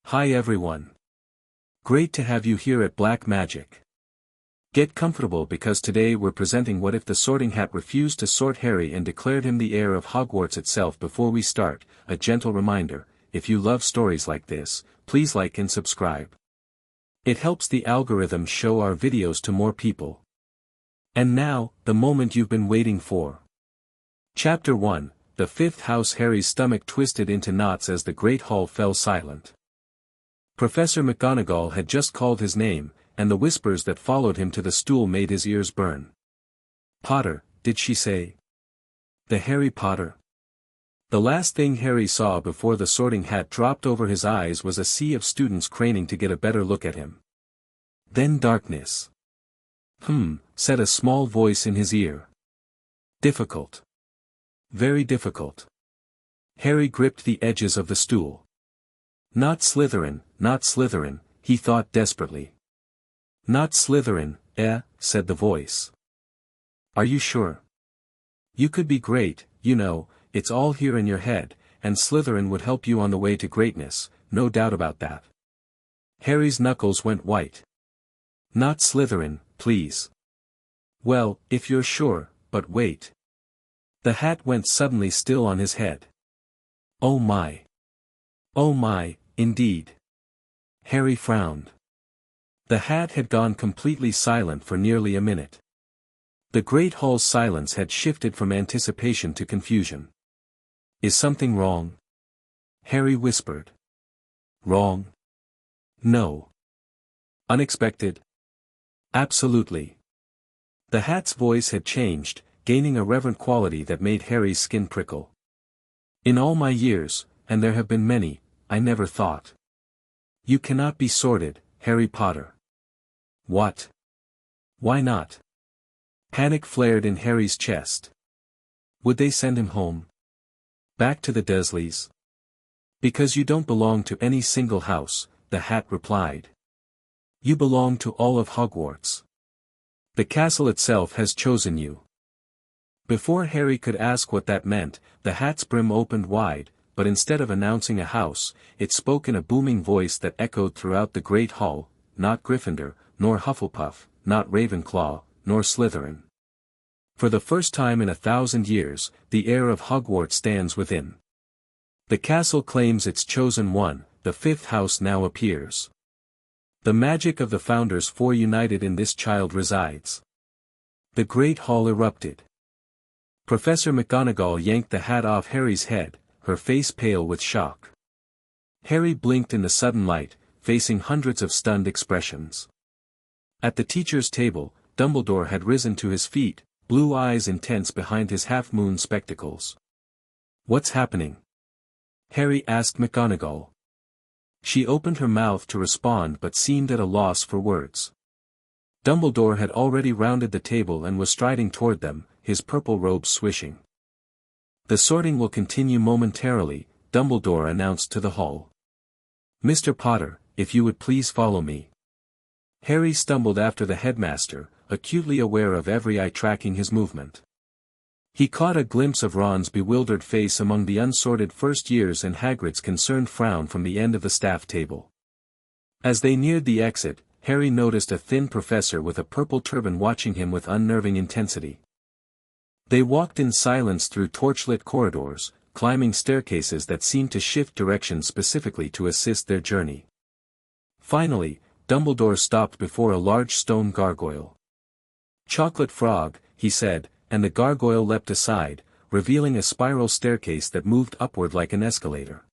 Hi everyone. Great to have you here at Black Magic. Get comfortable because today we're presenting What If the Sorting Hat Refused to Sort Harry and Declared Him the Heir of Hogwarts itself. Before we start, a gentle reminder, if you love stories like this, please like and subscribe. It helps the algorithm show our videos to more people. And now, the moment you've been waiting for. Chapter 1, The Fifth House. Harry's stomach twisted into knots as the Great Hall fell silent. Professor McGonagall had just called his name, and the whispers that followed him to the stool made his ears burn. Potter, did she say? The Harry Potter? The last thing Harry saw before the sorting hat dropped over his eyes was a sea of students craning to get a better look at him. Then darkness. Said a small voice in his ear. Difficult. Very difficult. Harry gripped the edges of the stool. Not Slytherin, he thought desperately. Not Slytherin, said the voice. Are you sure? You could be great, you know, it's all here in your head, and Slytherin would help you on the way to greatness, no doubt about that. Harry's knuckles went white. Not Slytherin, please. Well, if you're sure, but wait. The hat went suddenly still on his head. Oh my. Oh my, indeed. Harry frowned. The hat had gone completely silent for nearly a minute. The Great Hall's silence had shifted from anticipation to confusion. Is something wrong? Harry whispered. Wrong? No. Unexpected? Absolutely. The hat's voice had changed, gaining a reverent quality that made Harry's skin prickle. In all my years, and there have been many, I never thought. You cannot be sorted, Harry Potter. What? Why not? Panic flared in Harry's chest. Would they send him home? Back to the Dursleys? Because you don't belong to any single house, the hat replied. You belong to all of Hogwarts. The castle itself has chosen you. Before Harry could ask what that meant, the hat's brim opened wide, but instead of announcing a house, it spoke in a booming voice that echoed throughout the Great Hall, not Gryffindor, nor Hufflepuff, not Ravenclaw, nor Slytherin. For the first time in 1,000 years, the heir of Hogwarts stands within. The castle claims its chosen one, the fifth house now appears. The magic of the Founders Four united in this child resides. The Great Hall erupted. Professor McGonagall yanked the hat off Harry's head, her face pale with shock. Harry blinked in the sudden light, facing hundreds of stunned expressions. At the teacher's table, Dumbledore had risen to his feet, blue eyes intense behind his half-moon spectacles. What's happening? Harry asked McGonagall. She opened her mouth to respond but seemed at a loss for words. Dumbledore had already rounded the table and was striding toward them, his purple robe swishing. The sorting will continue momentarily, Dumbledore announced to the hall. Mr. Potter, if you would please follow me. Harry stumbled after the headmaster, acutely aware of every eye tracking his movement. He caught a glimpse of Ron's bewildered face among the unsorted first years and Hagrid's concerned frown from the end of the staff table. As they neared the exit, Harry noticed a thin professor with a purple turban watching him with unnerving intensity. They walked in silence through torchlit corridors, climbing staircases that seemed to shift direction specifically to assist their journey. Finally, Dumbledore stopped before a large stone gargoyle. Chocolate frog, he said, and the gargoyle leapt aside, revealing a spiral staircase that moved upward like an escalator.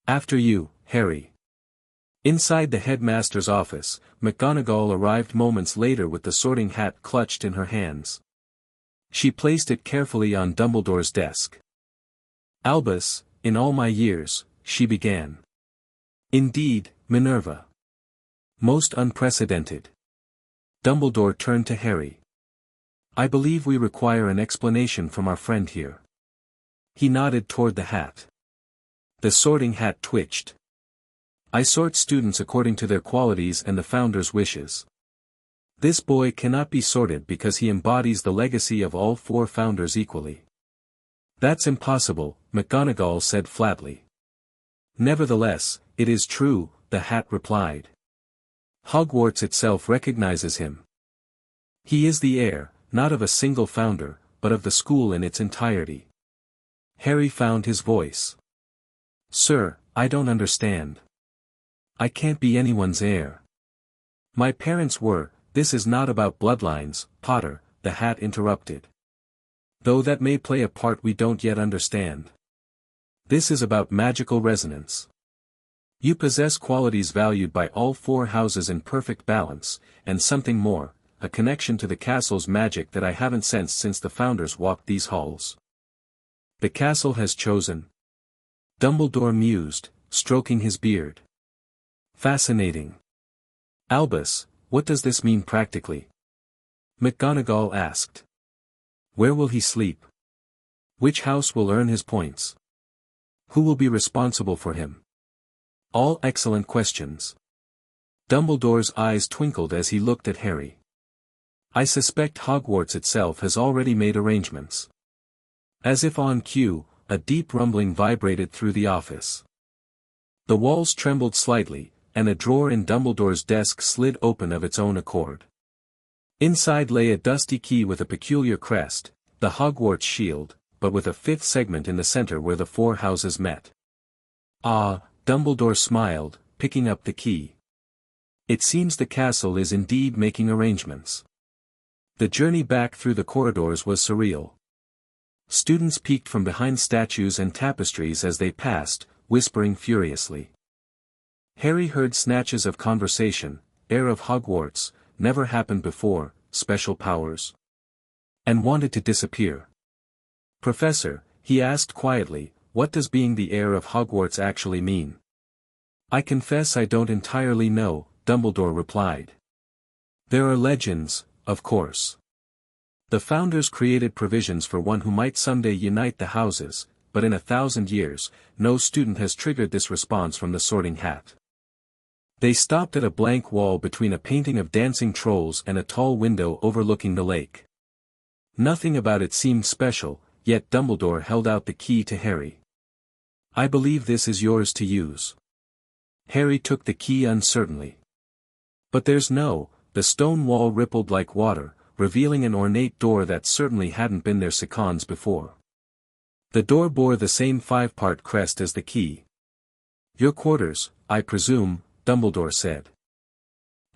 After you, Harry. Inside the headmaster's office, McGonagall arrived moments later with the sorting hat clutched in her hands. She placed it carefully on Dumbledore's desk. Albus, in all my years, she began. Indeed, Minerva. Most unprecedented. Dumbledore turned to Harry. I believe we require an explanation from our friend here. He nodded toward the hat. The sorting hat twitched. I sort students according to their qualities and the Founder's wishes. This boy cannot be sorted because he embodies the legacy of all four Founders equally. That's impossible, McGonagall said flatly. Nevertheless, it is true, the hat replied. Hogwarts itself recognizes him. He is the heir, not of a single founder, but of the school in its entirety. Harry found his voice. Sir, I don't understand. I can't be anyone's heir. My parents were. This is not about bloodlines, Potter, the hat interrupted. Though that may play a part we don't yet understand. This is about magical resonance. You possess qualities valued by all four houses in perfect balance, and something more, a connection to the castle's magic that I haven't sensed since the founders walked these halls. The castle has chosen. Dumbledore mused, stroking his beard. Fascinating. Albus, what does this mean practically? McGonagall asked. Where will he sleep? Which house will earn his points? Who will be responsible for him? All excellent questions. Dumbledore's eyes twinkled as he looked at Harry. I suspect Hogwarts itself has already made arrangements. As if on cue, a deep rumbling vibrated through the office. The walls trembled slightly, and a drawer in Dumbledore's desk slid open of its own accord. Inside lay a dusty key with a peculiar crest, the Hogwarts shield, but with a fifth segment in the center where the four houses met. Ah, Dumbledore smiled, picking up the key. It seems the castle is indeed making arrangements. The journey back through the corridors was surreal. Students peeked from behind statues and tapestries as they passed, whispering furiously. Harry heard snatches of conversation, Heir of Hogwarts, never happened before, special powers. And wanted to disappear. Professor, he asked quietly, what does being the heir of Hogwarts actually mean? I confess I don't entirely know, Dumbledore replied. There are legends, of course. The founders created provisions for one who might someday unite the houses, but in 1,000 years, no student has triggered this response from the Sorting Hat. They stopped at a blank wall between a painting of dancing trolls and a tall window overlooking the lake. Nothing about it seemed special, yet Dumbledore held out the key to Harry. I believe this is yours to use. Harry took the key uncertainly. But the stone wall rippled like water, revealing an ornate door that certainly hadn't been there seconds before. The door bore the same 5-part crest as the key. Your quarters, I presume, Dumbledore said.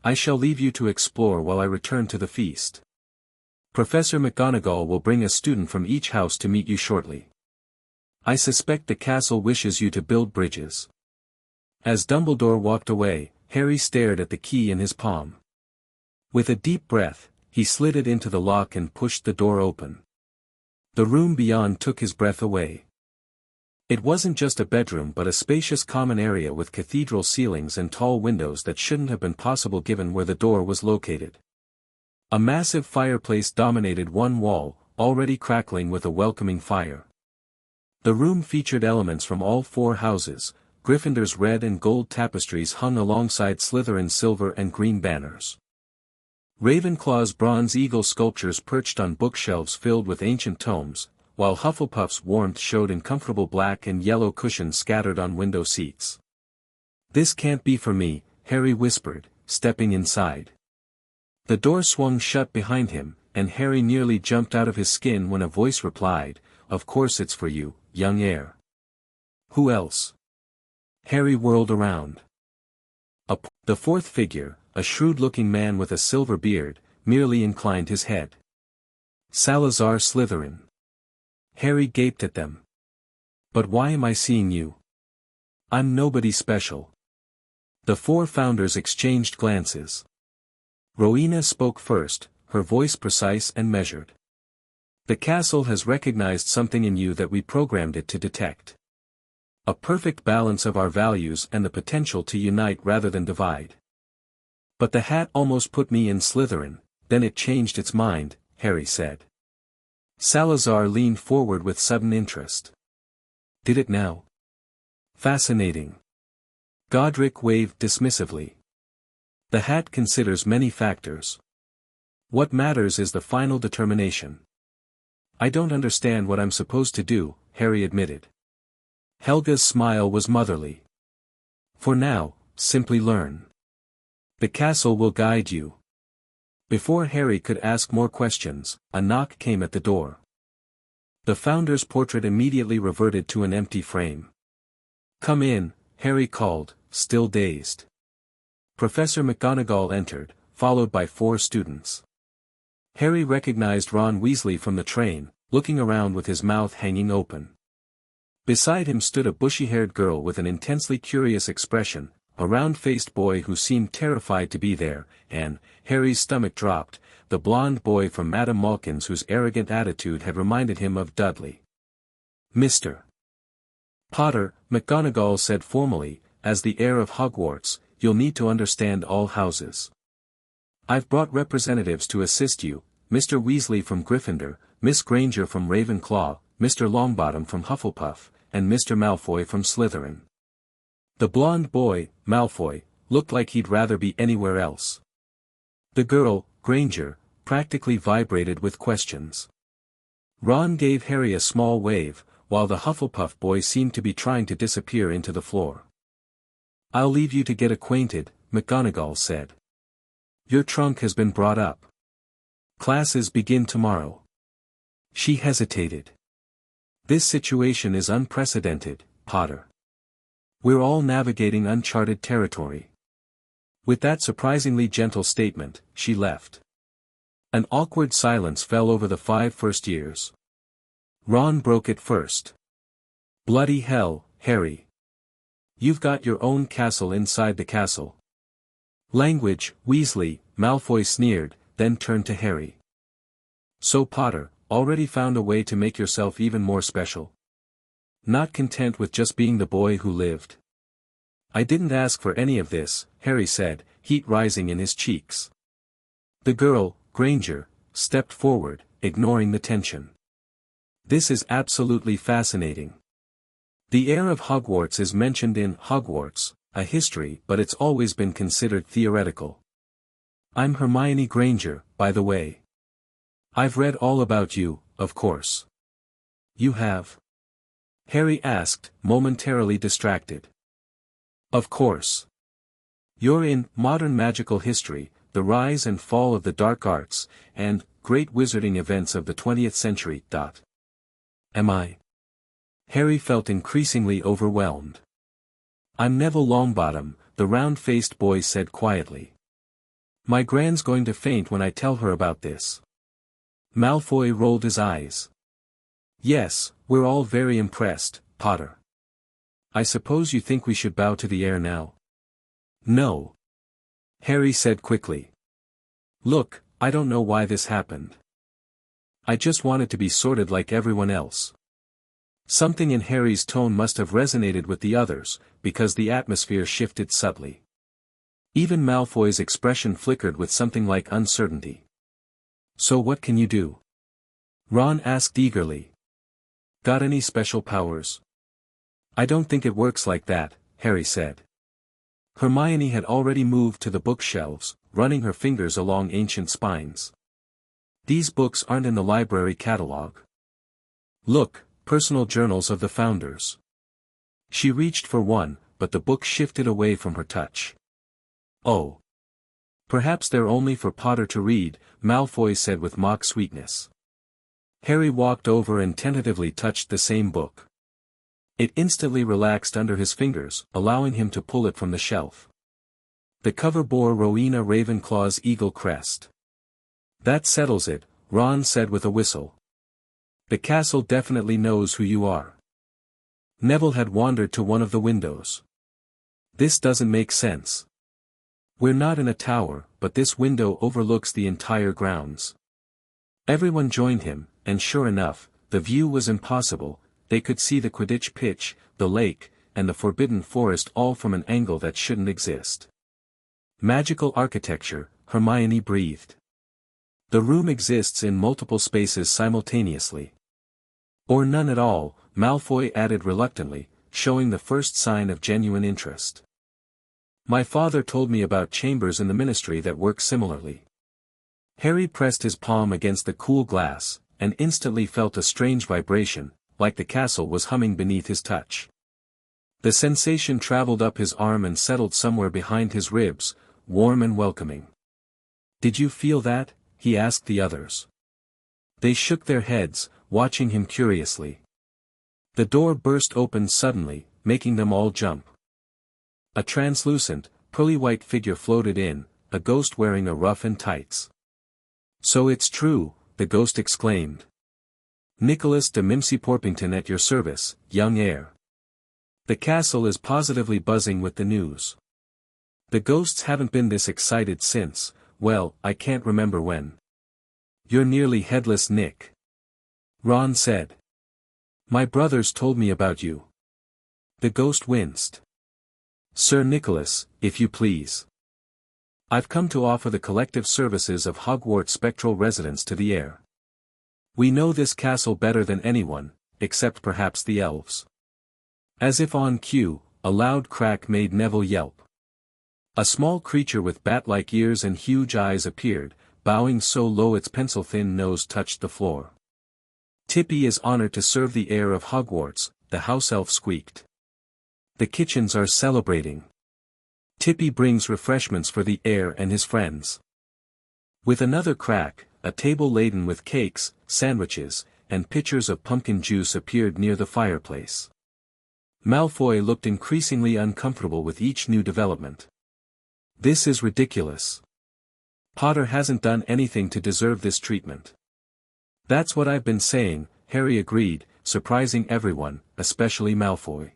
I shall leave you to explore while I return to the feast. Professor McGonagall will bring a student from each house to meet you shortly. I suspect the castle wishes you to build bridges. As Dumbledore walked away, Harry stared at the key in his palm. With a deep breath, he slid it into the lock and pushed the door open. The room beyond took his breath away. It wasn't just a bedroom but a spacious common area with cathedral ceilings and tall windows that shouldn't have been possible given where the door was located. A massive fireplace dominated one wall, already crackling with a welcoming fire. The room featured elements from all four houses. Gryffindor's red and gold tapestries hung alongside Slytherin's silver and green banners. Ravenclaw's bronze eagle sculptures perched on bookshelves filled with ancient tomes, while Hufflepuff's warmth showed in comfortable black and yellow cushions scattered on window seats. This can't be for me, Harry whispered, stepping inside. The door swung shut behind him, and Harry nearly jumped out of his skin when a voice replied, Of course it's for you, young heir. Who else? Harry whirled around. The fourth figure, a shrewd-looking man with a silver beard, merely inclined his head. Salazar Slytherin. Harry gaped at them. But why am I seeing you? I'm nobody special. The four founders exchanged glances. Rowena spoke first, her voice precise and measured. The castle has recognized something in you that we programmed it to detect. A perfect balance of our values and the potential to unite rather than divide. But the hat almost put me in Slytherin, then it changed its mind, Harry said. Salazar leaned forward with sudden interest. Did it now? Fascinating. Godric waved dismissively. The hat considers many factors. What matters is the final determination. I don't understand what I'm supposed to do, Harry admitted. Helga's smile was motherly. For now, simply learn. The castle will guide you. Before Harry could ask more questions, a knock came at the door. The Founder's portrait immediately reverted to an empty frame. "Come in," Harry called, still dazed. Professor McGonagall entered, followed by 4 students. Harry recognized Ron Weasley from the train, looking around with his mouth hanging open. Beside him stood a bushy-haired girl with an intensely curious expression, a round-faced boy who seemed terrified to be there, and, Harry's stomach dropped, the blonde boy from Madame Malkin's whose arrogant attitude had reminded him of Dudley. "Mr. Potter," McGonagall said formally, "as the heir of Hogwarts, you'll need to understand all houses. I've brought representatives to assist you, Mr. Weasley from Gryffindor, Miss Granger from Ravenclaw, Mr. Longbottom from Hufflepuff, and Mr. Malfoy from Slytherin." The blonde boy, Malfoy, looked like he'd rather be anywhere else. The girl, Granger, practically vibrated with questions. Ron gave Harry a small wave, while the Hufflepuff boy seemed to be trying to disappear into the floor. "I'll leave you to get acquainted," McGonagall said. "Your trunk has been brought up. Classes begin tomorrow." She hesitated. "This situation is unprecedented, Potter. We're all navigating uncharted territory." With that surprisingly gentle statement, she left. An awkward silence fell over the 5 first years. Ron broke it first. "Bloody hell, Harry. You've got your own castle inside the castle." "Language, Weasley," Malfoy sneered, then turned to Harry. "So Potter, already found a way to make yourself even more special? Not content with just being the boy who lived?" "I didn't ask for any of this," Harry said, heat rising in his cheeks. The girl, Granger, stepped forward, ignoring the tension. "This is absolutely fascinating. The heir of Hogwarts is mentioned in Hogwarts, a history, but it's always been considered theoretical. I'm Hermione Granger, by the way. I've read all about you, of course." "You have?" Harry asked, momentarily distracted. "Of course. You're in Modern Magical History, the Rise and Fall of the Dark Arts, and Great Wizarding Events of the 20th Century. Am I?" Harry felt increasingly overwhelmed. "I'm Neville Longbottom," the round-faced boy said quietly. "My gran's going to faint when I tell her about this." Malfoy rolled his eyes. "Yes, we're all very impressed, Potter. I suppose you think we should bow to the heir now?" "No," Harry said quickly. "Look, I don't know why this happened. I just wanted to be sorted like everyone else." Something in Harry's tone must have resonated with the others, because the atmosphere shifted subtly. Even Malfoy's expression flickered with something like uncertainty. "So what can you do?" Ron asked eagerly. "Got any special powers?" "I don't think it works like that," Harry said. Hermione had already moved to the bookshelves, running her fingers along ancient spines. "These books aren't in the library catalog. Look, personal journals of the founders." She reached for one, but the book shifted away from her touch. "Oh. Perhaps they're only for Potter to read," Malfoy said with mock sweetness. Harry walked over and tentatively touched the same book. It instantly relaxed under his fingers, allowing him to pull it from the shelf. The cover bore Rowena Ravenclaw's eagle crest. "That settles it," Ron said with a whistle. "The castle definitely knows who you are." Neville had wandered to one of the windows. "This doesn't make sense. We're not in a tower, but this window overlooks the entire grounds." Everyone joined him, and sure enough, the view was impossible. They could see the Quidditch pitch, the lake, and the Forbidden Forest all from an angle that shouldn't exist. "Magical architecture," Hermione breathed. "The room exists in multiple spaces simultaneously." "Or none at all," Malfoy added reluctantly, showing the first sign of genuine interest. "My father told me about chambers in the Ministry that work similarly." Harry pressed his palm against the cool glass, and instantly felt a strange vibration, like the castle was humming beneath his touch. The sensation traveled up his arm and settled somewhere behind his ribs, warm and welcoming. "Did you feel that?" he asked the others. They shook their heads, watching him curiously. The door burst open suddenly, making them all jump. A translucent, pearly white figure floated in, a ghost wearing a ruff and tights. "So it's true," the ghost exclaimed. "Nicholas de Mimsy Porpington at your service, young heir." The castle is positively buzzing with the news. The ghosts haven't been this excited since, well, I can't remember when. "You're nearly headless, Nick," Ron said. "My brothers told me about you." The ghost winced. "Sir Nicholas, if you please. I've come to offer the collective services of Hogwarts spectral residents to the heir. We know this castle better than anyone, except perhaps the elves." As if on cue, a loud crack made Neville yelp. A small creature with bat-like ears and huge eyes appeared, bowing so low its pencil-thin nose touched the floor. "Tippy is honored to serve the heir of Hogwarts," the house elf squeaked. "The kitchens are celebrating. Tippy brings refreshments for the heir and his friends." With another crack, a table laden with cakes, sandwiches, and pitchers of pumpkin juice appeared near the fireplace. Malfoy looked increasingly uncomfortable with each new development. "This is ridiculous. Potter hasn't done anything to deserve this treatment." "That's what I've been saying," Harry agreed, surprising everyone, especially Malfoy.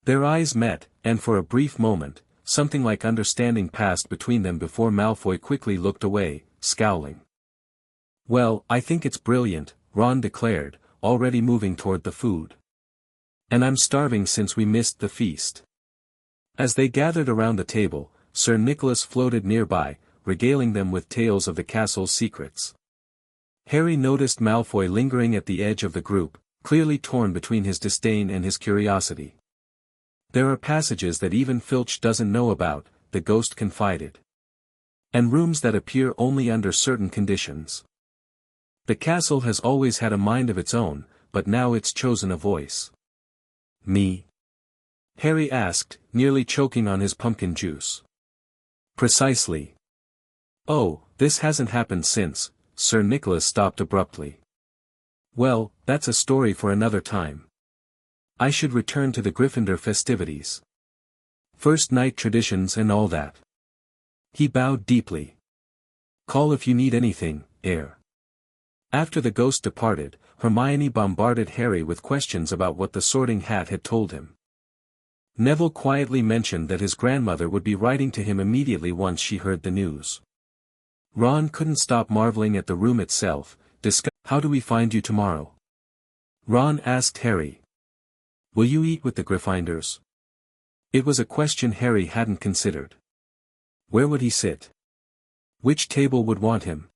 Their eyes met, and for a brief moment, something like understanding passed between them before Malfoy quickly looked away, scowling. "Well, I think it's brilliant," Ron declared, already moving toward the food. "And I'm starving since we missed the feast." As they gathered around the table, Sir Nicholas floated nearby, regaling them with tales of the castle's secrets. Harry noticed Malfoy lingering at the edge of the group, clearly torn between his disdain and his curiosity. "There are passages that even Filch doesn't know about," the ghost confided. "And rooms that appear only under certain conditions. The castle has always had a mind of its own, but now it's chosen a voice." "Me?" Harry asked, nearly choking on his pumpkin juice. "Precisely." "Oh, this hasn't happened since," Sir Nicholas stopped abruptly. "Well, that's a story for another time. I should return to the Gryffindor festivities. First night traditions and all that." He bowed deeply. "Call if you need anything, heir." After the ghost departed, Hermione bombarded Harry with questions about what the Sorting Hat had told him. Neville quietly mentioned that his grandmother would be writing to him immediately once she heard the news. Ron couldn't stop marveling at the room itself. "How do we find you tomorrow?" Ron asked Harry. "Will you eat with the Gryffindors?" It was a question Harry hadn't considered. Where would he sit? Which table would want him?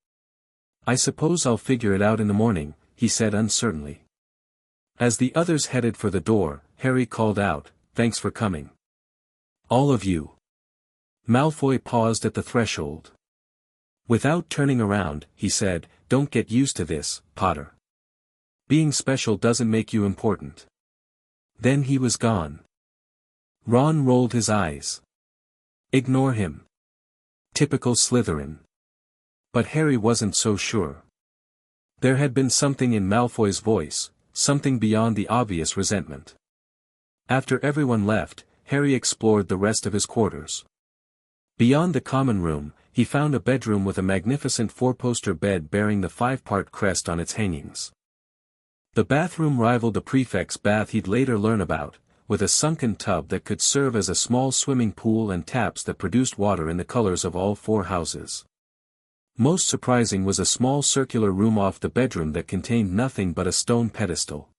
"I suppose I'll figure it out in the morning," he said uncertainly. As the others headed for the door, Harry called out, "Thanks for coming. All of you." Malfoy paused at the threshold. Without turning around, he said, "Don't get used to this, Potter. Being special doesn't make you important." Then he was gone. Ron rolled his eyes. Ignore him. Typical Slytherin. But Harry wasn't so sure. There had been something in Malfoy's voice, something beyond the obvious resentment. After everyone left, Harry explored the rest of his quarters. Beyond the common room, he found a bedroom with a magnificent four-poster bed bearing the five-part crest on its hangings. The bathroom rivaled the prefect's bath he'd later learn about, with a sunken tub that could serve as a small swimming pool and taps that produced water in the colors of all four houses. Most surprising was a small circular room off the bedroom that contained nothing but a stone pedestal.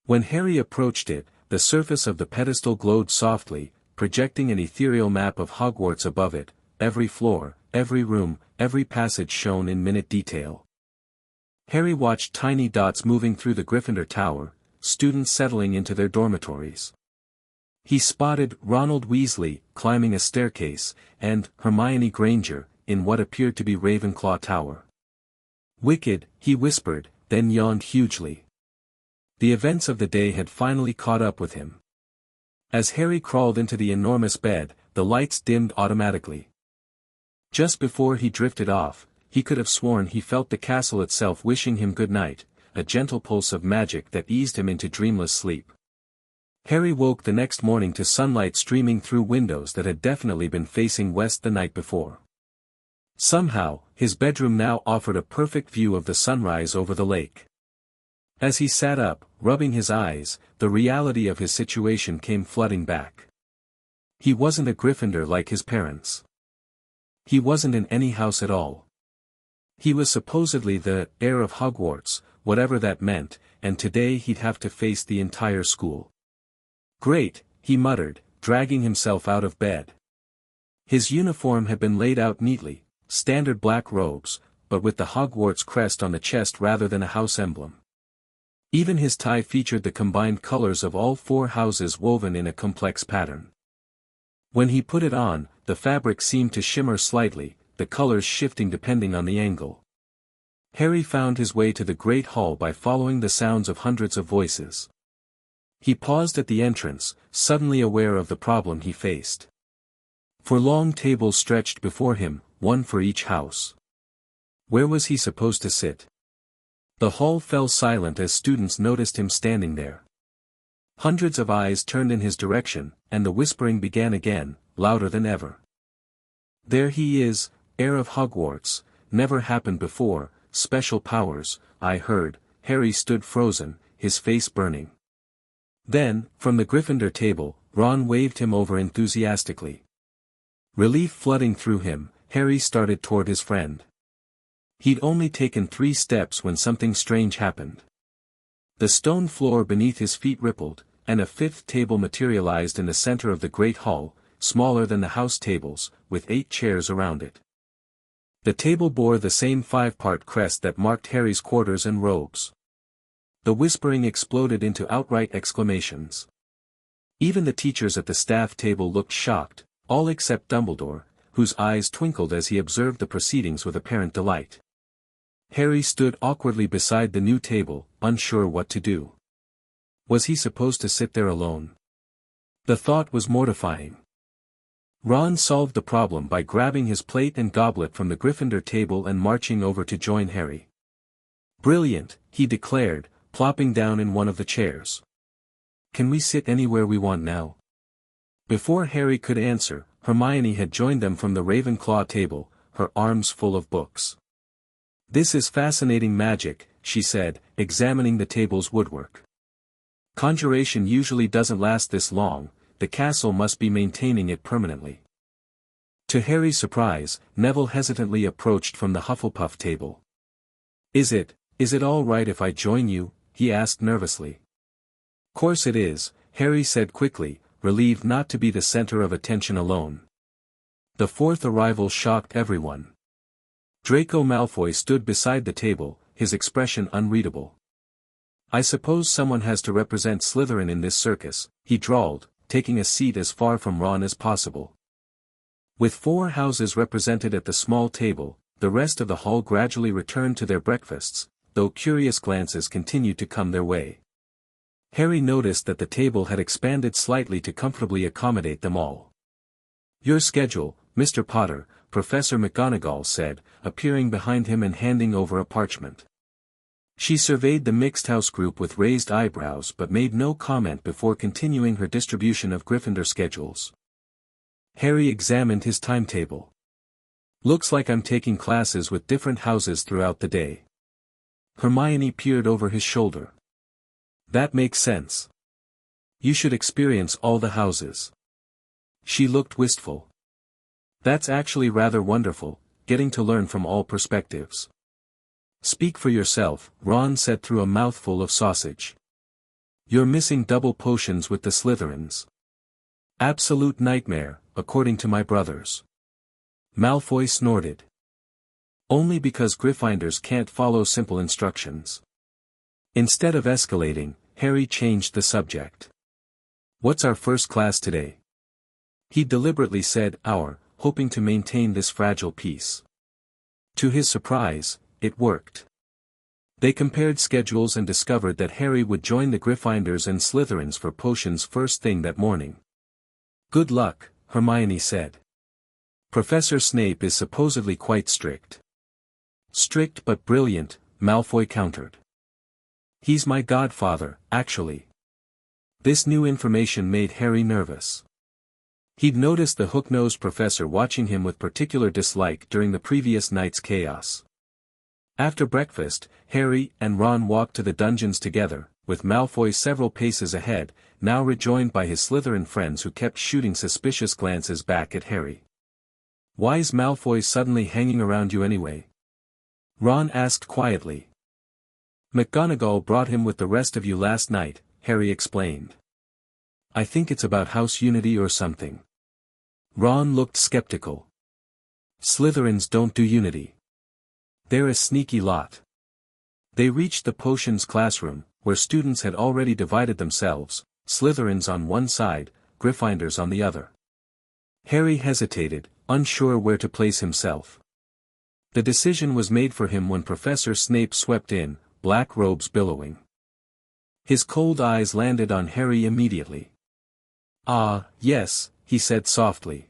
When Harry approached it, the surface of the pedestal glowed softly, projecting an ethereal map of Hogwarts above it. Every floor, every room, every passage shone in minute detail. Harry watched tiny dots moving through the Gryffindor Tower, students settling into their dormitories. He spotted Ronald Weasley climbing a staircase, and Hermione Granger in what appeared to be Ravenclaw Tower. "Wicked," he whispered, then yawned hugely. The events of the day had finally caught up with him. As Harry crawled into the enormous bed, the lights dimmed automatically. Just before he drifted off, he could have sworn he felt the castle itself wishing him good night, a gentle pulse of magic that eased him into dreamless sleep. Harry woke the next morning to sunlight streaming through windows that had definitely been facing west the night before. Somehow, his bedroom now offered a perfect view of the sunrise over the lake. As he sat up, rubbing his eyes, the reality of his situation came flooding back. He wasn't a Gryffindor like his parents. He wasn't in any house at all. He was supposedly the heir of Hogwarts, whatever that meant, and today he'd have to face the entire school. Great, he muttered, dragging himself out of bed. His uniform had been laid out neatly, standard black robes, but with the Hogwarts crest on the chest rather than a house emblem. Even his tie featured the combined colors of all 4 houses woven in a complex pattern. When he put it on, the fabric seemed to shimmer slightly, the colors shifting depending on the angle. Harry found his way to the Great Hall by following the sounds of hundreds of voices. He paused at the entrance, suddenly aware of the problem he faced. 4 long tables stretched before him, one for each house. Where was he supposed to sit? The hall fell silent as students noticed him standing there. Hundreds of eyes turned in his direction, and the whispering began again, louder than ever. There he is, heir of Hogwarts, never happened before, special powers, I heard. Harry stood frozen, his face burning. Then, from the Gryffindor table, Ron waved him over enthusiastically. Relief flooding through him, Harry started toward his friend. He'd only taken 3 steps when something strange happened. The stone floor beneath his feet rippled, and a 5th table materialized in the center of the Great Hall, smaller than the house tables, with 8 chairs around it. The table bore the same 5-part crest that marked Harry's quarters and robes. The whispering exploded into outright exclamations. Even the teachers at the staff table looked shocked, all except Dumbledore, whose eyes twinkled as he observed the proceedings with apparent delight. Harry stood awkwardly beside the new table, unsure what to do. Was he supposed to sit there alone? The thought was mortifying. Ron solved the problem by grabbing his plate and goblet from the Gryffindor table and marching over to join Harry. Brilliant, he declared, plopping down in one of the chairs. Can we sit anywhere we want now? Before Harry could answer, Hermione had joined them from the Ravenclaw table, her arms full of books. This is fascinating magic, she said, examining the table's woodwork. Conjuration usually doesn't last this long, the castle must be maintaining it permanently. To Harry's surprise, Neville hesitantly approached from the Hufflepuff table. Is it all right if I join you? He asked nervously. Course it is, Harry said quickly, relieved not to be the center of attention alone. The 4th arrival shocked everyone. Draco Malfoy stood beside the table, his expression unreadable. I suppose someone has to represent Slytherin in this circus, he drawled, taking a seat as far from Ron as possible. With 4 houses represented at the small table, the rest of the hall gradually returned to their breakfasts, though curious glances continued to come their way. Harry noticed that the table had expanded slightly to comfortably accommodate them all. Your schedule, Mr. Potter, Professor McGonagall said, appearing behind him and handing over a parchment. She surveyed the mixed house group with raised eyebrows but made no comment before continuing her distribution of Gryffindor schedules. Harry examined his timetable. Looks like I'm taking classes with different houses throughout the day. Hermione peered over his shoulder. That makes sense. You should experience all the houses. She looked wistful. That's actually rather wonderful, getting to learn from all perspectives. Speak for yourself, Ron said through a mouthful of sausage. You're missing double potions with the Slytherins. Absolute nightmare, according to my brothers. Malfoy snorted. Only because Gryffindors can't follow simple instructions. Instead of escalating, Harry changed the subject. What's our first class today? He deliberately said our, hoping to maintain this fragile peace. To his surprise, it worked. They compared schedules and discovered that Harry would join the Gryffindors and Slytherins for potions first thing that morning. "Good luck," Hermione said. "Professor Snape is supposedly quite strict." "Strict but brilliant," Malfoy countered. "He's my godfather, actually." This new information made Harry nervous. He'd noticed the hook-nosed professor watching him with particular dislike during the previous night's chaos. After breakfast, Harry and Ron walked to the dungeons together, with Malfoy several paces ahead, now rejoined by his Slytherin friends who kept shooting suspicious glances back at Harry. "Why's Malfoy suddenly hanging around you anyway?" Ron asked quietly. "McGonagall brought him with the rest of you last night," Harry explained. "I think it's about house unity or something." Ron looked skeptical. "Slytherins don't do unity. They're a sneaky lot." They reached the potions classroom, where students had already divided themselves, Slytherins on one side, Gryffindors on the other. Harry hesitated, unsure where to place himself. The decision was made for him when Professor Snape swept in, black robes billowing. His cold eyes landed on Harry immediately. "Ah, yes," he said softly.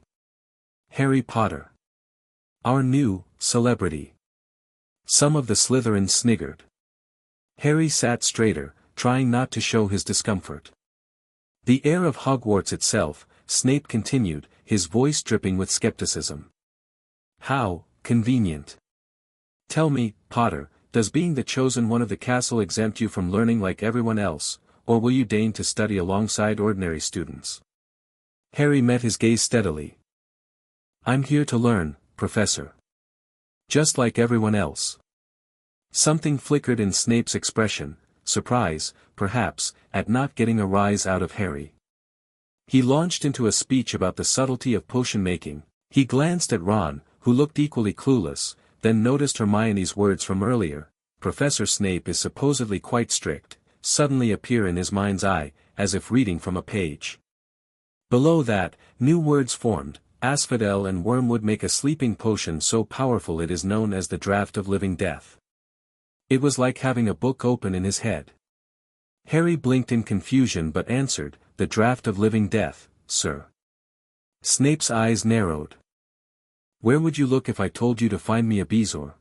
"Harry Potter. Our new celebrity." Some of the Slytherins sniggered. Harry sat straighter, trying not to show his discomfort. "The Heir of Hogwarts itself," Snape continued, his voice dripping with skepticism. "How convenient. Tell me, Potter, does being the chosen one of the castle exempt you from learning like everyone else, or will you deign to study alongside ordinary students?" Harry met his gaze steadily. "I'm here to learn, Professor. Just like everyone else." Something flickered in Snape's expression, surprise, perhaps, at not getting a rise out of Harry. He launched into a speech about the subtlety of potion-making. He glanced at Ron, who looked equally clueless, then noticed Hermione's words from earlier, "Professor Snape is supposedly quite strict," suddenly appear in his mind's eye, as if reading from a page. Below that, new words formed: asphodel and wormwood make a sleeping potion so powerful it is known as the draught of living death. It was like having a book open in his head. Harry blinked in confusion but answered, "The draught of living death, sir." Snape's eyes narrowed. "Where would you look if I told you to find me a bezoar?"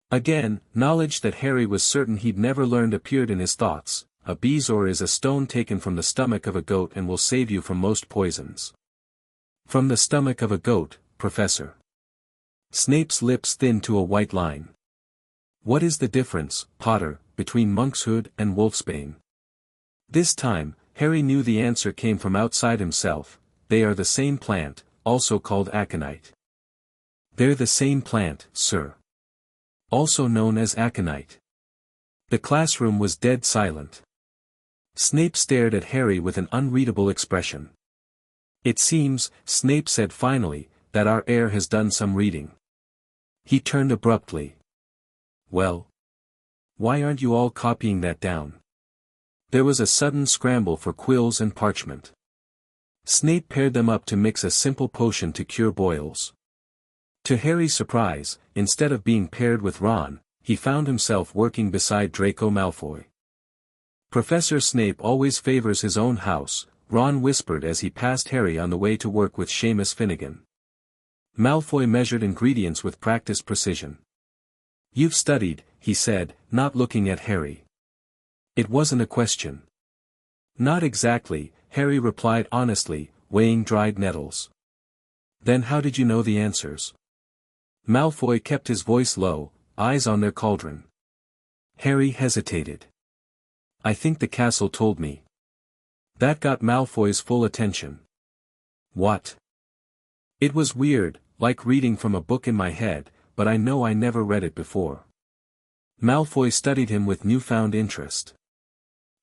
Again, knowledge that Harry was certain he'd never learned appeared in his thoughts. A bezoar is a stone taken from the stomach of a goat and will save you from most poisons. "From the stomach of a goat, Professor." Snape's lips thinned to a white line. "What is the difference, Potter, between monkshood and wolfsbane?" This time, Harry knew the answer came from outside himself. "They are the same plant, also called aconite." "They're the same plant, sir. Also known as aconite." The classroom was dead silent. Snape stared at Harry with an unreadable expression. "It seems," Snape said finally, "that our heir has done some reading." He turned abruptly. "Well? Why aren't you all copying that down?" There was a sudden scramble for quills and parchment. Snape paired them up to mix a simple potion to cure boils. To Harry's surprise, instead of being paired with Ron, he found himself working beside Draco Malfoy. "Professor Snape always favors his own house," Ron whispered as he passed Harry on the way to work with Seamus Finnegan. Malfoy measured ingredients with practiced precision. "You've studied," he said, not looking at Harry. It wasn't a question. "Not exactly," Harry replied honestly, weighing dried nettles. "Then how did you know the answers?" Malfoy kept his voice low, eyes on their cauldron. Harry hesitated. "I think the castle told me." That got Malfoy's full attention. "What?" "It was weird, like reading from a book in my head, but I know I never read it before." Malfoy studied him with newfound interest.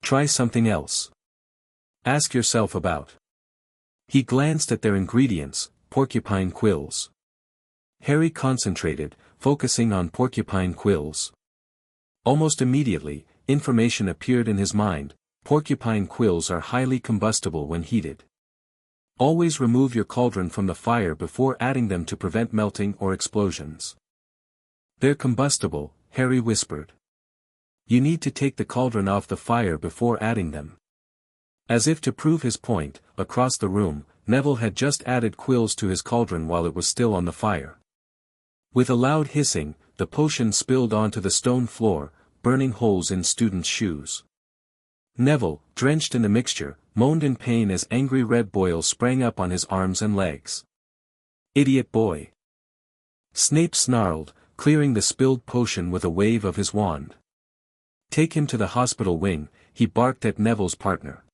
"Try something else. Ask yourself about." He glanced at their ingredients, porcupine quills. Harry concentrated, focusing on porcupine quills. Almost immediately, information appeared in his mind: porcupine quills are highly combustible when heated. Always remove your cauldron from the fire before adding them to prevent melting or explosions. "They're combustible," Harry whispered. You need to take the cauldron off the fire before adding them. As if to prove his point, across the room, Neville had just added quills to his cauldron while it was still on the fire. With a loud hissing, the potion spilled onto the stone floor, burning holes in students' shoes. Neville, drenched in the mixture, moaned in pain as angry red boils sprang up on his arms and legs. "Idiot boy!" Snape snarled, clearing the spilled potion with a wave of his wand. "Take him to the hospital wing," he barked at Neville's partner.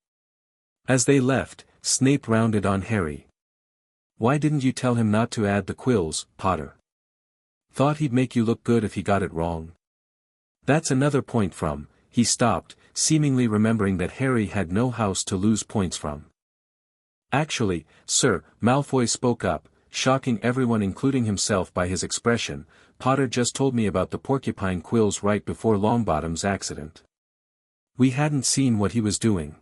As they left, Snape rounded on Harry. "Why didn't you tell him not to add the quills, Potter? Thought he'd make you look good if he got it wrong." "That's another point from," he stopped, seemingly remembering that Harry had no house to lose points from. "Actually, sir," Malfoy spoke up, shocking everyone including himself by his expression, "Potter just told me about the porcupine quills right before Longbottom's accident. We hadn't seen what he was doing."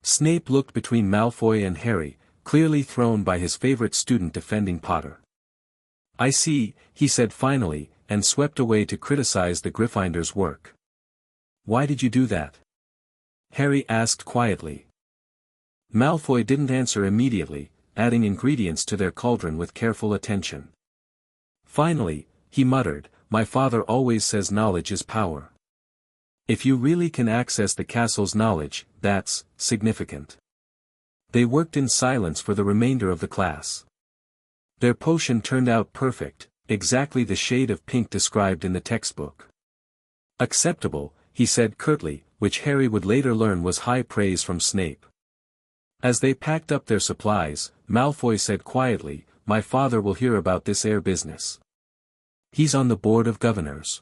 Snape looked between Malfoy and Harry, clearly thrown by his favorite student defending Potter. "I see," he said finally, and swept away to criticize the Gryffindor's work. "Why did you do that?" Harry asked quietly. Malfoy didn't answer immediately, adding ingredients to their cauldron with careful attention. Finally, he muttered, "My father always says knowledge is power. If you really can access the castle's knowledge, that's significant." They worked in silence for the remainder of the class. Their potion turned out perfect, exactly the shade of pink described in the textbook. "Acceptable," he said curtly, which Harry would later learn was high praise from Snape. As they packed up their supplies, Malfoy said quietly, "My father will hear about this heir business. He's on the board of governors."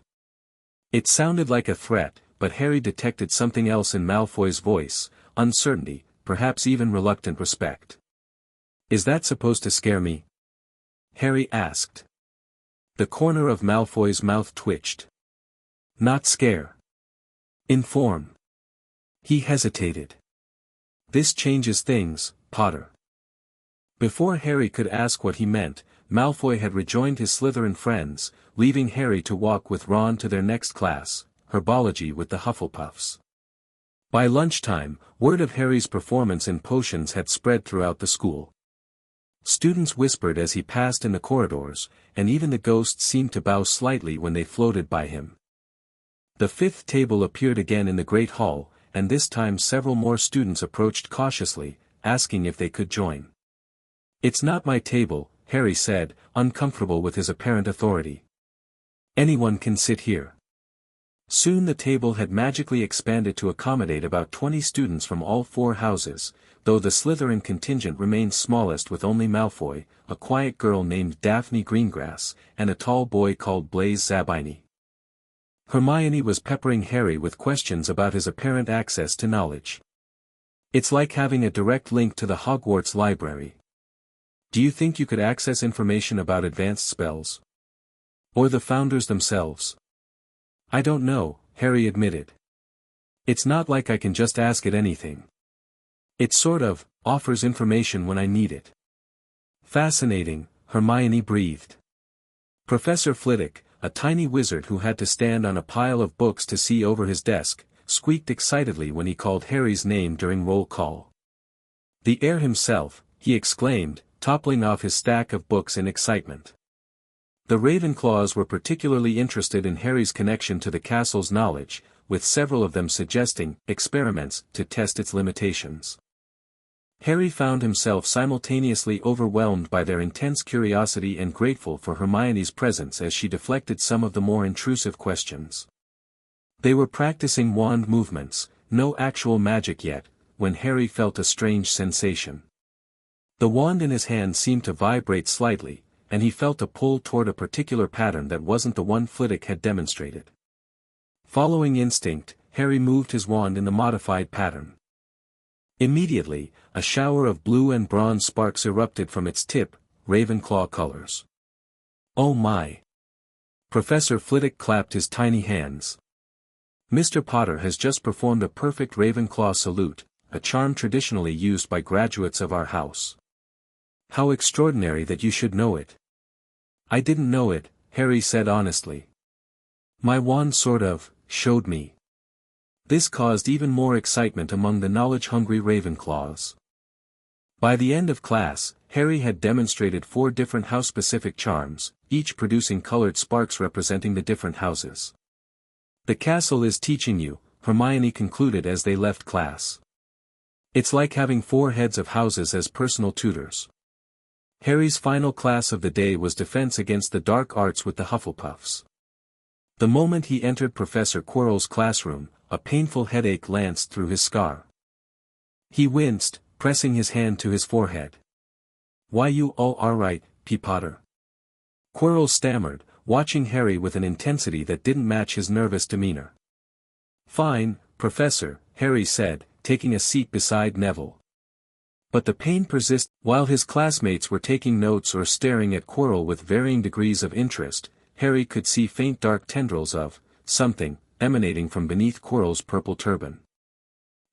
It sounded like a threat, but Harry detected something else in Malfoy's voice, uncertainty, perhaps even reluctant respect. "Is that supposed to scare me?" Harry asked. The corner of Malfoy's mouth twitched. "Not scare. Inform." He hesitated. "This changes things, Potter." Before Harry could ask what he meant, Malfoy had rejoined his Slytherin friends, leaving Harry to walk with Ron to their next class, herbology with the Hufflepuffs. By lunchtime, word of Harry's performance in potions had spread throughout the school. Students whispered as he passed in the corridors, and even the ghosts seemed to bow slightly when they floated by him. The fifth table appeared again in the Great Hall, and this time several more students approached cautiously, asking if they could join. "It's not my table," Harry said, uncomfortable with his apparent authority. "Anyone can sit here." Soon the table had magically expanded to accommodate about 20 students from all four houses, though the Slytherin contingent remained smallest with only Malfoy, a quiet girl named Daphne Greengrass, and a tall boy called Blaise Zabini. Hermione was peppering Harry with questions about his apparent access to knowledge. "It's like having a direct link to the Hogwarts library. Do you think you could access information about advanced spells? Or the founders themselves?" "I don't know," Harry admitted. "It's not like I can just ask it anything. It sort of offers information when I need it." "Fascinating," Hermione breathed. Professor Flitwick, a tiny wizard who had to stand on a pile of books to see over his desk, squeaked excitedly when he called Harry's name during roll call. "The heir himself," he exclaimed, toppling off his stack of books in excitement. The Ravenclaws were particularly interested in Harry's connection to the castle's knowledge, with several of them suggesting experiments to test its limitations. Harry found himself simultaneously overwhelmed by their intense curiosity and grateful for Hermione's presence as she deflected some of the more intrusive questions. They were practicing wand movements, no actual magic yet, when Harry felt a strange sensation. The wand in his hand seemed to vibrate slightly, and he felt a pull toward a particular pattern that wasn't the one Flitwick had demonstrated. Following instinct, Harry moved his wand in the modified pattern. Immediately, a shower of blue and bronze sparks erupted from its tip, Ravenclaw colors. "Oh my!" Professor Flitwick clapped his tiny hands. "Mr. Potter has just performed a perfect Ravenclaw salute, a charm traditionally used by graduates of our house. How extraordinary that you should know it." "I didn't know it," Harry said honestly. "My wand sort of showed me. This caused even more excitement among the knowledge-hungry Ravenclaws. By the end of class, Harry had demonstrated 4 different house-specific charms, each producing colored sparks representing the different houses. The castle is teaching you, Hermione concluded as they left class. It's like having 4 heads of houses as personal tutors. Harry's final class of the day was Defense Against the Dark Arts with the Hufflepuffs. The moment he entered Professor Quirrell's classroom, a painful headache lanced through his scar. He winced, pressing his hand to his forehead. "Why, you all are right, P. Potter?" Quirrell stammered, watching Harry with an intensity that didn't match his nervous demeanor. "Fine, Professor," Harry said, taking a seat beside Neville. But the pain persisted. While his classmates were taking notes or staring at Quirrell with varying degrees of interest, Harry could see faint dark tendrils of something emanating from beneath Quirrell's purple turban.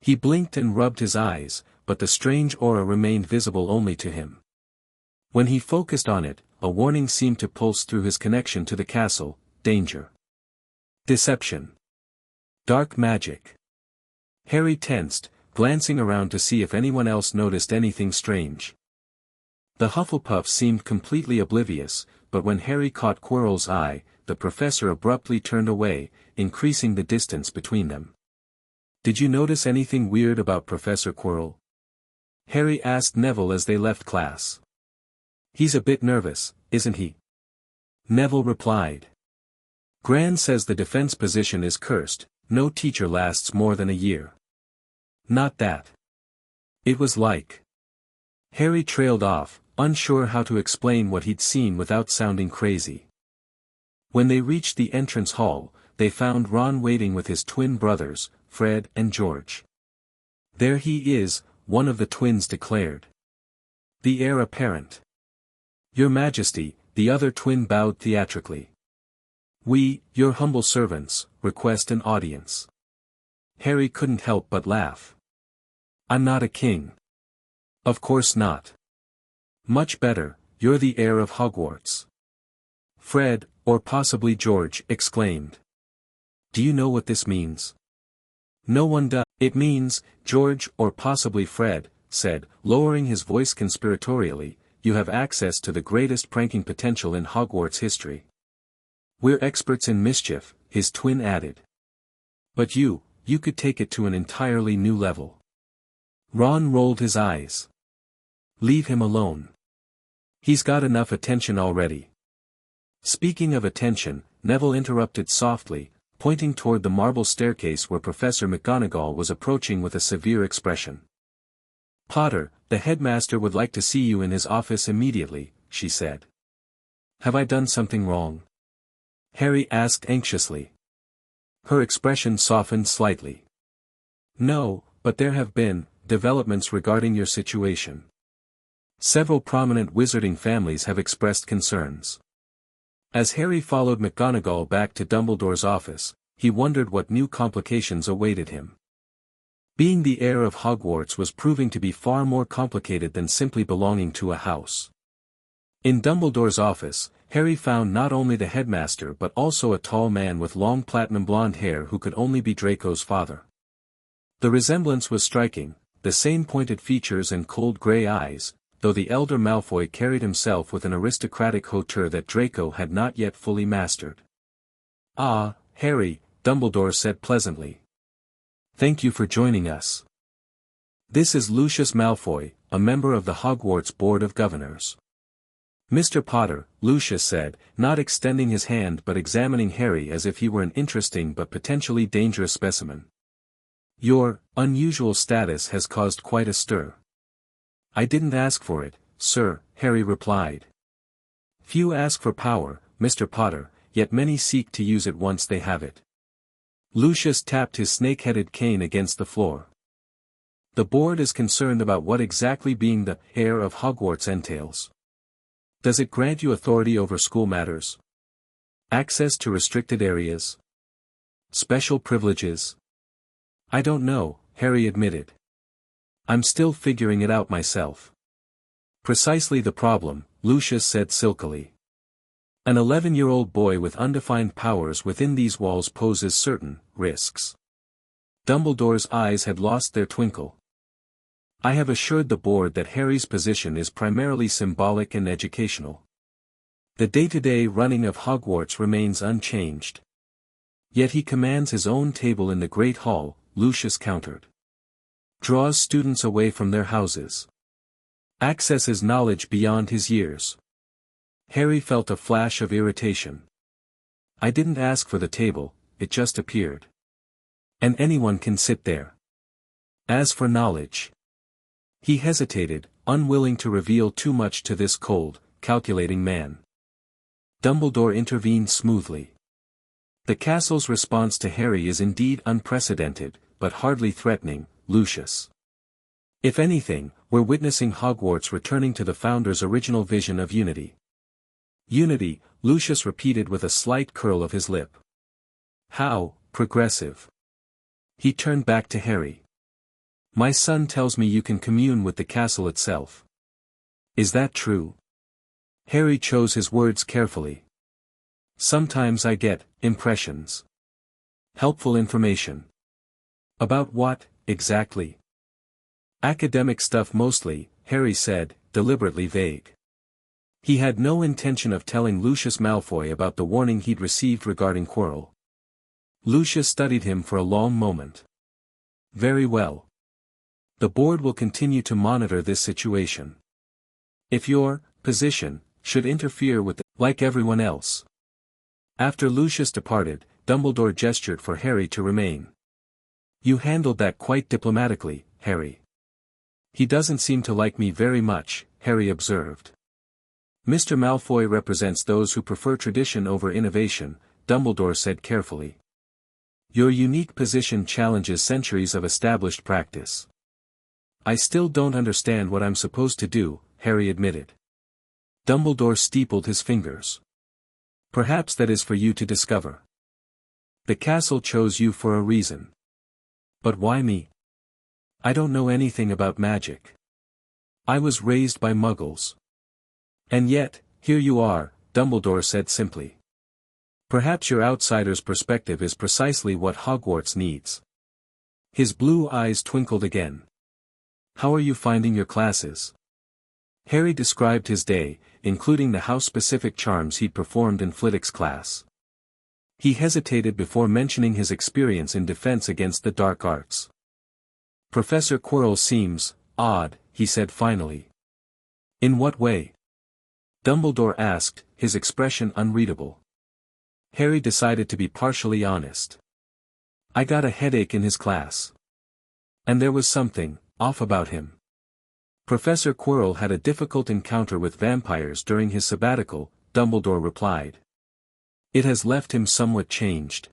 He blinked and rubbed his eyes, but the strange aura remained visible only to him. When he focused on it, a warning seemed to pulse through his connection to the castle: danger. Deception. Dark magic. Harry tensed, glancing around to see if anyone else noticed anything strange. The Hufflepuffs seemed completely oblivious, but when Harry caught Quirrell's eye, the professor abruptly turned away, increasing the distance between them. "Did you notice anything weird about Professor Quirrell?" Harry asked Neville as they left class. "He's a bit nervous, isn't he?" Neville replied. "Gran says the defense position is cursed, no teacher lasts more than a year." "Not that. It was like..." Harry trailed off, unsure how to explain what he'd seen without sounding crazy. When they reached the entrance hall, they found Ron waiting with his twin brothers, Fred and George. "There he is," one of the twins declared. "The heir apparent." "Your Majesty," the other twin bowed theatrically. "We, your humble servants, request an audience." Harry couldn't help but laugh. "I'm not a king." "Of course not." "Much better, you're the heir of Hogwarts." Fred, or possibly George, exclaimed. "Do you know what this means?" "No one does." "It means," George, or possibly Fred, said, lowering his voice conspiratorially, "you have access to the greatest pranking potential in Hogwarts history." "We're experts in mischief," his twin added. "But you could take it to an entirely new level." Ron rolled his eyes. "Leave him alone. He's got enough attention already." Speaking of attention, Neville interrupted softly, pointing toward the marble staircase where Professor McGonagall was approaching with a severe expression. "Potter, the headmaster would like to see you in his office immediately," she said. "Have I done something wrong?" Harry asked anxiously. Her expression softened slightly. "No, but there have been developments regarding your situation. Several prominent wizarding families have expressed concerns." As Harry followed McGonagall back to Dumbledore's office, he wondered what new complications awaited him. Being the heir of Hogwarts was proving to be far more complicated than simply belonging to a house. In Dumbledore's office, Harry found not only the headmaster but also a tall man with long platinum blonde hair who could only be Draco's father. The resemblance was striking, the same pointed features and cold grey eyes, though the elder Malfoy carried himself with an aristocratic hauteur that Draco had not yet fully mastered. "Ah, Harry," Dumbledore said pleasantly. "Thank you for joining us. This is Lucius Malfoy, a member of the Hogwarts Board of Governors." "Mr. Potter," Lucius said, not extending his hand but examining Harry as if he were an interesting but potentially dangerous specimen. "Your unusual status has caused quite a stir." "I didn't ask for it, sir," Harry replied. "Few ask for power, Mr. Potter, yet many seek to use it once they have it." Lucius tapped his snake-headed cane against the floor. "The board is concerned about what exactly being the heir of Hogwarts entails. Does it grant you authority over school matters? Access to restricted areas? Special privileges?" "I don't know," Harry admitted. "I'm still figuring it out myself." "Precisely the problem," Lucius said silkily. An 11-year-old boy with undefined powers within these walls poses certain risks. Dumbledore's eyes had lost their twinkle. I have assured the board that Harry's position is primarily symbolic and educational. The day-to-day running of Hogwarts remains unchanged. Yet he commands his own table in the Great Hall, Lucius countered. Draws students away from their houses. Accesses knowledge beyond his years. Harry felt a flash of irritation. I didn't ask for the table, it just appeared. And anyone can sit there. As for knowledge. He hesitated, unwilling to reveal too much to this cold, calculating man. Dumbledore intervened smoothly. The castle's response to Harry is indeed unprecedented, but hardly threatening, Lucius. If anything, we're witnessing Hogwarts returning to the Founder's original vision of unity. Unity, Lucius repeated with a slight curl of his lip. How progressive. He turned back to Harry. My son tells me you can commune with the castle itself. Is that true? Harry chose his words carefully. Sometimes I get impressions. Helpful information. About what, exactly? Academic stuff mostly, Harry said, deliberately vague. He had no intention of telling Lucius Malfoy about the warning he'd received regarding Quirrell. Lucius studied him for a long moment. Very well. The board will continue to monitor this situation. If your position should interfere with like everyone else. After Lucius departed, Dumbledore gestured for Harry to remain. You handled that quite diplomatically, Harry. He doesn't seem to like me very much, Harry observed. Mr. Malfoy represents those who prefer tradition over innovation, Dumbledore said carefully. Your unique position challenges centuries of established practice. I still don't understand what I'm supposed to do, Harry admitted. Dumbledore steepled his fingers. Perhaps that is for you to discover. The castle chose you for a reason. But why me? I don't know anything about magic. I was raised by muggles. And yet, here you are, Dumbledore said simply. Perhaps your outsider's perspective is precisely what Hogwarts needs. His blue eyes twinkled again. How are you finding your classes? Harry described his day, including the house-specific charms he'd performed in Flitwick's class. He hesitated before mentioning his experience in defense against the dark arts. Professor Quirrell seems odd, he said finally. In what way? Dumbledore asked, his expression unreadable. Harry decided to be partially honest. I got a headache in his class. And there was something off about him. Professor Quirrell had a difficult encounter with vampires during his sabbatical, Dumbledore replied. It has left him somewhat changed.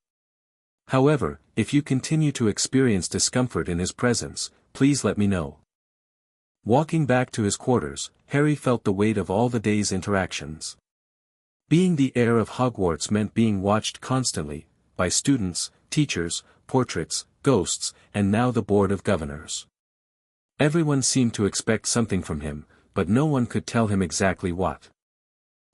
However, if you continue to experience discomfort in his presence, please let me know. Walking back to his quarters, Harry felt the weight of all the day's interactions. Being the heir of Hogwarts meant being watched constantly, by students, teachers, portraits, ghosts, and now the Board of Governors. Everyone seemed to expect something from him, but no one could tell him exactly what.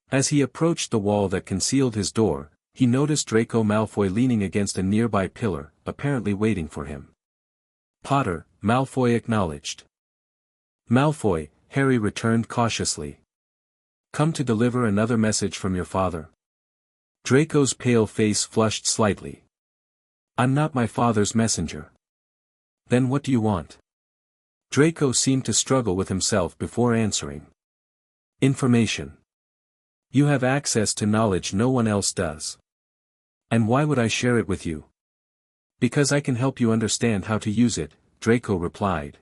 As he approached the wall that concealed his door, he noticed Draco Malfoy leaning against a nearby pillar, apparently waiting for him. Potter, Malfoy acknowledged. Malfoy, Harry returned cautiously. Come to deliver another message from your father? Draco's pale face flushed slightly. I'm not my father's messenger. Then what do you want? Draco seemed to struggle with himself before answering. Information. You have access to knowledge no one else does. And why would I share it with you? Because I can help you understand how to use it, Draco replied.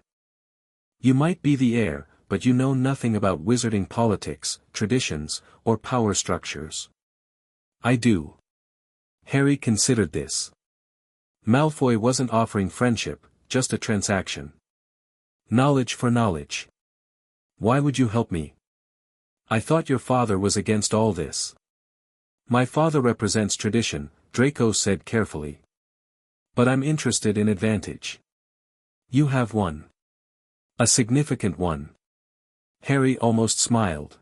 You might be the heir, but you know nothing about wizarding politics, traditions, or power structures. I do. Harry considered this. Malfoy wasn't offering friendship, just a transaction. Knowledge for knowledge. Why would you help me? I thought your father was against all this. My father represents tradition, Draco said carefully. But I'm interested in advantage. You have one. A significant one. Harry almost smiled.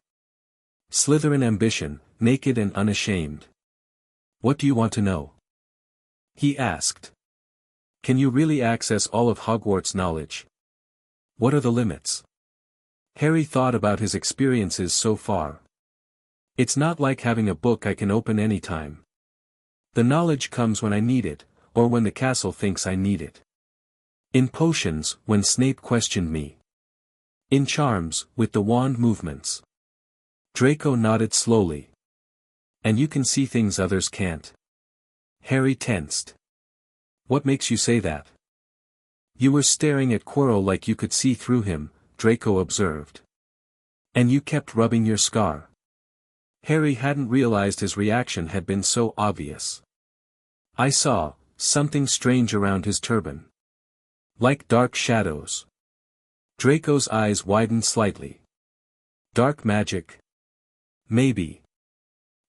Slytherin ambition, naked and unashamed. What do you want to know? He asked. Can you really access all of Hogwarts knowledge? What are the limits? Harry thought about his experiences so far. It's not like having a book I can open anytime. The knowledge comes when I need it, or when the castle thinks I need it. In potions, when Snape questioned me. In charms, with the wand movements. Draco nodded slowly. And you can see things others can't. Harry tensed. What makes you say that? You were staring at Quirrell like you could see through him, Draco observed. And you kept rubbing your scar. Harry hadn't realized his reaction had been so obvious. I saw something strange around his turban. Like dark shadows. Draco's eyes widened slightly. Dark magic? Maybe.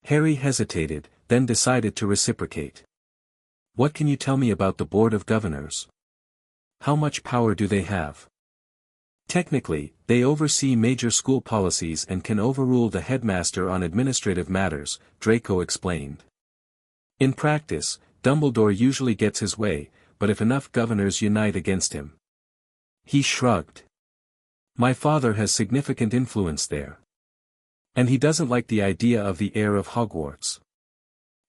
Harry hesitated, then decided to reciprocate. What can you tell me about the Board of Governors? How much power do they have? Technically, they oversee major school policies and can overrule the headmaster on administrative matters, Draco explained. In practice, Dumbledore usually gets his way, but if enough governors unite against him. He shrugged. My father has significant influence there. And he doesn't like the idea of the Heir of Hogwarts.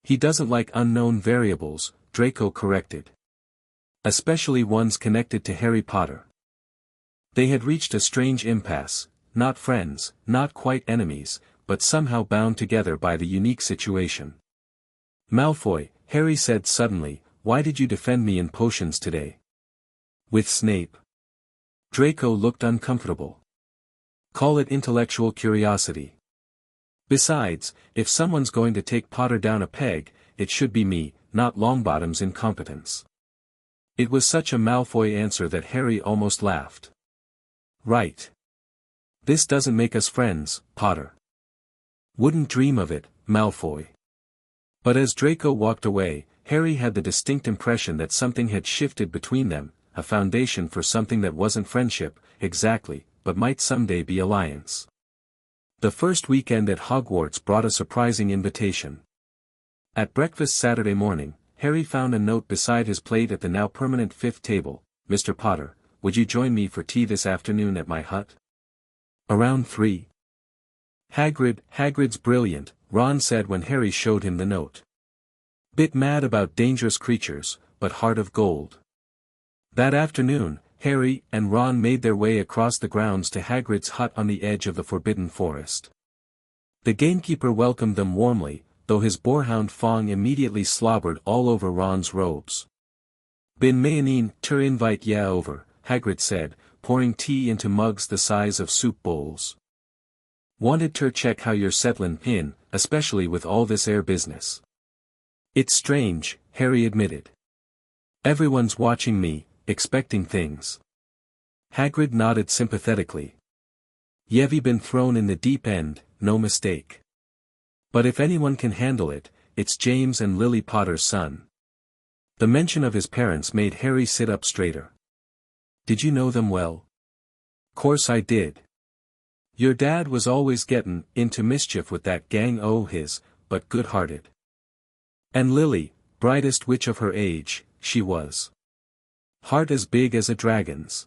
He doesn't like unknown variables, Draco corrected. Especially ones connected to Harry Potter. They had reached a strange impasse, not friends, not quite enemies, but somehow bound together by the unique situation. Malfoy, Harry said suddenly, why did you defend me in potions today? With Snape. Draco looked uncomfortable. Call it intellectual curiosity. Besides, if someone's going to take Potter down a peg, it should be me, not Longbottom's incompetence. It was such a Malfoy answer that Harry almost laughed. Right. This doesn't make us friends, Potter. Wouldn't dream of it, Malfoy. But as Draco walked away, Harry had the distinct impression that something had shifted between them, a foundation for something that wasn't friendship, exactly, but might someday be alliance. The first weekend at Hogwarts brought a surprising invitation. At breakfast Saturday morning, Harry found a note beside his plate at the now permanent fifth table. Mr. Potter, would you join me for tea this afternoon at my hut? Around 3. Hagrid's brilliant, Ron said when Harry showed him the note. Bit mad about dangerous creatures, but heart of gold. That afternoon, Harry and Ron made their way across the grounds to Hagrid's hut on the edge of the Forbidden Forest. The gamekeeper welcomed them warmly, though his boarhound Fong immediately slobbered all over Ron's robes. Bin meanin ter invite ya over, Hagrid said, pouring tea into mugs the size of soup bowls. Wanted ter check how you're settlin' in, especially with all this air business. It's strange, Harry admitted. Everyone's watching me, expecting things. Hagrid nodded sympathetically. Ye've been thrown in the deep end, no mistake. But if anyone can handle it, it's James and Lily Potter's son. The mention of his parents made Harry sit up straighter. Did you know them well? Course I did. Your dad was always gettin' into mischief with that gang o' his, but good-hearted. And Lily, brightest witch of her age, she was. Heart as big as a dragon's.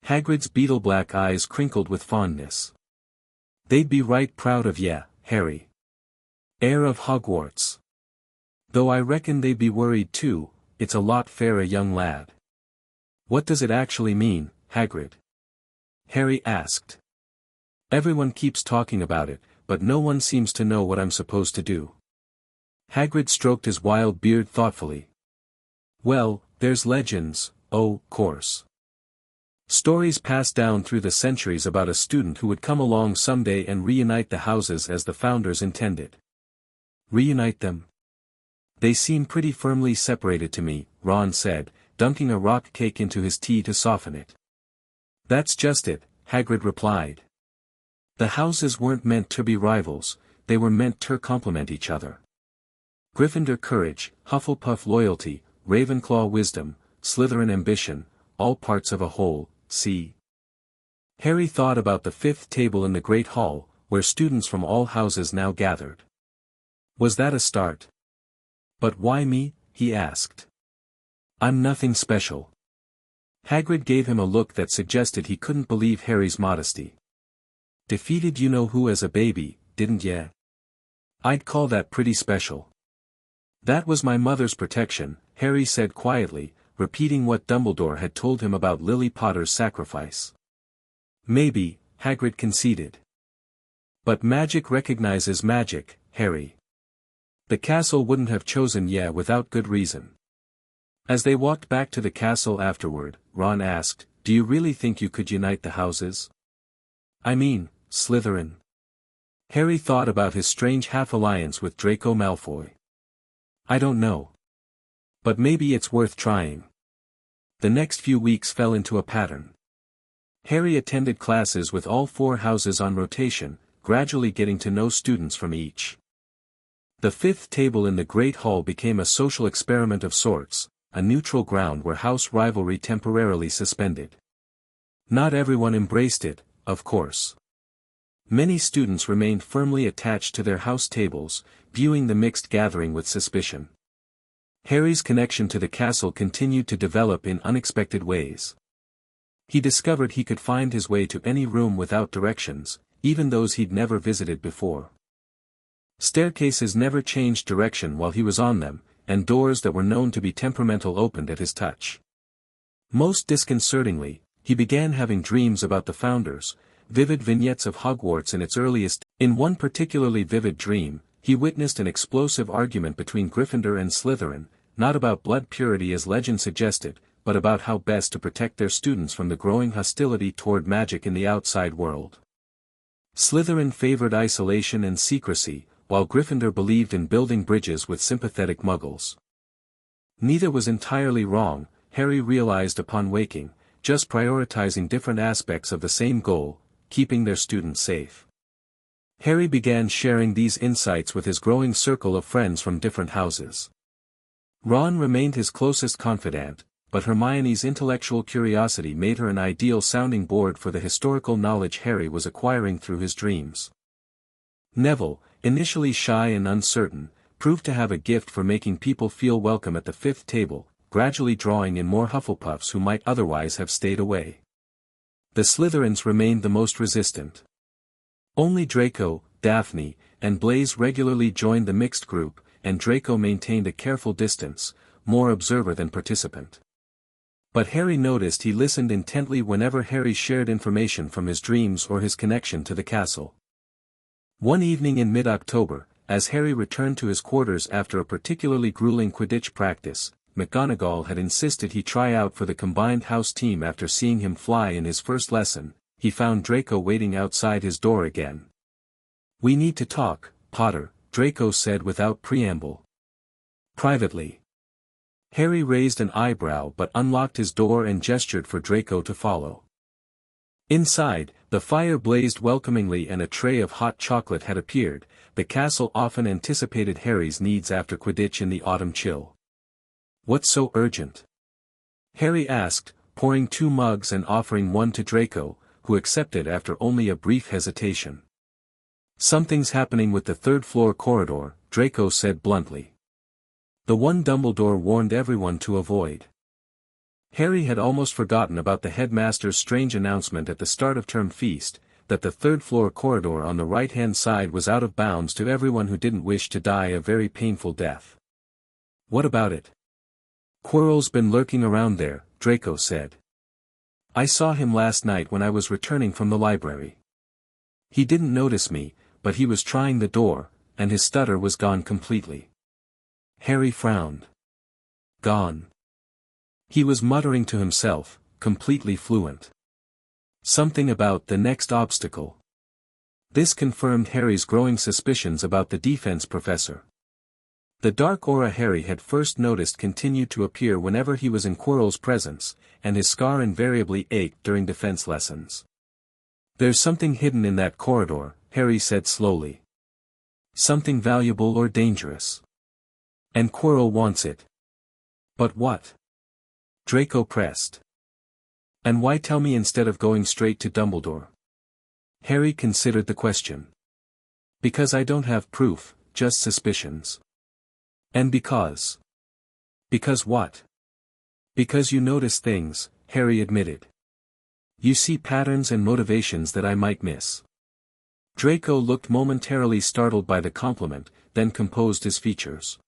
Hagrid's beetle-black eyes crinkled with fondness. They'd be right proud of ya, Harry. Heir of Hogwarts. Though I reckon they'd be worried too, it's a lot fairer young lad. What does it actually mean, Hagrid? Harry asked. Everyone keeps talking about it, but no one seems to know what I'm supposed to do. Hagrid stroked his wild beard thoughtfully. Well, there's legends, oh, course. Stories passed down through the centuries about a student who would come along someday and reunite the houses as the founders intended. Reunite them? They seem pretty firmly separated to me, Ron said, dunking a rock cake into his tea to soften it. That's just it, Hagrid replied. The houses weren't meant to be rivals, they were meant to complement each other. Gryffindor courage, Hufflepuff loyalty, Ravenclaw wisdom, Slytherin ambition, all parts of a whole, see? Harry thought about the fifth table in the Great Hall, where students from all houses now gathered. Was that a start? But why me? He asked. I'm nothing special. Hagrid gave him a look that suggested he couldn't believe Harry's modesty. Defeated you-know-who as a baby, didn't ya? I'd call that pretty special. That was my mother's protection, Harry said quietly, repeating what Dumbledore had told him about Lily Potter's sacrifice. Maybe, Hagrid conceded. But magic recognizes magic, Harry. The castle wouldn't have chosen ya without good reason. As they walked back to the castle afterward, Ron asked, do you really think you could unite the houses? I mean, Slytherin. Harry thought about his strange half-alliance with Draco Malfoy. I don't know. But maybe it's worth trying. The next few weeks fell into a pattern. Harry attended classes with all 4 houses on rotation, gradually getting to know students from each. The 5th table in the Great Hall became a social experiment of sorts, a neutral ground where house rivalry temporarily suspended. Not everyone embraced it, of course. Many students remained firmly attached to their house tables, viewing the mixed gathering with suspicion. Harry's connection to the castle continued to develop in unexpected ways. He discovered he could find his way to any room without directions, even those he'd never visited before. Staircases never changed direction while he was on them, and doors that were known to be temperamental opened at his touch. Most disconcertingly, he began having dreams about the founders, vivid vignettes of Hogwarts in its earliest. In one particularly vivid dream, he witnessed an explosive argument between Gryffindor and Slytherin, not about blood purity as legend suggested, but about how best to protect their students from the growing hostility toward magic in the outside world. Slytherin favored isolation and secrecy, while Gryffindor believed in building bridges with sympathetic muggles. Neither was entirely wrong, Harry realized upon waking, just prioritizing different aspects of the same goal, keeping their students safe. Harry began sharing these insights with his growing circle of friends from different houses. Ron remained his closest confidant, but Hermione's intellectual curiosity made her an ideal sounding board for the historical knowledge Harry was acquiring through his dreams. Neville, initially shy and uncertain, proved to have a gift for making people feel welcome at the 5th table, gradually drawing in more Hufflepuffs who might otherwise have stayed away. The Slytherins remained the most resistant. Only Draco, Daphne, and Blaise regularly joined the mixed group, and Draco maintained a careful distance, more observer than participant. But Harry noticed he listened intently whenever Harry shared information from his dreams or his connection to the castle. One evening in mid-October, as Harry returned to his quarters after a particularly grueling Quidditch practice, McGonagall had insisted he try out for the combined house team after seeing him fly in his first lesson. He found Draco waiting outside his door again. "We need to talk, Potter," Draco said without preamble. "Privately." Harry raised an eyebrow but unlocked his door and gestured for Draco to follow. Inside, the fire blazed welcomingly and a tray of hot chocolate had appeared. The castle often anticipated Harry's needs after Quidditch in the autumn chill. "What's so urgent?" Harry asked, pouring 2 mugs and offering one to Draco, who accepted after only a brief hesitation. "Something's happening with the 3rd-floor corridor," Draco said bluntly. "The one Dumbledore warned everyone to avoid." Harry had almost forgotten about the headmaster's strange announcement at the start of term feast, that the 3rd-floor corridor on the right-hand side was out of bounds to everyone who didn't wish to die a very painful death. "What about it?" "Quirrell's been lurking around there," Draco said. "I saw him last night when I was returning from the library. He didn't notice me, but he was trying the door, and his stutter was gone completely." Harry frowned. "Gone." He was muttering to himself, completely fluent. Something about the next obstacle. This confirmed Harry's growing suspicions about the defense professor. The dark aura Harry had first noticed continued to appear whenever he was in Quirrell's presence, and his scar invariably ached during defense lessons. "There's something hidden in that corridor," Harry said slowly. "Something valuable or dangerous. And Quirrell wants it." "But what?" Draco pressed. "And why tell me instead of going straight to Dumbledore?" Harry considered the question. Because I don't have proof, just suspicions. And because. Because what? Because you notice things, Harry admitted. You see patterns and motivations that I might miss. Draco looked momentarily startled by the compliment, then composed his features.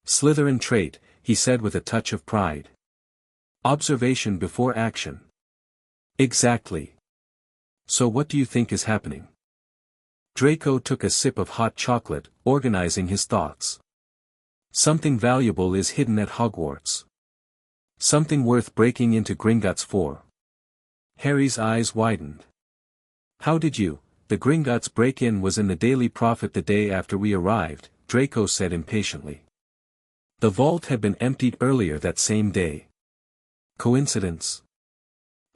Slytherin trait, he said with a touch of pride. Observation before action. Exactly. So what do you think is happening? Draco took a sip of hot chocolate, organizing his thoughts. Something valuable is hidden at Hogwarts. Something worth breaking into Gringotts for. Harry's eyes widened. How did you? The Gringotts break-in was in the Daily Prophet the day after we arrived, Draco said impatiently. The vault had been emptied earlier that same day. Coincidence?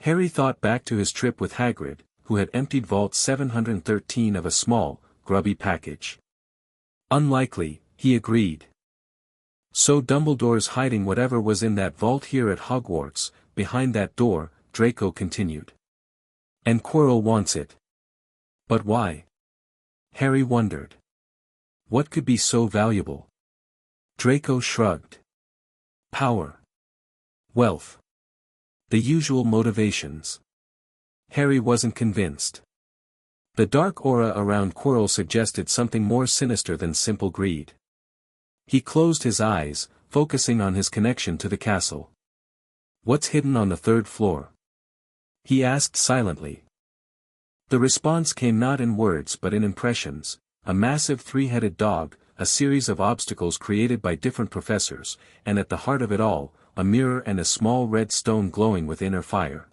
Harry thought back to his trip with Hagrid, who had emptied Vault 713 of a small, grubby package. Unlikely, he agreed. So Dumbledore's hiding whatever was in that vault here at Hogwarts, behind that door, Draco continued. And Quirrell wants it. But why? Harry wondered. What could be so valuable? Draco shrugged. Power. Wealth. The usual motivations. Harry wasn't convinced. The dark aura around Quirrell suggested something more sinister than simple greed. He closed his eyes, focusing on his connection to the castle. What's hidden on the third floor? He asked silently. The response came not in words but in impressions, a massive three-headed dog, a series of obstacles created by different professors, and at the heart of it all, a mirror and a small red stone glowing with inner fire.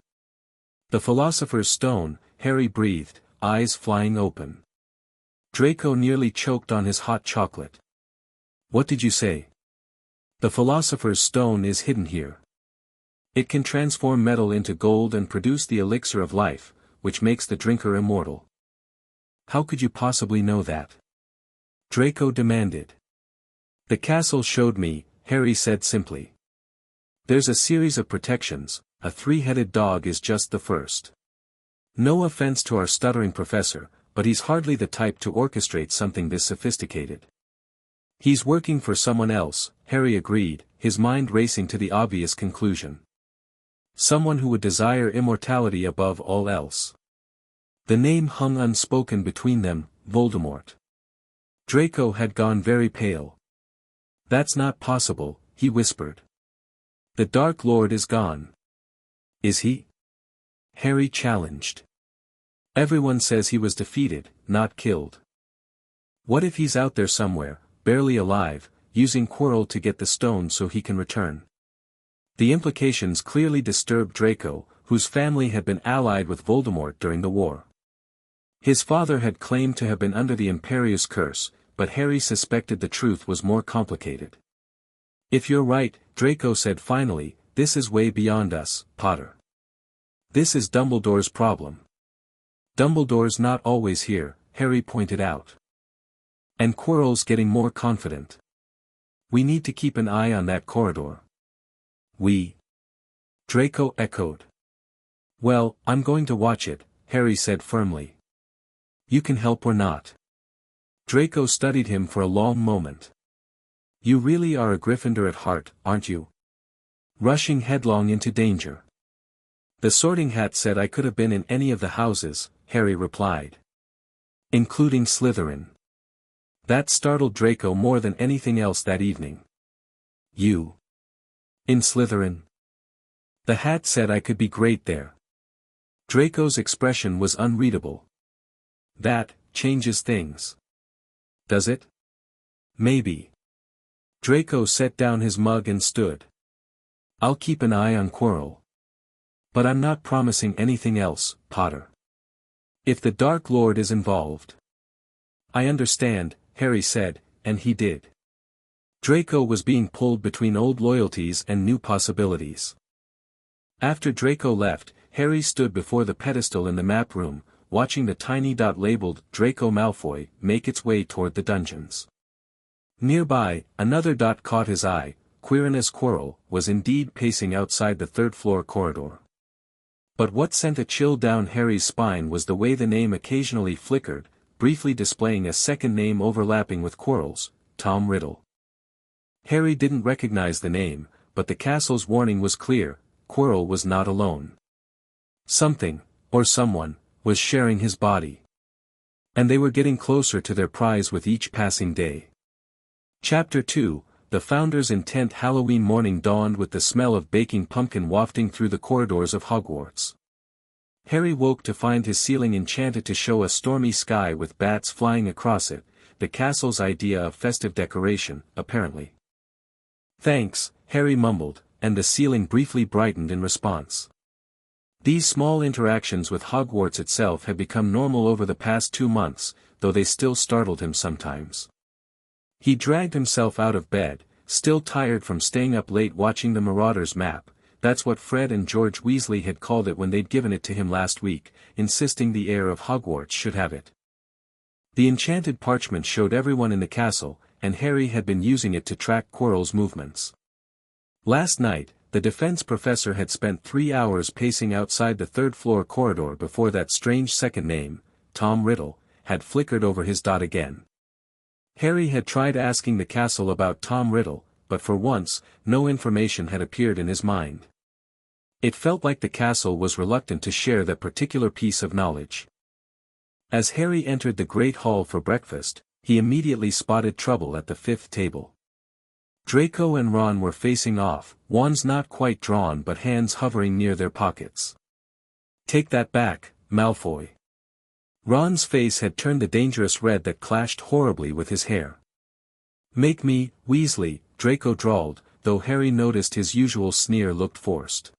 The Philosopher's Stone, Harry breathed, eyes flying open. Draco nearly choked on his hot chocolate. What did you say? The Philosopher's Stone is hidden here. It can transform metal into gold and produce the elixir of life, which makes the drinker immortal. How could you possibly know that? Draco demanded. The castle showed me, Harry said simply. There's a series of protections, a three-headed dog is just the first. No offense to our stuttering professor, but he's hardly the type to orchestrate something this sophisticated. He's working for someone else, Harry agreed, his mind racing to the obvious conclusion. Someone who would desire immortality above all else. The name hung unspoken between them, Voldemort. Draco had gone very pale. That's not possible, he whispered. The Dark Lord is gone. Is he? Harry challenged. Everyone says he was defeated, not killed. What if he's out there somewhere, barely alive, using Quirrell to get the stone so he can return? The implications clearly disturbed Draco, whose family had been allied with Voldemort during the war. His father had claimed to have been under the Imperius curse, but Harry suspected the truth was more complicated. If you're right, Draco said finally, this is way beyond us, Potter. This is Dumbledore's problem. Dumbledore's not always here, Harry pointed out. And Quirrell's getting more confident. We need to keep an eye on that corridor. We? Draco echoed. Well, I'm going to watch it, Harry said firmly. You can help or not. Draco studied him for a long moment. You really are a Gryffindor at heart, aren't you? Rushing headlong into danger. The Sorting Hat said I could have been in any of the houses, Harry replied. Including Slytherin. That startled Draco more than anything else that evening. You? In Slytherin? The Hat said I could be great there. Draco's expression was unreadable. That changes things. Does it? Maybe. Draco set down his mug and stood. I'll keep an eye on Quirrell. But I'm not promising anything else, Potter. If the Dark Lord is involved. I understand, Harry said, and he did. Draco was being pulled between old loyalties and new possibilities. After Draco left, Harry stood before the pedestal in the map room, watching the tiny dot labeled Draco Malfoy make its way toward the dungeons. Nearby, another dot caught his eye. Quirinus Quirrell was indeed pacing outside the third-floor corridor. But what sent a chill down Harry's spine was the way the name occasionally flickered, briefly displaying a second name overlapping with Quirrell's, Tom Riddle. Harry didn't recognize the name, but the castle's warning was clear: Quirrell was not alone. Something, or someone, was sharing his body. And they were getting closer to their prize with each passing day. Chapter 2, The Founder's Intent. Halloween morning dawned with the smell of baking pumpkin wafting through the corridors of Hogwarts. Harry woke to find his ceiling enchanted to show a stormy sky with bats flying across it, the castle's idea of festive decoration, apparently. "Thanks," Harry mumbled, and the ceiling briefly brightened in response. These small interactions with Hogwarts itself had become normal over the past 2 months, though they still startled him sometimes. He dragged himself out of bed, still tired from staying up late watching the Marauders map. That's what Fred and George Weasley had called it when they'd given it to him last week, insisting the heir of Hogwarts should have it. The enchanted parchment showed everyone in the castle, and Harry had been using it to track Quirrell's movements. Last night, the defense professor had spent 3 hours pacing outside the third-floor corridor before that strange second name, Tom Riddle, had flickered over his dot again. Harry had tried asking the castle about Tom Riddle, but for once, no information had appeared in his mind. It felt like the castle was reluctant to share that particular piece of knowledge. As Harry entered the Great Hall for breakfast, he immediately spotted trouble at the 5th table. Draco and Ron were facing off, wands not quite drawn but hands hovering near their pockets. "Take that back, Malfoy." Ron's face had turned the dangerous red that clashed horribly with his hair. "Make me, Weasley," Draco drawled, though Harry noticed his usual sneer looked forced.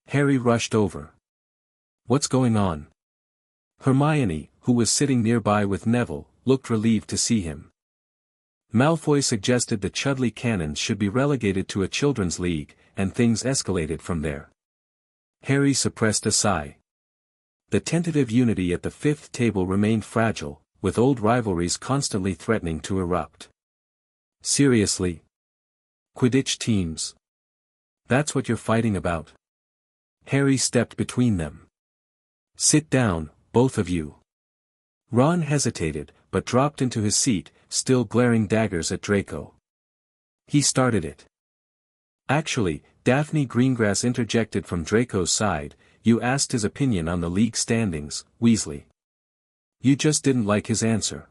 Harry rushed over. "What's going on?" Hermione, who was sitting nearby with Neville, looked relieved to see him. Malfoy suggested the Chudley Cannons should be relegated to a children's league, and things escalated from there. Harry suppressed a sigh. The tentative unity at the 5th table remained fragile, with old rivalries constantly threatening to erupt. "Seriously? Quidditch teams? That's what you're fighting about?" Harry stepped between them. "Sit down, both of you." Ron hesitated, but dropped into his seat, still glaring daggers at Draco. "He started it." "Actually," Daphne Greengrass interjected from Draco's side, "you asked his opinion on the league standings, Weasley. You just didn't like his answer."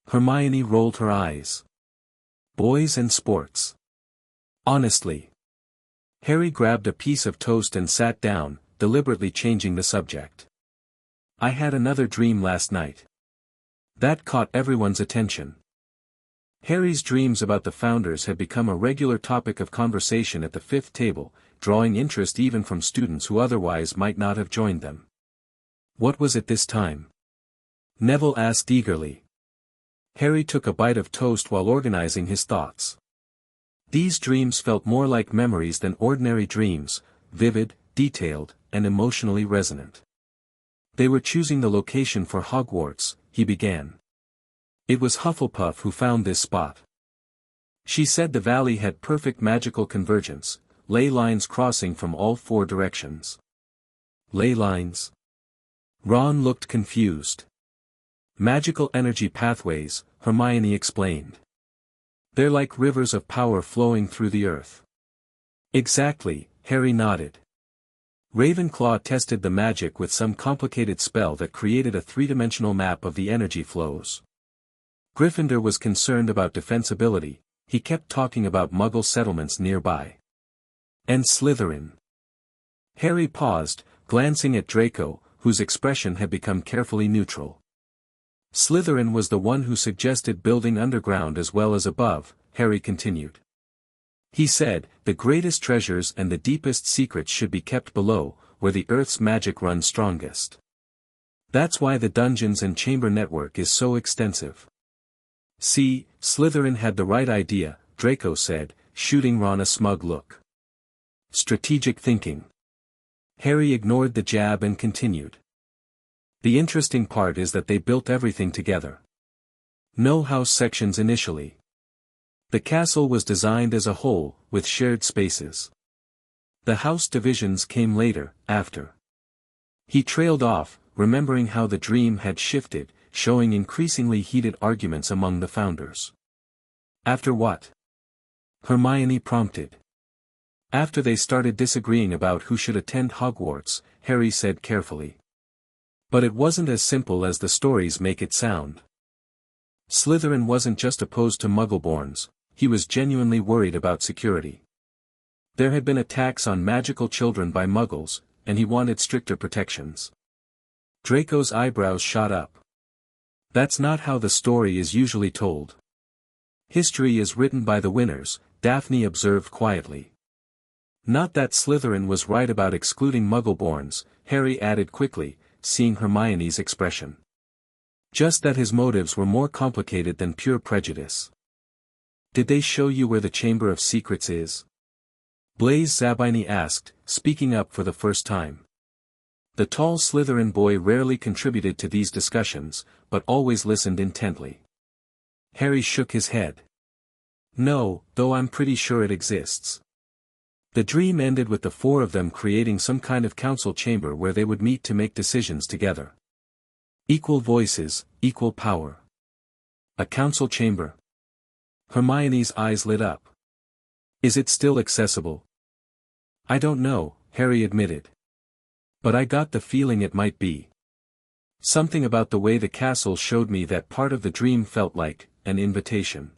Hermione rolled her eyes. "Boys and sports. Honestly." Harry grabbed a piece of toast and sat down, deliberately changing the subject. "I had another dream last night. That caught everyone's attention." Harry's dreams about the Founders had become a regular topic of conversation at the 5th table, drawing interest even from students who otherwise might not have joined them. "What was it this time?" Neville asked eagerly. Harry took a bite of toast while organizing his thoughts. These dreams felt more like memories than ordinary dreams, vivid, detailed, and emotionally resonant. "They were choosing the location for Hogwarts," he began. "It was Hufflepuff who found this spot. She said the valley had perfect magical convergence, ley lines crossing from all 4 directions." "Ley lines?" Ron looked confused. "Magical energy pathways," Hermione explained. "They're like rivers of power flowing through the earth." "Exactly," Harry nodded. Ravenclaw tested the magic with some complicated spell that created a 3-dimensional map of the energy flows. Gryffindor was concerned about defensibility, he kept talking about Muggle settlements nearby. "And Slytherin." Harry paused, glancing at Draco, whose expression had become carefully neutral. "Slytherin was the one who suggested building underground as well as above," Harry continued. "He said, the greatest treasures and the deepest secrets should be kept below, where the Earth's magic runs strongest. That's why the dungeons and chamber network is so extensive." "See, Slytherin had the right idea," Draco said, shooting Ron a smug look. "Strategic thinking." Harry ignored the jab and continued. "The interesting part is that they built everything together. No house sections initially. The castle was designed as a whole, with shared spaces. The house divisions came later, after." He trailed off, remembering how the dream had shifted, showing increasingly heated arguments among the founders. After what? Hermione prompted. After they started disagreeing about who should attend Hogwarts, Harry said carefully. But it wasn't as simple as the stories make it sound. Slytherin wasn't just opposed to Muggleborns, he was genuinely worried about security. There had been attacks on magical children by Muggles, and he wanted stricter protections. Draco's eyebrows shot up. That's not how the story is usually told. History is written by the winners, Daphne observed quietly. Not that Slytherin was right about excluding Muggleborns, Harry added quickly, seeing Hermione's expression. Just that his motives were more complicated than pure prejudice. Did they show you where the Chamber of Secrets is? Blaise Zabini asked, speaking up for the first time. The tall Slytherin boy rarely contributed to these discussions, but always listened intently. Harry shook his head. No, though I'm pretty sure it exists. The dream ended with the four of them creating some kind of council chamber where they would meet to make decisions together. Equal voices, equal power. A council chamber. Hermione's eyes lit up. Is it still accessible? I don't know, Harry admitted. But I got the feeling it might be. Something about the way the castle showed me that part of the dream felt like an invitation.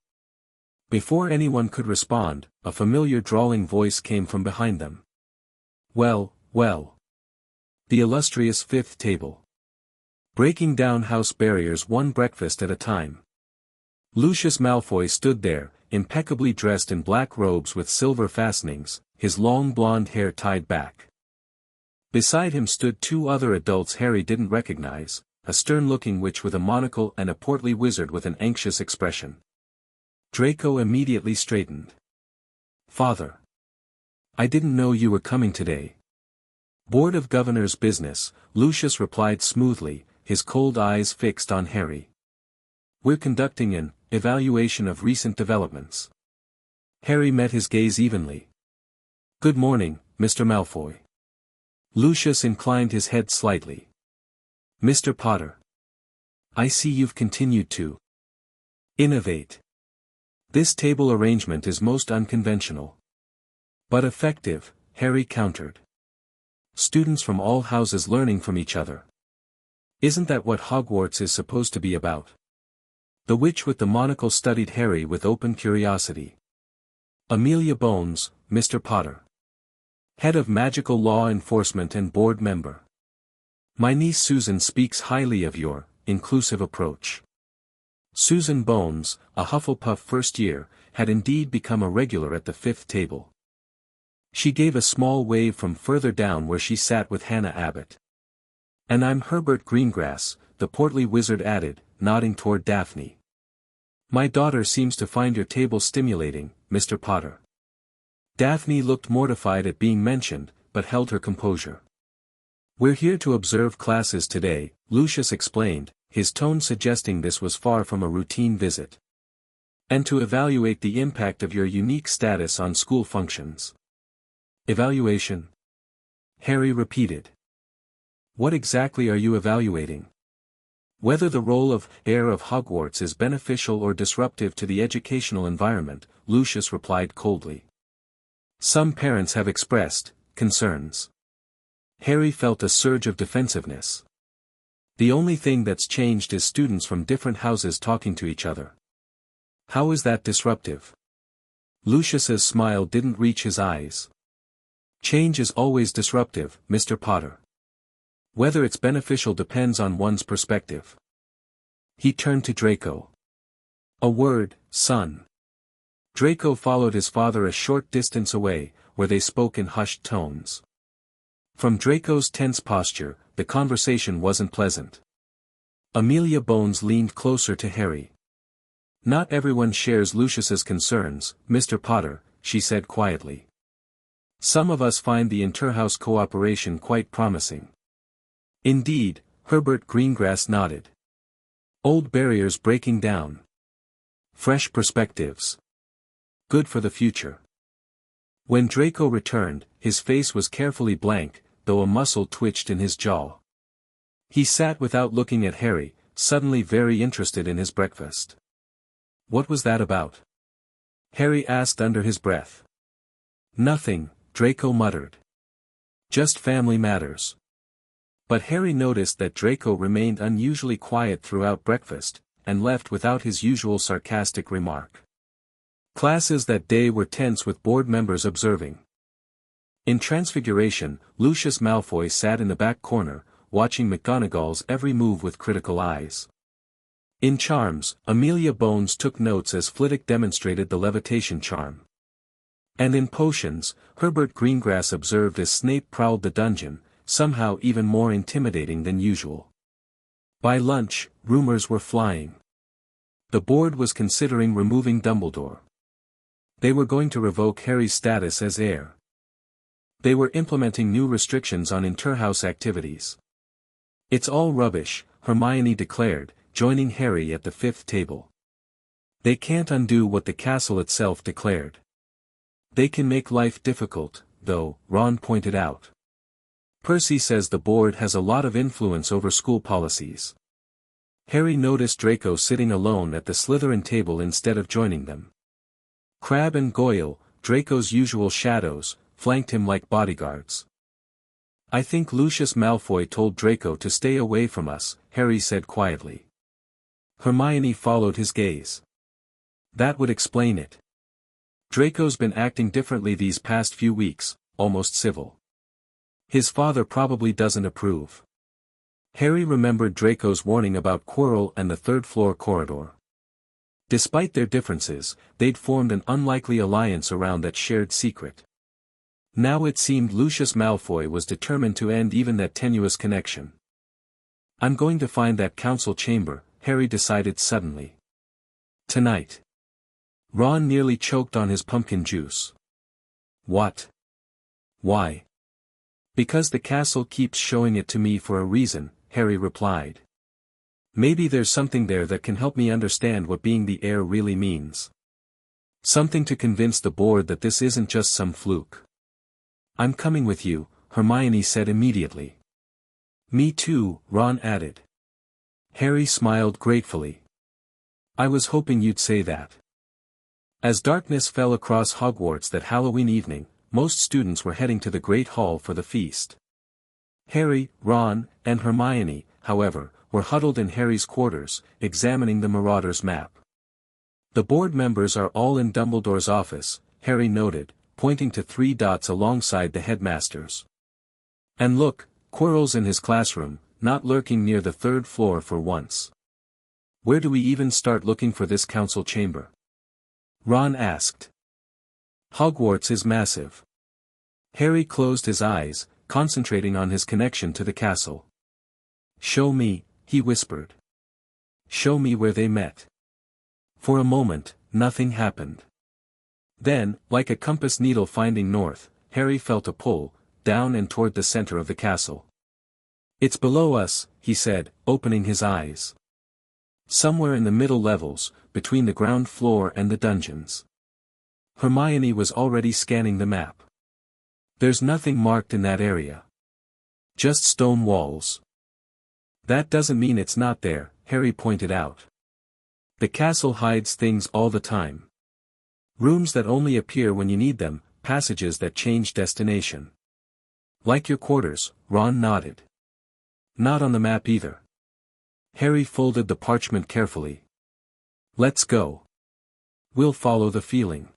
Before anyone could respond, a familiar drawling voice came from behind them. Well, well. The illustrious fifth table. Breaking down house barriers one breakfast at a time. Lucius Malfoy stood there, impeccably dressed in black robes with silver fastenings, his long blonde hair tied back. Beside him stood two other adults Harry didn't recognize, a stern-looking witch with a monocle and a portly wizard with an anxious expression. Draco immediately straightened. Father. I didn't know you were coming today. Board of Governors business, Lucius replied smoothly, his cold eyes fixed on Harry. We're conducting an evaluation of recent developments. Harry met his gaze evenly. Good morning, Mr. Malfoy. Lucius inclined his head slightly. Mr. Potter. I see you've continued to innovate. This table arrangement is most unconventional. But effective, Harry countered. Students from all houses learning from each other. Isn't that what Hogwarts is supposed to be about? The witch with the monocle studied Harry with open curiosity. Amelia Bones, Mr. Potter. Head of Magical Law Enforcement and board member. My niece Susan speaks highly of your inclusive approach. Susan Bones, a Hufflepuff first year, had indeed become a regular at the fifth table. She gave a small wave from further down where she sat with Hannah Abbott. And I'm Herbert Greengrass, the portly wizard added, nodding toward Daphne. My daughter seems to find your table stimulating, Mr. Potter. Daphne looked mortified at being mentioned, but held her composure. We're here to observe classes today, Lucius explained, his tone suggesting this was far from a routine visit. And to evaluate the impact of your unique status on school functions. Evaluation? Harry repeated. What exactly are you evaluating? Whether the role of Heir of Hogwarts is beneficial or disruptive to the educational environment, Lucius replied coldly. Some parents have expressed concerns. Harry felt a surge of defensiveness. The only thing that's changed is students from different houses talking to each other. How is that disruptive? Lucius's smile didn't reach his eyes. Change is always disruptive, Mr. Potter. Whether it's beneficial depends on one's perspective. He turned to Draco. A word, son. Draco followed his father a short distance away, where they spoke in hushed tones. From Draco's tense posture, the conversation wasn't pleasant. Amelia Bones leaned closer to Harry. Not everyone shares Lucius's concerns, Mr. Potter, she said quietly. Some of us find the interhouse cooperation quite promising. Indeed, Herbert Greengrass nodded. Old barriers breaking down. Fresh perspectives. Good for the future. When Draco returned, his face was carefully blank, though a muscle twitched in his jaw. He sat without looking at Harry, suddenly very interested in his breakfast. What was that about? Harry asked under his breath. Nothing, Draco muttered. Just family matters. But Harry noticed that Draco remained unusually quiet throughout breakfast, and left without his usual sarcastic remark. Classes that day were tense with board members observing. In Transfiguration, Lucius Malfoy sat in the back corner, watching McGonagall's every move with critical eyes. In Charms, Amelia Bones took notes as Flitwick demonstrated the levitation charm. And in Potions, Herbert Greengrass observed as Snape prowled the dungeon, somehow even more intimidating than usual. By lunch, rumors were flying. The board was considering removing Dumbledore. They were going to revoke Harry's status as heir. They were implementing new restrictions on interhouse activities. It's all rubbish, Hermione declared, joining Harry at the fifth table. They can't undo what the castle itself declared. They can make life difficult, though, Ron pointed out. Percy says the board has a lot of influence over school policies. Harry noticed Draco sitting alone at the Slytherin table instead of joining them. Crabbe and Goyle, Draco's usual shadows, flanked him like bodyguards. I think Lucius Malfoy told Draco to stay away from us, Harry said quietly. Hermione followed his gaze. That would explain it. Draco's been acting differently these past few weeks, almost civil. His father probably doesn't approve. Harry remembered Draco's warning about Quirrell and the third-floor corridor. Despite their differences, they'd formed an unlikely alliance around that shared secret. Now it seemed Lucius Malfoy was determined to end even that tenuous connection. I'm going to find that council chamber, Harry decided suddenly. Tonight. Ron nearly choked on his pumpkin juice. What? Why? Because the castle keeps showing it to me for a reason, Harry replied. Maybe there's something there that can help me understand what being the heir really means. Something to convince the board that this isn't just some fluke. I'm coming with you, Hermione said immediately. Me too, Ron added. Harry smiled gratefully. I was hoping you'd say that. As darkness fell across Hogwarts that Halloween evening, most students were heading to the Great Hall for the feast. Harry, Ron, and Hermione, however, were huddled in Harry's quarters, examining the Marauders map. The board members are all in Dumbledore's office, Harry noted, pointing to 3 dots alongside the headmasters. And look, Quirrell's in his classroom, not lurking near the 3rd floor for once. Where do we even start looking for this council chamber? Ron asked. Hogwarts is massive. Harry closed his eyes, concentrating on his connection to the castle. Show me, he whispered. Show me where they met. For a moment, nothing happened. Then, like a compass needle finding north, Harry felt a pull, down and toward the center of the castle. It's below us, he said, opening his eyes. Somewhere in the middle levels, between the ground floor and the dungeons. Hermione was already scanning the map. There's nothing marked in that area. Just stone walls. That doesn't mean it's not there, Harry pointed out. The castle hides things all the time. Rooms that only appear when you need them, passages that change destination. Like your quarters, Ron nodded. Not on the map either. Harry folded the parchment carefully. Let's go. We'll follow the feeling.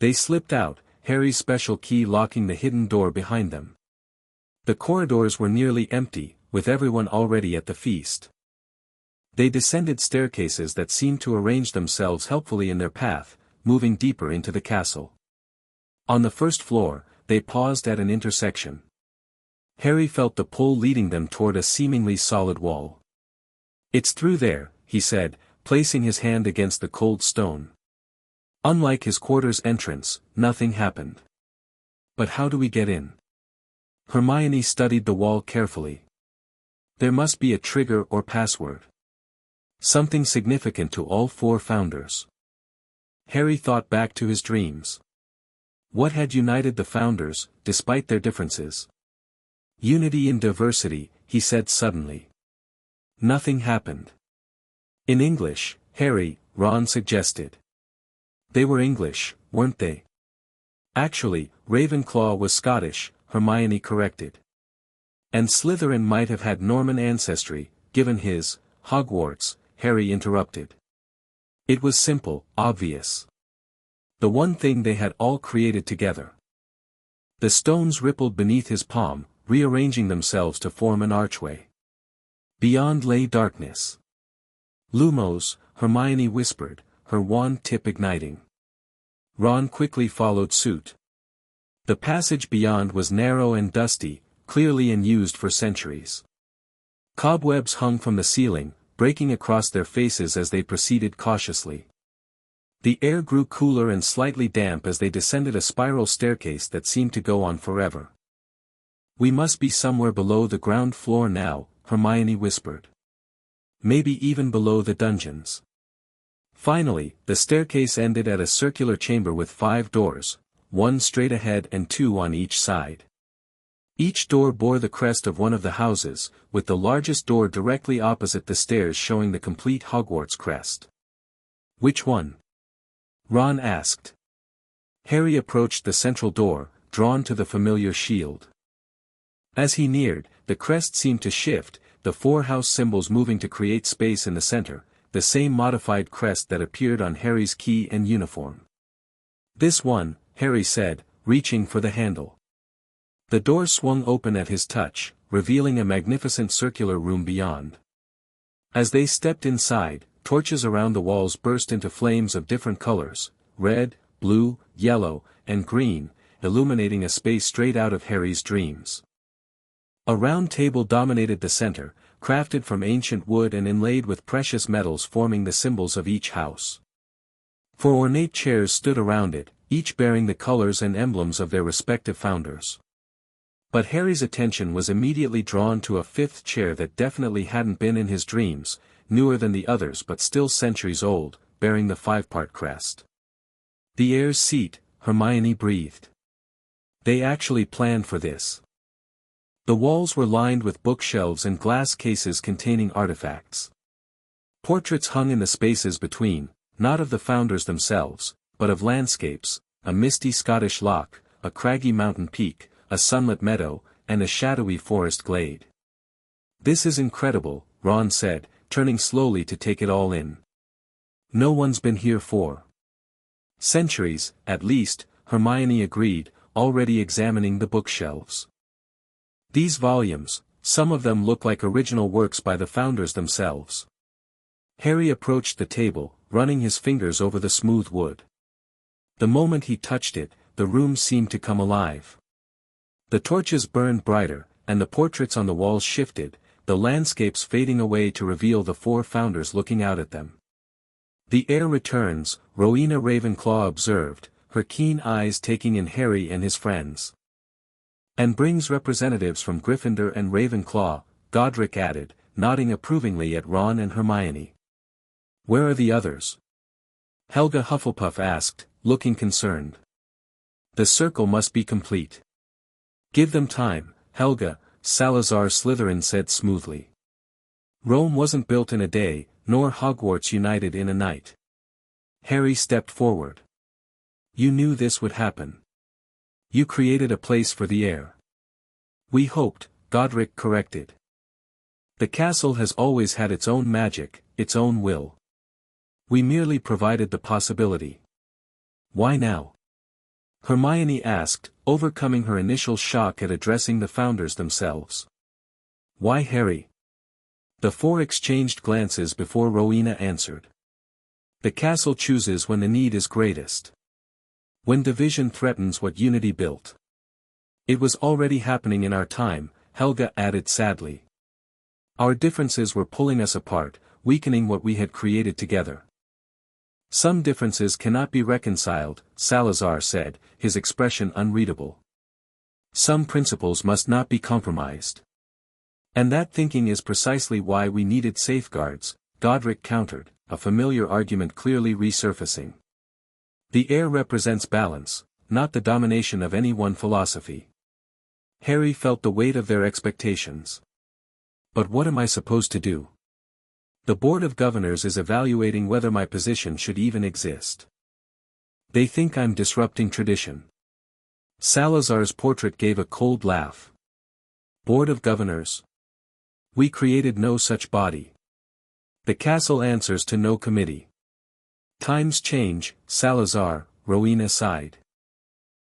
They slipped out, Harry's special key locking the hidden door behind them. The corridors were nearly empty, with everyone already at the feast. They descended staircases that seemed to arrange themselves helpfully in their path, moving deeper into the castle. On the 1st floor, they paused at an intersection. Harry felt the pull leading them toward a seemingly solid wall. It's through there, he said, placing his hand against the cold stone. Unlike his quarters entrance, nothing happened. But how do we get in? Hermione studied the wall carefully. There must be a trigger or password. Something significant to all 4 founders. Harry thought back to his dreams. What had united the founders, despite their differences? Unity in diversity, he said suddenly. Nothing happened. In English, Harry, Ron suggested. They were English, weren't they? Actually, Ravenclaw was Scottish, Hermione corrected. And Slytherin might have had Norman ancestry, given his Hogwarts, Harry interrupted. It was simple, obvious. The one thing they had all created together. The stones rippled beneath his palm, rearranging themselves to form an archway. Beyond lay darkness. Lumos, Hermione whispered, her wand tip igniting. Ron quickly followed suit. The passage beyond was narrow and dusty, clearly unused for centuries. Cobwebs hung from the ceiling, breaking across their faces as they proceeded cautiously. The air grew cooler and slightly damp as they descended a spiral staircase that seemed to go on forever. We must be somewhere below the ground floor now, Hermione whispered. Maybe even below the dungeons. Finally, the staircase ended at a circular chamber with 5 doors, 1 straight ahead and 2 on each side. Each door bore the crest of one of the houses, with the largest door directly opposite the stairs showing the complete Hogwarts crest. Which one? Ron asked. Harry approached the central door, drawn to the familiar shield. As he neared, the crest seemed to shift, the 4 house symbols moving to create space in the center, the same modified crest that appeared on Harry's key and uniform. This one, Harry said, reaching for the handle. The door swung open at his touch, revealing a magnificent circular room beyond. As they stepped inside, torches around the walls burst into flames of different colors, red, blue, yellow, and green, illuminating a space straight out of Harry's dreams. A round table dominated the center, crafted from ancient wood and inlaid with precious metals forming the symbols of each house. 4 ornate chairs stood around it, each bearing the colors and emblems of their respective founders. But Harry's attention was immediately drawn to a 5th chair that definitely hadn't been in his dreams, newer than the others but still centuries old, bearing the 5-part crest. The heir's seat, Hermione breathed. They actually planned for this. The walls were lined with bookshelves and glass cases containing artifacts. Portraits hung in the spaces between, not of the founders themselves, but of landscapes, a misty Scottish loch, a craggy mountain peak, a sunlit meadow, and a shadowy forest glade. This is incredible, Ron said, turning slowly to take it all in. No one's been here for centuries, at least, Hermione agreed, already examining the bookshelves. These volumes, some of them look like original works by the founders themselves. Harry approached the table, running his fingers over the smooth wood. The moment he touched it, the room seemed to come alive. The torches burned brighter, and the portraits on the walls shifted, the landscapes fading away to reveal the 4 founders looking out at them. The heir returns, Rowena Ravenclaw observed, her keen eyes taking in Harry and his friends. And brings representatives from Gryffindor and Ravenclaw, Godric added, nodding approvingly at Ron and Hermione. Where are the others? Helga Hufflepuff asked, looking concerned. The circle must be complete. Give them time, Helga, Salazar Slytherin said smoothly. Rome wasn't built in a day, nor Hogwarts united in a night. Harry stepped forward. You knew this would happen. You created a place for the heir. We hoped, Godric corrected. The castle has always had its own magic, its own will. We merely provided the possibility. Why now? Hermione asked, overcoming her initial shock at addressing the founders themselves. Why Harry? The 4 exchanged glances before Rowena answered. The castle chooses when the need is greatest. When division threatens what unity built. It was already happening in our time, Helga added sadly. Our differences were pulling us apart, weakening what we had created together. Some differences cannot be reconciled, Salazar said, his expression unreadable. Some principles must not be compromised. And that thinking is precisely why we needed safeguards, Godric countered, a familiar argument clearly resurfacing. The heir represents balance, not the domination of any one philosophy. Harry felt the weight of their expectations. But what am I supposed to do? The Board of Governors is evaluating whether my position should even exist. They think I'm disrupting tradition. Salazar's portrait gave a cold laugh. Board of Governors? We created no such body. The castle answers to no committee. Times change, Salazar, Rowena sighed.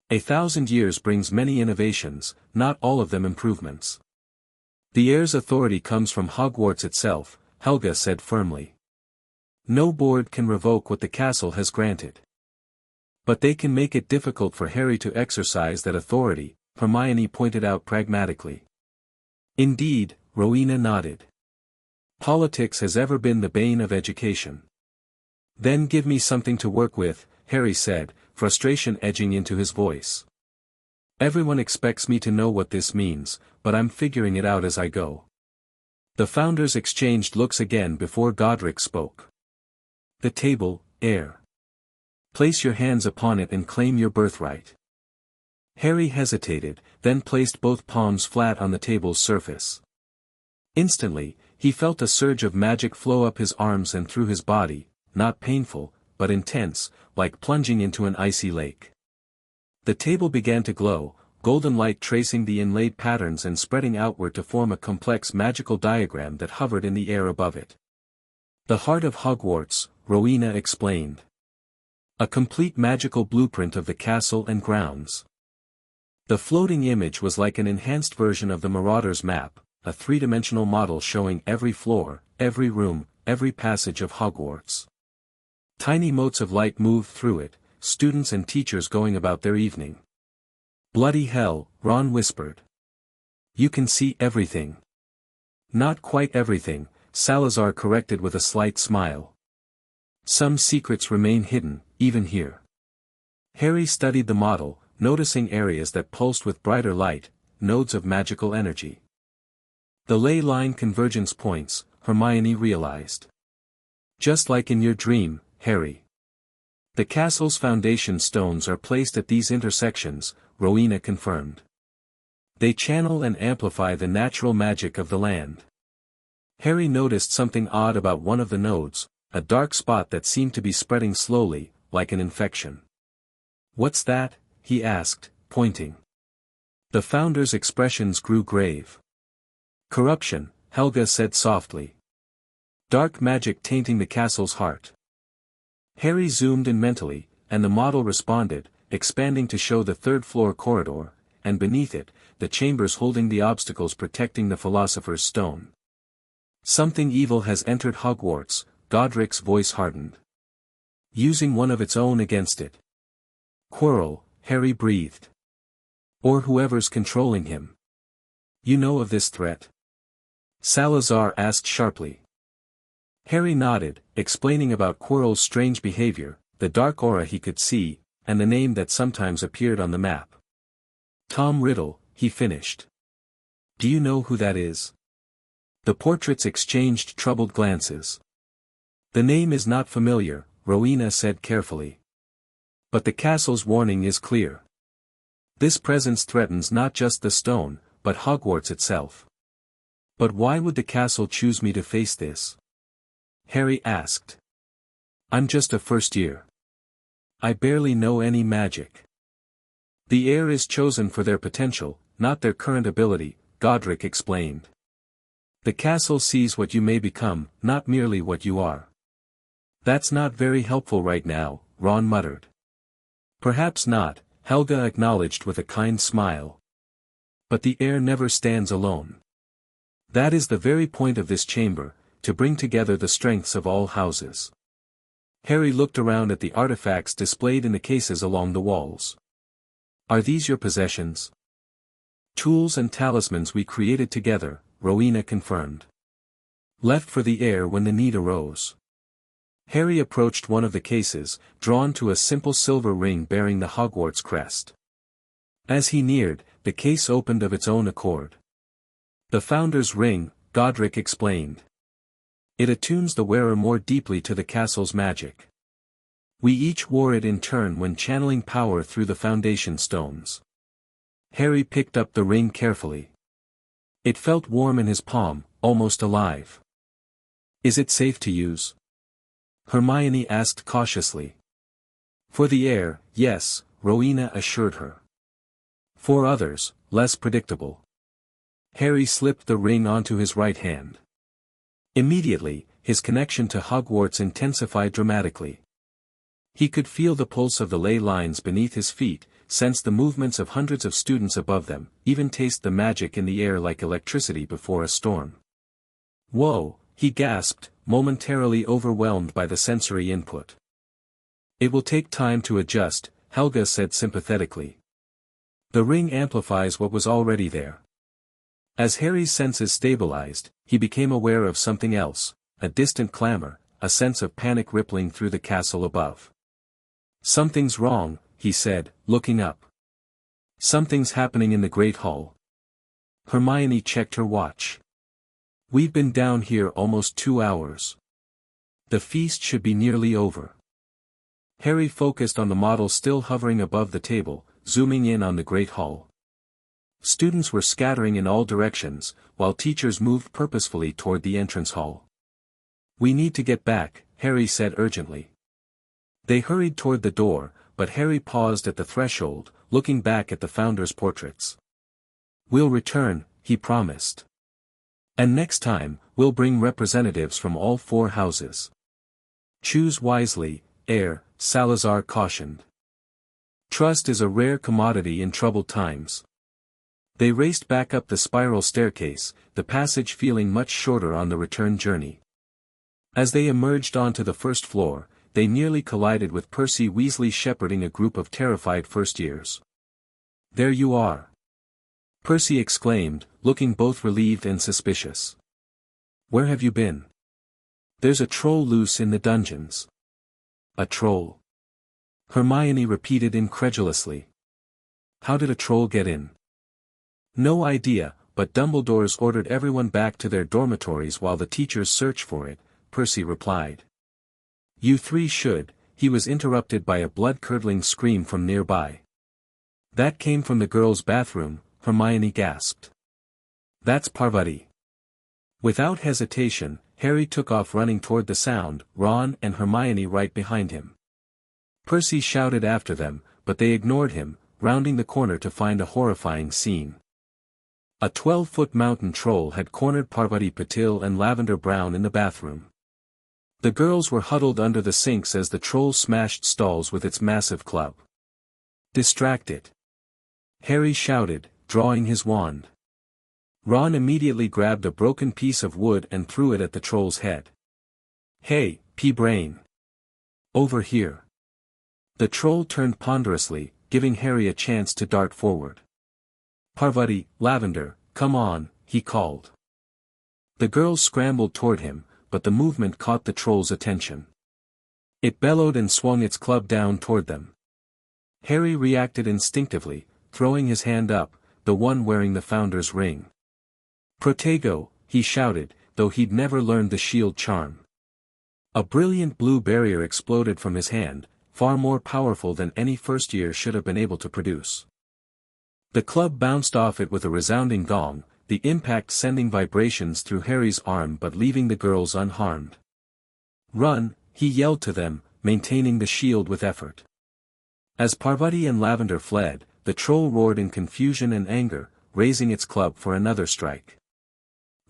1,000 years brings many innovations, not all of them improvements. The heir's authority comes from Hogwarts itself, Helga said firmly. No board can revoke what the castle has granted. But they can make it difficult for Harry to exercise that authority, Hermione pointed out pragmatically. Indeed, Rowena nodded. Politics has ever been the bane of education. Then give me something to work with, Harry said, frustration edging into his voice. Everyone expects me to know what this means, but I'm figuring it out as I go. The founders exchanged looks again before Godric spoke. The table, heir. Place your hands upon it and claim your birthright. Harry hesitated, then placed both palms flat on the table's surface. Instantly, he felt a surge of magic flow up his arms and through his body, not painful, but intense, like plunging into an icy lake. The table began to glow, golden light tracing the inlaid patterns and spreading outward to form a complex magical diagram that hovered in the air above it. The heart of Hogwarts, Rowena explained. A complete magical blueprint of the castle and grounds. The floating image was like an enhanced version of the Marauder's map, a three-dimensional model showing every floor, every room, every passage of Hogwarts. Tiny motes of light moved through it, students and teachers going about their evening. Bloody hell, Ron whispered. You can see everything. Not quite everything, Salazar corrected with a slight smile. Some secrets remain hidden, even here. Harry studied the model, noticing areas that pulsed with brighter light, nodes of magical energy. The ley line convergence points, Hermione realized. Just like in your dream, Harry. The castle's foundation stones are placed at these intersections, Rowena confirmed. They channel and amplify the natural magic of the land. Harry noticed something odd about one of the nodes, a dark spot that seemed to be spreading slowly, like an infection. What's that? He asked, pointing. The founder's expressions grew grave. Corruption, Helga said softly. Dark magic tainting the castle's heart. Harry zoomed in mentally, and the model responded, expanding to show the third-floor corridor, and beneath it, the chambers holding the obstacles protecting the Philosopher's Stone. Something evil has entered Hogwarts, Godric's voice hardened. Using one of its own against it. Quirrell, Harry breathed. Or whoever's controlling him. You know of this threat? Salazar asked sharply. Harry nodded, explaining about Quirrell's strange behavior, the dark aura he could see, and the name that sometimes appeared on the map. Tom Riddle, he finished. Do you know who that is? The portraits exchanged troubled glances. The name is not familiar, Rowena said carefully. But the castle's warning is clear. This presence threatens not just the stone, but Hogwarts itself. But why would the castle choose me to face this? Harry asked. I'm just a first year. I barely know any magic. The heir is chosen for their potential, not their current ability, Godric explained. The castle sees what you may become, not merely what you are. That's not very helpful right now, Ron muttered. Perhaps not, Helga acknowledged with a kind smile. But the heir never stands alone. That is the very point of this chamber, to bring together the strengths of all houses. Harry looked around at the artifacts displayed in the cases along the walls. Are these your possessions? Tools and talismans we created together, Rowena confirmed. Left for the heir when the need arose. Harry approached one of the cases, drawn to a simple silver ring bearing the Hogwarts crest. As he neared, the case opened of its own accord. The Founder's Ring, Godric explained. It attunes the wearer more deeply to the castle's magic. We each wore it in turn when channeling power through the foundation stones. Harry picked up the ring carefully. It felt warm in his palm, almost alive. Is it safe to use? Hermione asked cautiously. For the heir, yes, Rowena assured her. For others, less predictable. Harry slipped the ring onto his right hand. Immediately, his connection to Hogwarts intensified dramatically. He could feel the pulse of the ley lines beneath his feet, sense the movements of hundreds of students above them, even taste the magic in the air like electricity before a storm. Whoa, he gasped, momentarily overwhelmed by the sensory input. It will take time to adjust, Helga said sympathetically. The ring amplifies what was already there. As Harry's senses stabilized, he became aware of something else, a distant clamor, a sense of panic rippling through the castle above. Something's wrong, he said, looking up. Something's happening in the Great Hall. Hermione checked her watch. We've been down here almost 2 hours. The feast should be nearly over. Harry focused on the model still hovering above the table, zooming in on the Great Hall. Students were scattering in all directions, while teachers moved purposefully toward the entrance hall. We need to get back, Harry said urgently. They hurried toward the door, but Harry paused at the threshold, looking back at the founders' portraits. We'll return, he promised. And next time, we'll bring representatives from all 4 houses. Choose wisely, heir, Salazar cautioned. Trust is a rare commodity in troubled times. They raced back up the spiral staircase, the passage feeling much shorter on the return journey. As they emerged onto the first floor, they nearly collided with Percy Weasley shepherding a group of terrified first-years. There you are! Percy exclaimed, looking both relieved and suspicious. Where have you been? There's a troll loose in the dungeons. A troll? Hermione repeated incredulously. How did a troll get in? No idea, but Dumbledore's ordered everyone back to their dormitories while the teachers search for it, Percy replied. You 3 should, he was interrupted by a blood-curdling scream from nearby. That came from the girls' bathroom, Hermione gasped. That's Parvati. Without hesitation, Harry took off running toward the sound, Ron and Hermione right behind him. Percy shouted after them, but they ignored him, rounding the corner to find a horrifying scene. A 12-foot mountain troll had cornered Parvati Patil and Lavender Brown in the bathroom. The girls were huddled under the sinks as the troll smashed stalls with its massive club. Distract it! Harry shouted, drawing his wand. Ron immediately grabbed a broken piece of wood and threw it at the troll's head. Hey, P-Brain! Over here! The troll turned ponderously, giving Harry a chance to dart forward. Parvati, Lavender, come on, he called. The girls scrambled toward him, but the movement caught the troll's attention. It bellowed and swung its club down toward them. Harry reacted instinctively, throwing his hand up, the one wearing the founder's ring. Protego, he shouted, though he'd never learned the shield charm. A brilliant blue barrier exploded from his hand, far more powerful than any first year should have been able to produce. The club bounced off it with a resounding gong, the impact sending vibrations through Harry's arm but leaving the girls unharmed. Run, he yelled to them, maintaining the shield with effort. As Parvati and Lavender fled, the troll roared in confusion and anger, raising its club for another strike.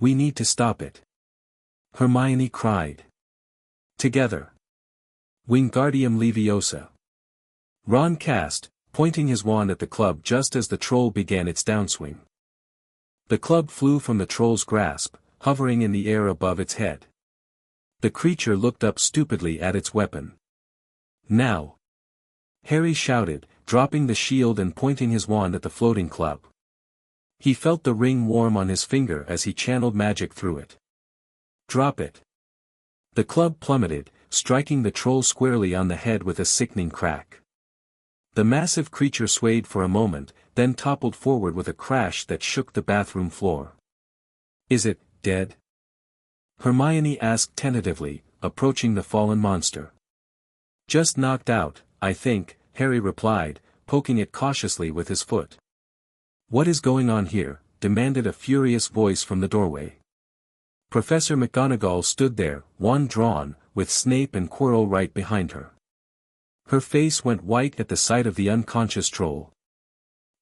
We need to stop it. Hermione cried. Together. Wingardium Leviosa. Ron cast, pointing his wand at the club just as the troll began its downswing. The club flew from the troll's grasp, hovering in the air above its head. The creature looked up stupidly at its weapon. Now! Harry shouted, dropping the shield and pointing his wand at the floating club. He felt the ring warm on his finger as he channeled magic through it. Drop it! The club plummeted, striking the troll squarely on the head with a sickening crack. The massive creature swayed for a moment, then toppled forward with a crash that shook the bathroom floor. Is it dead? Hermione asked tentatively, approaching the fallen monster. Just knocked out, I think, Harry replied, poking it cautiously with his foot. What is going on here? Demanded a furious voice from the doorway. Professor McGonagall stood there, wand drawn, with Snape and Quirrell right behind her. Her face went white at the sight of the unconscious troll.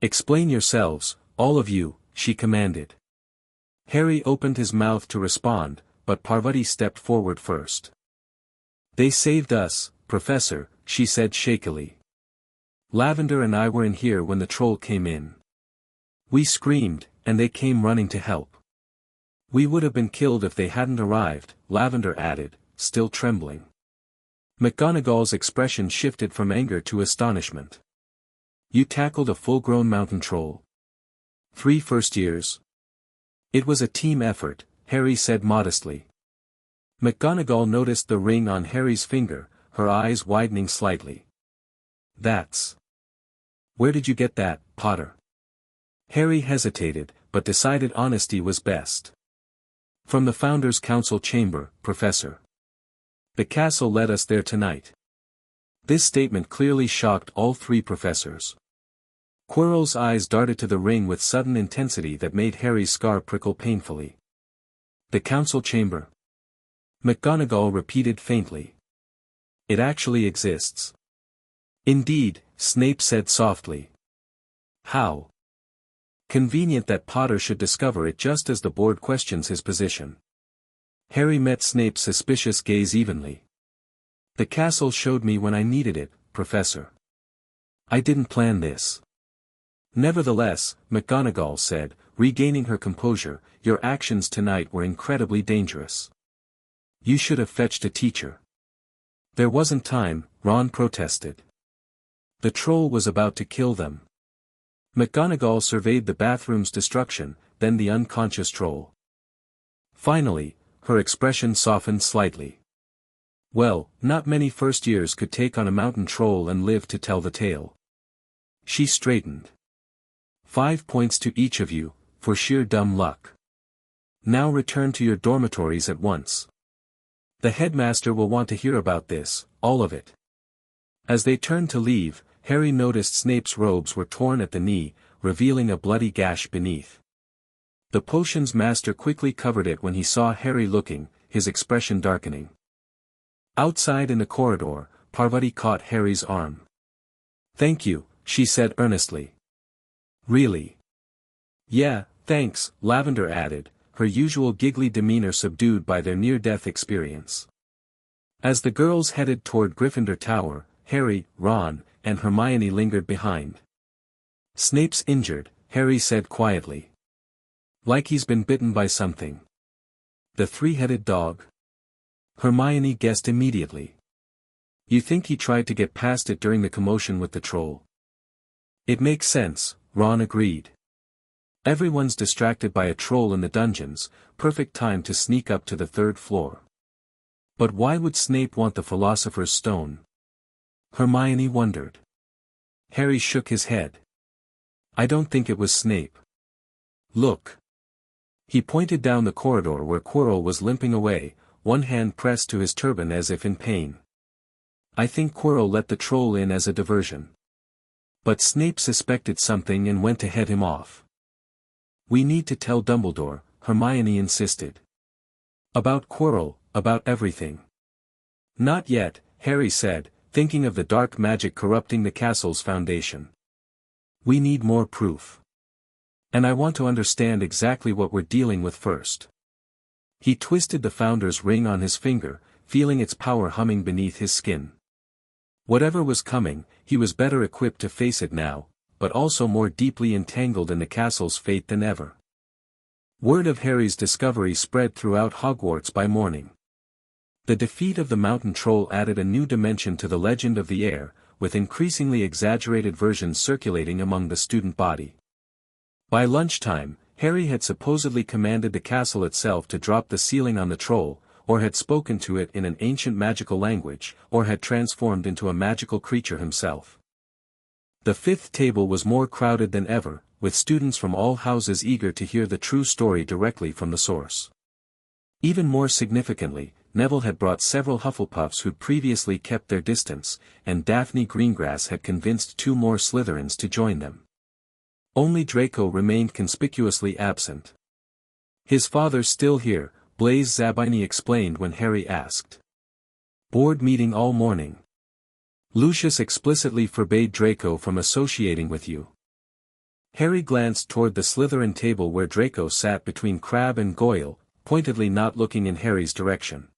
"Explain yourselves, all of you," she commanded. Harry opened his mouth to respond, but Parvati stepped forward first. "They saved us, Professor," she said shakily. "Lavender and I were in here when the troll came in. We screamed, and they came running to help. We would have been killed if they hadn't arrived," Lavender added, still trembling. McGonagall's expression shifted from anger to astonishment. "You tackled a full-grown mountain troll? 3 first years?" "It was a team effort," Harry said modestly. McGonagall noticed the ring on Harry's finger, her eyes widening slightly. "That's... Where did you get that, Potter?" Harry hesitated, but decided honesty was best. "From the Founders' Council chamber, Professor. The castle led us there tonight." This statement clearly shocked all 3 professors. Quirrell's eyes darted to the ring with sudden intensity that made Harry's scar prickle painfully. "The council chamber?" McGonagall repeated faintly. "It actually exists." "Indeed," Snape said softly. "How convenient that Potter should discover it just as the board questions his position." Harry met Snape's suspicious gaze evenly. "The castle showed me when I needed it, Professor. I didn't plan this." "Nevertheless," McGonagall said, regaining her composure, "your actions tonight were incredibly dangerous. You should have fetched a teacher." "There wasn't time," Ron protested. "The troll was about to kill them." McGonagall surveyed the bathroom's destruction, then the unconscious troll. Finally, her expression softened slightly. "Well, not many first years could take on a mountain troll and live to tell the tale." She straightened. 5 points to each of you, for sheer dumb luck. Now return to your dormitories at once. The headmaster will want to hear about this, all of it." As they turned to leave, Harry noticed Snape's robes were torn at the knee, revealing a bloody gash beneath. The potions master quickly covered it when he saw Harry looking, his expression darkening. Outside in the corridor, Parvati caught Harry's arm. "Thank you," she said earnestly. "Really?" "Yeah, thanks," Lavender added, her usual giggly demeanor subdued by their near-death experience. As the girls headed toward Gryffindor Tower, Harry, Ron, and Hermione lingered behind. "Snape's injured," Harry said quietly. "Like he's been bitten by something." "The 3-headed dog?" Hermione guessed immediately. "You think he tried to get past it during the commotion with the troll?" "It makes sense," Ron agreed. "Everyone's distracted by a troll in the dungeons, perfect time to sneak up to the 3rd floor. But why would Snape want the Philosopher's Stone?" Hermione wondered. Harry shook his head. "I don't think it was Snape. Look." He pointed down the corridor where Quirrell was limping away, one hand pressed to his turban as if in pain. "I think Quirrell let the troll in as a diversion. But Snape suspected something and went to head him off." "We need to tell Dumbledore," Hermione insisted. "About Quirrell, about everything." "Not yet," Harry said, thinking of the dark magic corrupting the castle's foundation. "We need more proof. And I want to understand exactly what we're dealing with first." He twisted the Founder's ring on his finger, feeling its power humming beneath his skin. Whatever was coming, he was better equipped to face it now, but also more deeply entangled in the castle's fate than ever. Word of Harry's discovery spread throughout Hogwarts by morning. The defeat of the mountain troll added a new dimension to the legend of the heir, with increasingly exaggerated versions circulating among the student body. By lunchtime, Harry had supposedly commanded the castle itself to drop the ceiling on the troll, or had spoken to it in an ancient magical language, or had transformed into a magical creature himself. The 5th table was more crowded than ever, with students from all houses eager to hear the true story directly from the source. Even more significantly, Neville had brought several Hufflepuffs who'd previously kept their distance, and Daphne Greengrass had convinced 2 more Slytherins to join them. Only Draco remained conspicuously absent. "His father's still here," Blaise Zabini explained when Harry asked. Board meeting all morning. Lucius explicitly forbade Draco from associating with you. Harry glanced toward the Slytherin table where Draco sat between Crabbe and Goyle, pointedly not looking in Harry's direction.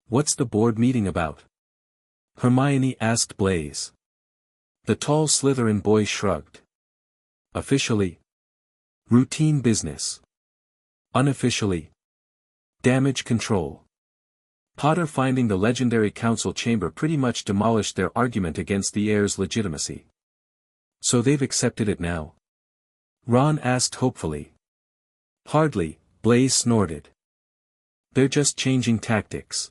What's the board meeting about? Hermione asked Blaise. The tall Slytherin boy shrugged. Officially? Routine business. Unofficially? Damage control. Potter finding the legendary council chamber pretty much demolished their argument against the heir's legitimacy. So they've accepted it now? Ron asked hopefully. Hardly, Blaise snorted. They're just changing tactics.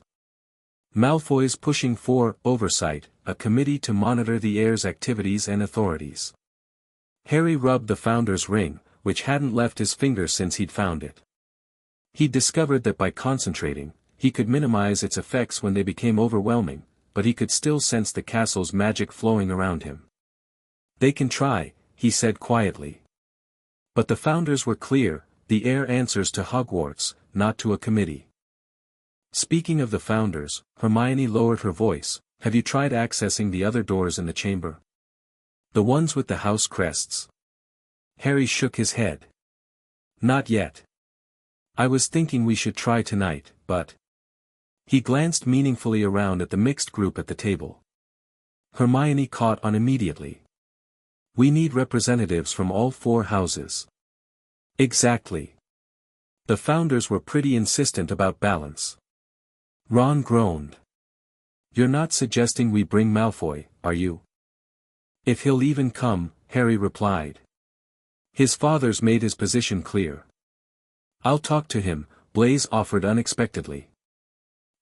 Malfoy's pushing for oversight, a committee to monitor the heir's activities and authorities. Harry rubbed the founder's ring, which hadn't left his finger since he'd found it. He'd discovered that by concentrating, he could minimize its effects when they became overwhelming, but he could still sense the castle's magic flowing around him. They can try, he said quietly. But the founders were clear, the heir answers to Hogwarts, not to a committee. Speaking of the founders, Hermione lowered her voice, have you tried accessing the other doors in the chamber? The ones with the house crests? Harry shook his head. Not yet. I was thinking we should try tonight, but... He glanced meaningfully around at the mixed group at the table. Hermione caught on immediately. We need representatives from all 4 houses. Exactly. The founders were pretty insistent about balance. Ron groaned. You're not suggesting we bring Malfoy, are you? If he'll even come, Harry replied. His father's made his position clear. I'll talk to him, Blaise offered unexpectedly.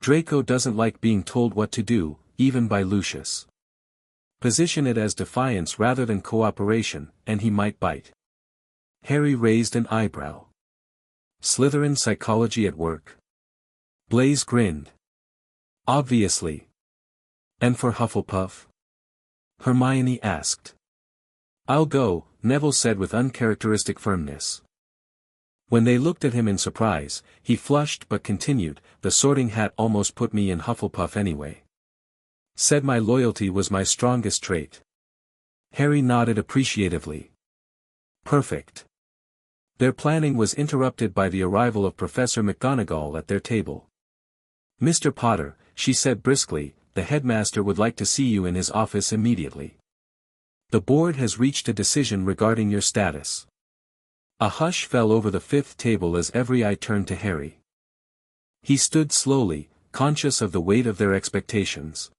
Draco doesn't like being told what to do, even by Lucius. Position it as defiance rather than cooperation, and he might bite. Harry raised an eyebrow. Slytherin psychology at work? Blaise grinned. Obviously. And for Hufflepuff? Hermione asked. I'll go, Neville said with uncharacteristic firmness. When they looked at him in surprise, he flushed but continued, the Sorting Hat almost put me in Hufflepuff anyway. Said my loyalty was my strongest trait. Harry nodded appreciatively. Perfect. Their planning was interrupted by the arrival of Professor McGonagall at their table. Mr. Potter, she said briskly, the headmaster would like to see you in his office immediately. The board has reached a decision regarding your status. A hush fell over the 5th table as every eye turned to Harry. He stood slowly, conscious of the weight of their expectations.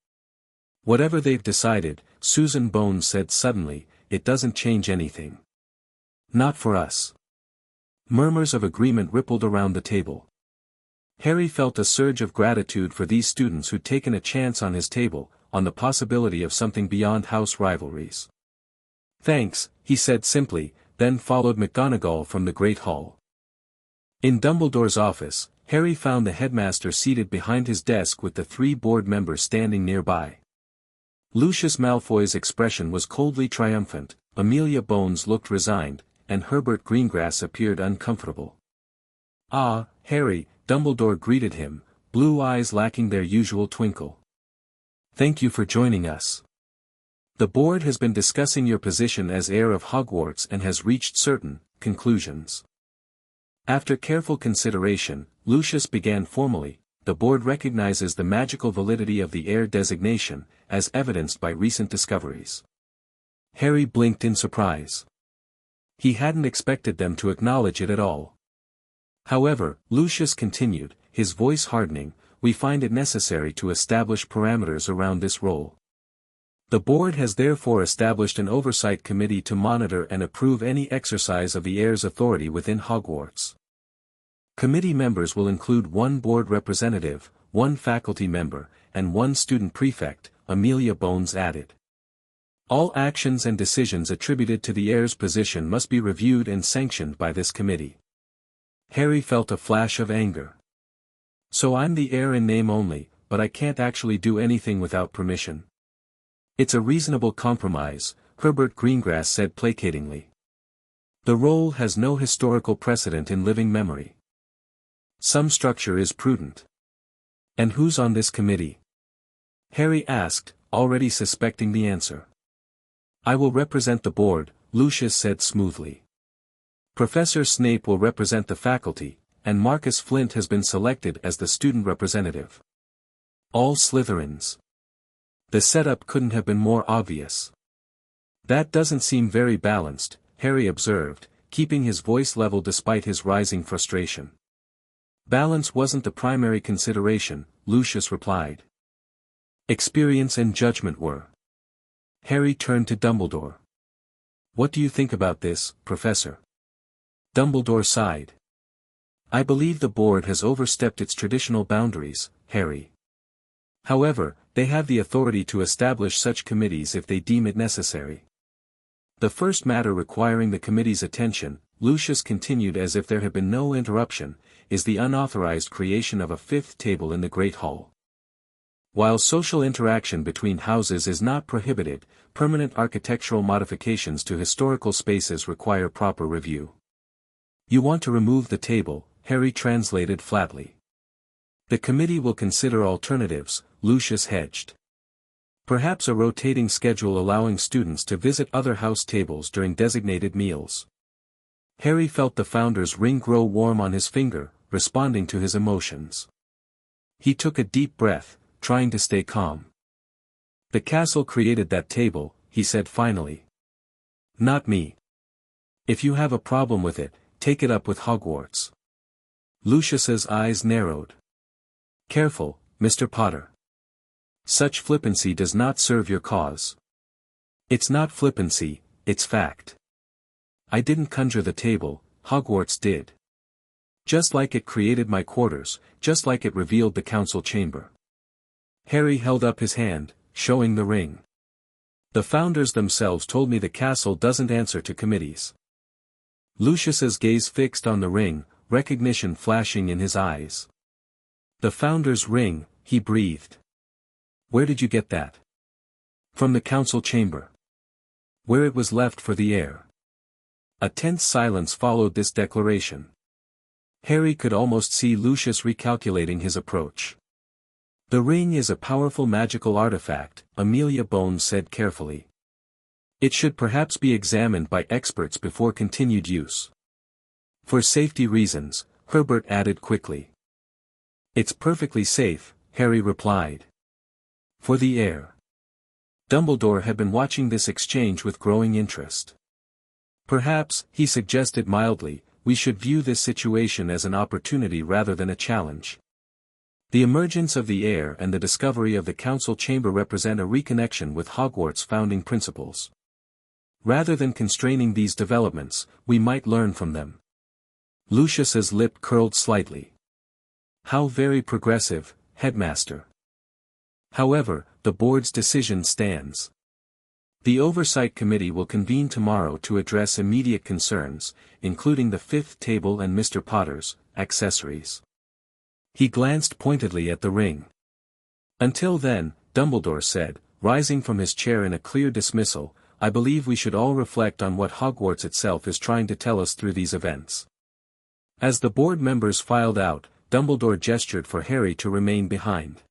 Whatever they've decided, Susan Bones said suddenly, it doesn't change anything. Not for us. Murmurs of agreement rippled around the table. Harry felt a surge of gratitude for these students who'd taken a chance on his table, on the possibility of something beyond house rivalries. Thanks, he said simply, then followed McGonagall from the Great Hall. In Dumbledore's office, Harry found the headmaster seated behind his desk with the 3 board members standing nearby. Lucius Malfoy's expression was coldly triumphant, Amelia Bones looked resigned, and Herbert Greengrass appeared uncomfortable. Ah, Harry, Dumbledore greeted him, blue eyes lacking their usual twinkle. Thank you for joining us. The board has been discussing your position as heir of Hogwarts and has reached certain conclusions. After careful consideration, Lucius began formally, the board recognizes the magical validity of the heir designation, as evidenced by recent discoveries. Harry blinked in surprise. He hadn't expected them to acknowledge it at all. However, Lucius continued, his voice hardening, we find it necessary to establish parameters around this role. The board has therefore established an oversight committee to monitor and approve any exercise of the heir's authority within Hogwarts. Committee members will include 1 board representative, 1 faculty member, and 1 student prefect, Amelia Bones added. All actions and decisions attributed to the heir's position must be reviewed and sanctioned by this committee. Harry felt a flash of anger. So I'm the heir in name only, but I can't actually do anything without permission. It's a reasonable compromise, Herbert Greengrass said placatingly. The role has no historical precedent in living memory. Some structure is prudent. And who's on this committee? Harry asked, already suspecting the answer. I will represent the board, Lucius said smoothly. Professor Snape will represent the faculty, and Marcus Flint has been selected as the student representative. All Slytherins. The setup couldn't have been more obvious. That doesn't seem very balanced, Harry observed, keeping his voice level despite his rising frustration. Balance wasn't the primary consideration, Lucius replied. Experience and judgment were. Harry turned to Dumbledore. What do you think about this, Professor? Dumbledore sighed. I believe the board has overstepped its traditional boundaries, Harry. However, they have the authority to establish such committees if they deem it necessary. The first matter requiring the committee's attention, Lucius continued as if there had been no interruption, is the unauthorized creation of a fifth table in the Great Hall. While social interaction between houses is not prohibited, permanent architectural modifications to historical spaces require proper review. You want to remove the table, Harry translated flatly. The committee will consider alternatives, Lucius hedged. Perhaps a rotating schedule allowing students to visit other house tables during designated meals. Harry felt the founder's ring grow warm on his finger, responding to his emotions. He took a deep breath, trying to stay calm. The castle created that table, he said finally. Not me. If you have a problem with it, take it up with Hogwarts. Lucius's eyes narrowed. Careful, Mr. Potter. Such flippancy does not serve your cause. It's not flippancy, it's fact. I didn't conjure the table, Hogwarts did. Just like it created my quarters, just like it revealed the council chamber. Harry held up his hand, showing the ring. The founders themselves told me the castle doesn't answer to committees. Lucius's gaze fixed on the ring, recognition flashing in his eyes. The founder's ring, he breathed. Where did you get that? From the council chamber. Where it was left for the heir. A tense silence followed this declaration. Harry could almost see Lucius recalculating his approach. The ring is a powerful magical artifact, Amelia Bones said carefully. It should perhaps be examined by experts before continued use. For safety reasons, Herbert added quickly. It's perfectly safe, Harry replied. For the heir. Dumbledore had been watching this exchange with growing interest. Perhaps, he suggested mildly, we should view this situation as an opportunity rather than a challenge. The emergence of the heir and the discovery of the council chamber represent a reconnection with Hogwarts' founding principles. Rather than constraining these developments, we might learn from them. Lucius's lip curled slightly. How very progressive, headmaster. However, the board's decision stands. The Oversight Committee will convene tomorrow to address immediate concerns, including the fifth table and Mr. Potter's accessories. He glanced pointedly at the ring. Until then, Dumbledore said, rising from his chair in a clear dismissal, I believe we should all reflect on what Hogwarts itself is trying to tell us through these events. As the board members filed out, Dumbledore gestured for Harry to remain behind.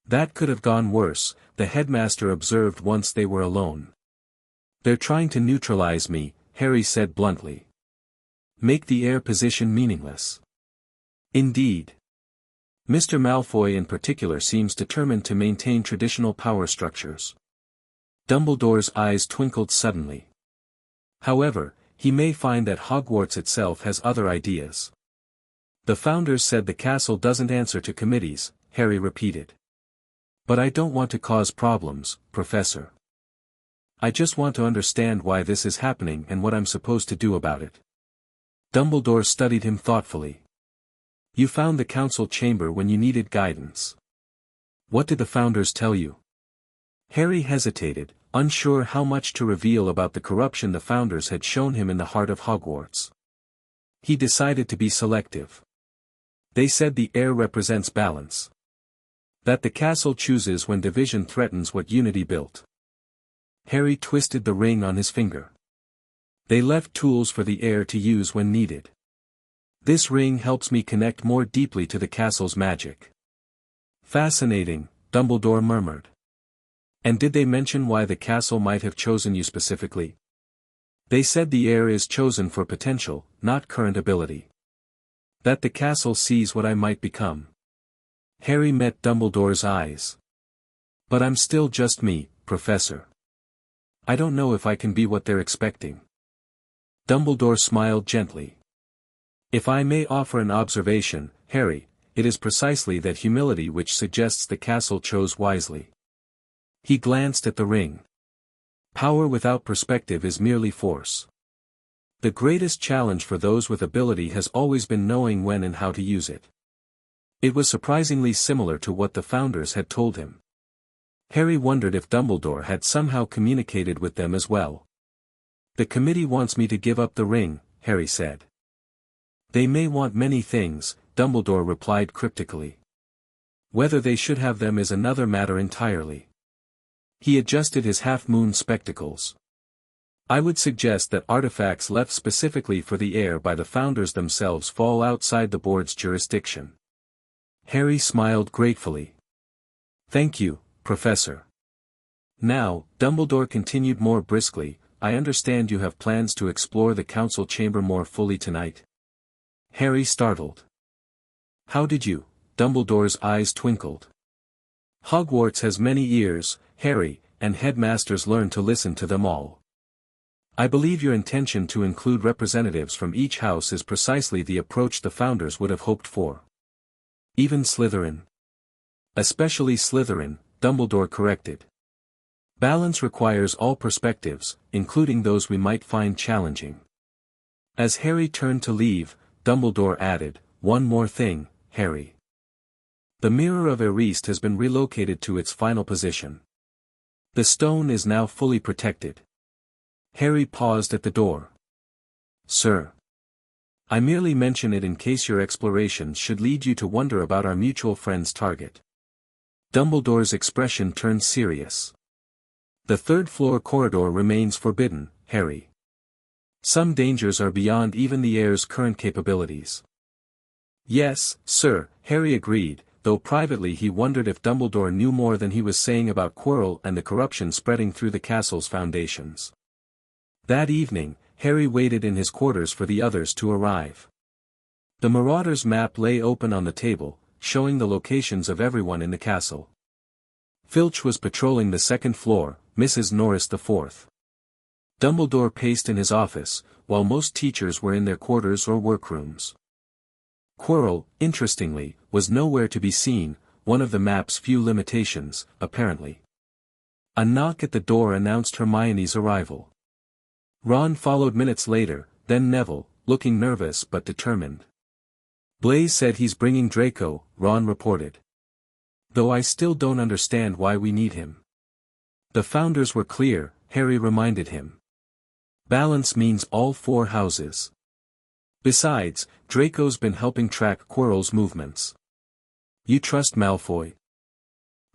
That could have gone worse, the headmaster observed once they were alone. They're trying to neutralize me, Harry said bluntly. Make the heir position meaningless. Indeed. Mr. Malfoy in particular seems determined to maintain traditional power structures. Dumbledore's eyes twinkled suddenly. However, he may find that Hogwarts itself has other ideas. The founders said the castle doesn't answer to committees, Harry repeated. But I don't want to cause problems, Professor. I just want to understand why this is happening and what I'm supposed to do about it. Dumbledore studied him thoughtfully. You found the council chamber when you needed guidance. What did the founders tell you? Harry hesitated, unsure how much to reveal about the corruption the founders had shown him in the heart of Hogwarts. He decided to be selective. They said the heir represents balance. That the castle chooses when division threatens what unity built. Harry twisted the ring on his finger. They left tools for the heir to use when needed. This ring helps me connect more deeply to the castle's magic. Fascinating, Dumbledore murmured. And did they mention why the castle might have chosen you specifically? They said the heir is chosen for potential, not current ability. That the castle sees what I might become. Harry met Dumbledore's eyes. But I'm still just me, Professor. I don't know if I can be what they're expecting. Dumbledore smiled gently. If I may offer an observation, Harry, it is precisely that humility which suggests the castle chose wisely. He glanced at the ring. Power without perspective is merely force. The greatest challenge for those with ability has always been knowing when and how to use it. It was surprisingly similar to what the founders had told him. Harry wondered if Dumbledore had somehow communicated with them as well. The committee wants me to give up the ring, Harry said. They may want many things, Dumbledore replied cryptically. Whether they should have them is another matter entirely. He adjusted his half-moon spectacles. I would suggest that artifacts left specifically for the heir by the founders themselves fall outside the board's jurisdiction. Harry smiled gratefully. Thank you, Professor. Now, Dumbledore continued more briskly, I understand you have plans to explore the council chamber more fully tonight. Harry startled. How did you? Dumbledore's eyes twinkled. Hogwarts has many ears, Harry, and headmasters learn to listen to them all. I believe your intention to include representatives from each house is precisely the approach the founders would have hoped for. Even Slytherin. Especially Slytherin, Dumbledore corrected. Balance requires all perspectives, including those we might find challenging. As Harry turned to leave, Dumbledore added, one more thing, Harry. The Mirror of Erist has been relocated to its final position. The stone is now fully protected. Harry paused at the door. Sir. I merely mention it in case your explorations should lead you to wonder about our mutual friend's target. Dumbledore's expression turned serious. The third-floor corridor remains forbidden, Harry. Some dangers are beyond even the heir's current capabilities. Yes, sir, Harry agreed, though privately he wondered if Dumbledore knew more than he was saying about Quirrell and the corruption spreading through the castle's foundations. That evening, Harry waited in his quarters for the others to arrive. The Marauder's map lay open on the table, showing the locations of everyone in the castle. Filch was patrolling the second floor, Mrs. Norris the fourth. Dumbledore paced in his office, while most teachers were in their quarters or workrooms. Quirrell, interestingly, was nowhere to be seen, one of the map's few limitations, apparently. A knock at the door announced Hermione's arrival. Ron followed minutes later, then Neville, looking nervous but determined. Blaise said he's bringing Draco, Ron reported. Though I still don't understand why we need him. The founders were clear, Harry reminded him. Balance means all four houses. Besides, Draco's been helping track Quirrell's movements. You trust Malfoy?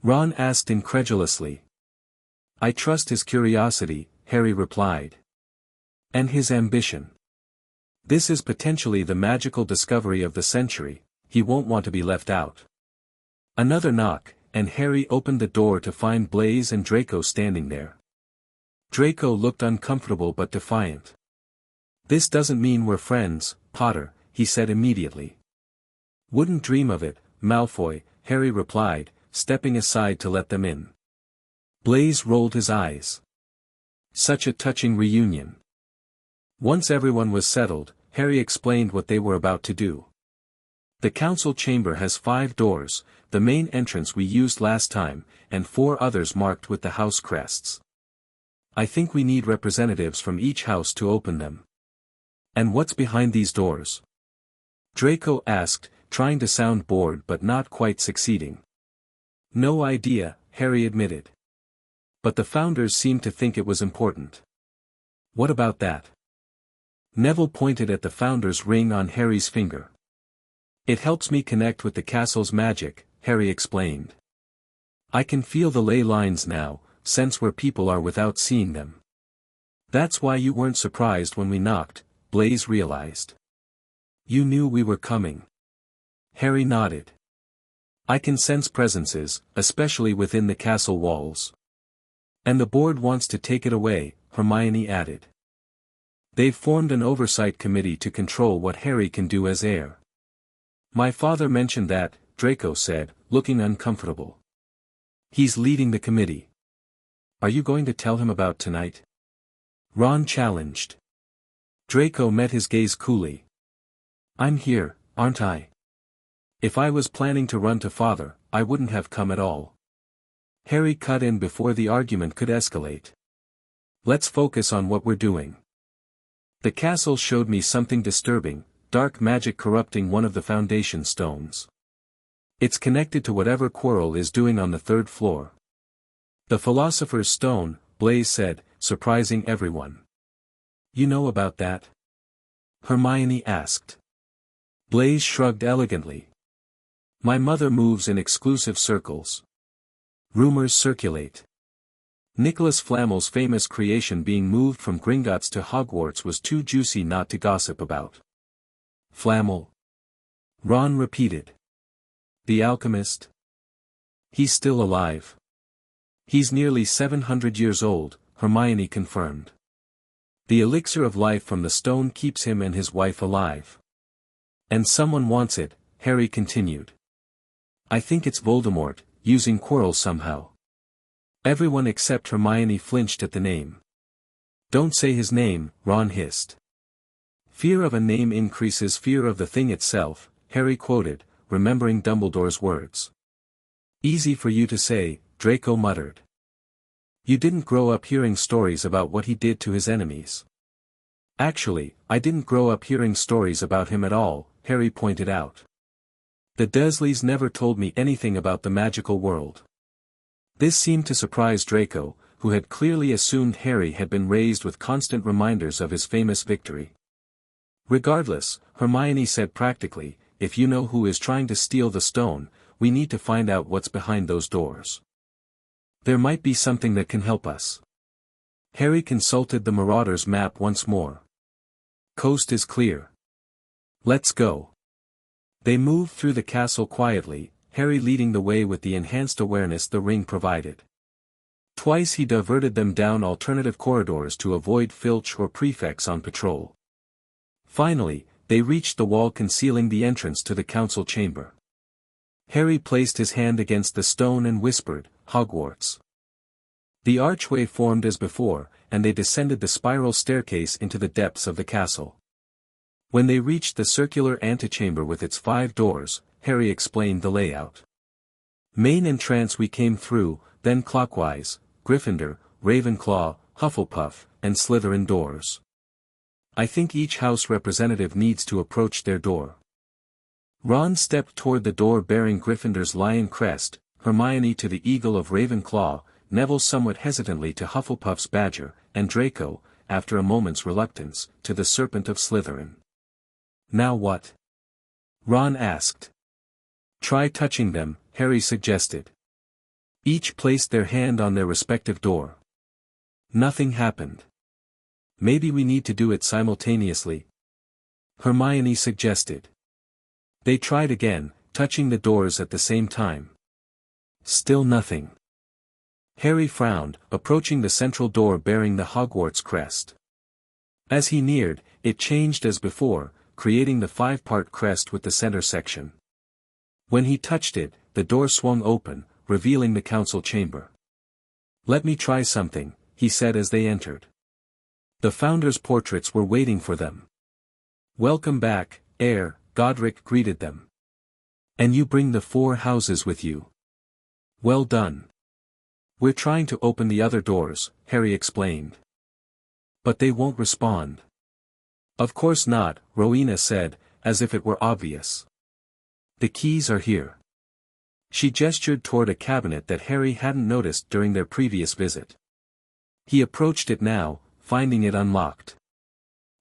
Ron asked incredulously. I trust his curiosity, Harry replied. And his ambition. This is potentially the magical discovery of the century, he won't want to be left out. Another knock, and Harry opened the door to find Blaise and Draco standing there. Draco looked uncomfortable but defiant. This doesn't mean we're friends, Potter, he said immediately. Wouldn't dream of it, Malfoy, Harry replied, stepping aside to let them in. Blaise rolled his eyes. Such a touching reunion. Once everyone was settled, Harry explained what they were about to do. The council chamber has 5 doors, the main entrance we used last time, and 4 others marked with the house crests. I think we need representatives from each house to open them. And what's behind these doors? Draco asked, trying to sound bored but not quite succeeding. No idea, Harry admitted. But the founders seemed to think it was important. What about that? Neville pointed at the founder's ring on Harry's finger. It helps me connect with the castle's magic, Harry explained. I can feel the ley lines now, sense where people are without seeing them. That's why you weren't surprised when we knocked, Blaise realized. You knew we were coming. Harry nodded. I can sense presences, especially within the castle walls. And the board wants to take it away, Hermione added. They've formed an oversight committee to control what Harry can do as heir. My father mentioned that, Draco said, looking uncomfortable. He's leading the committee. Are you going to tell him about tonight? Ron challenged. Draco met his gaze coolly. I'm here, aren't I? If I was planning to run to father, I wouldn't have come at all. Harry cut in before the argument could escalate. Let's focus on what we're doing. The castle showed me something disturbing, dark magic corrupting one of the foundation stones. It's connected to whatever Quirrell is doing on the third floor. The Philosopher's Stone, Blaise said, surprising everyone. You know about that? Hermione asked. Blaise shrugged elegantly. My mother moves in exclusive circles. Rumors circulate. Nicholas Flamel's famous creation being moved from Gringotts to Hogwarts was too juicy not to gossip about. Flamel? Ron repeated. The alchemist? He's still alive. He's nearly 700 years old, Hermione confirmed. The elixir of life from the stone keeps him and his wife alive. And someone wants it, Harry continued. I think it's Voldemort, using Quirrell somehow. Everyone except Hermione flinched at the name. Don't say his name, Ron hissed. Fear of a name increases fear of the thing itself, Harry quoted, remembering Dumbledore's words. Easy for you to say, Draco muttered. You didn't grow up hearing stories about what he did to his enemies. Actually, I didn't grow up hearing stories about him at all, Harry pointed out. The Dursleys never told me anything about the magical world. This seemed to surprise Draco, who had clearly assumed Harry had been raised with constant reminders of his famous victory. Regardless, Hermione said practically, if you know who is trying to steal the stone, we need to find out what's behind those doors. There might be something that can help us. Harry consulted the Marauders' map once more. Coast is clear. Let's go. They moved through the castle quietly, Harry leading the way with the enhanced awareness the ring provided. Twice he diverted them down alternative corridors to avoid Filch or prefects on patrol. Finally, they reached the wall concealing the entrance to the council chamber. Harry placed his hand against the stone and whispered, Hogwarts. The archway formed as before, and they descended the spiral staircase into the depths of the castle. When they reached the circular antechamber with its 5 doors, Harry explained the layout. Main entrance we came through, then clockwise, Gryffindor, Ravenclaw, Hufflepuff, and Slytherin doors. I think each house representative needs to approach their door. Ron stepped toward the door bearing Gryffindor's lion crest, Hermione to the eagle of Ravenclaw, Neville somewhat hesitantly to Hufflepuff's badger, and Draco, after a moment's reluctance, to the serpent of Slytherin. Now what? Ron asked. Try touching them, Harry suggested. Each placed their hand on their respective door. Nothing happened. Maybe we need to do it simultaneously, Hermione suggested. They tried again, touching the doors at the same time. Still nothing. Harry frowned, approaching the central door bearing the Hogwarts crest. As he neared, it changed as before, creating the 5-part crest with the center section. When he touched it, the door swung open, revealing the council chamber. Let me try something, he said as they entered. The founders' portraits were waiting for them. Welcome back, heir, Godric greeted them. And you bring the 4 houses with you. Well done. We're trying to open the other doors, Harry explained. But they won't respond. Of course not, Rowena said, as if it were obvious. The keys are here. She gestured toward a cabinet that Harry hadn't noticed during their previous visit. He approached it now, finding it unlocked.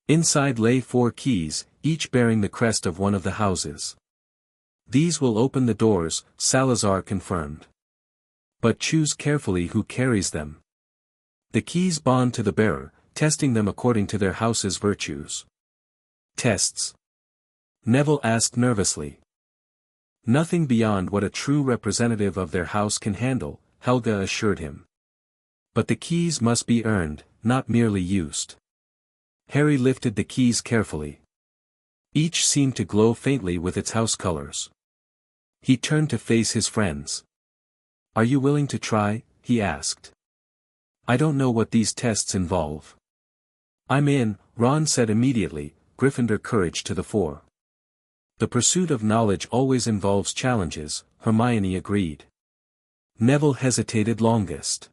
Inside lay 4 keys, each bearing the crest of one of the houses. These will open the doors, Salazar confirmed. But choose carefully who carries them. The keys bond to the bearer, testing them according to their house's virtues. Tests. Neville asked nervously. Nothing beyond what a true representative of their house can handle, Helga assured him. But the keys must be earned, not merely used. Harry lifted the keys carefully. Each seemed to glow faintly with its house colors. He turned to face his friends. "Are you willing to try?" he asked. "I don't know what these tests involve." "I'm in," Ron said immediately, Gryffindor courage to the fore. "The pursuit of knowledge always involves challenges," Hermione agreed. Neville hesitated longest.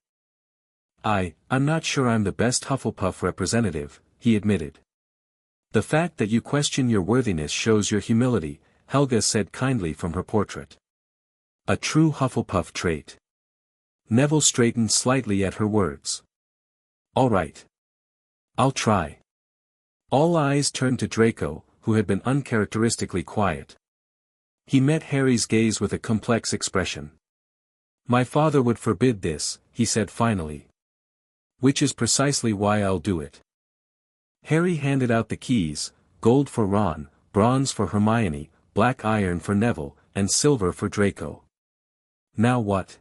I'm not sure I'm the best Hufflepuff representative," he admitted. "The fact that you question your worthiness shows your humility," Helga said kindly from her portrait. "A true Hufflepuff trait." Neville straightened slightly at her words. "All right. I'll try." All eyes turned to Draco, who had been uncharacteristically quiet. He met Harry's gaze with a complex expression. "My father would forbid this," he said finally. "Which is precisely why I'll do it." Harry handed out the keys, gold for Ron, bronze for Hermione, black iron for Neville, and silver for Draco. "Now what?"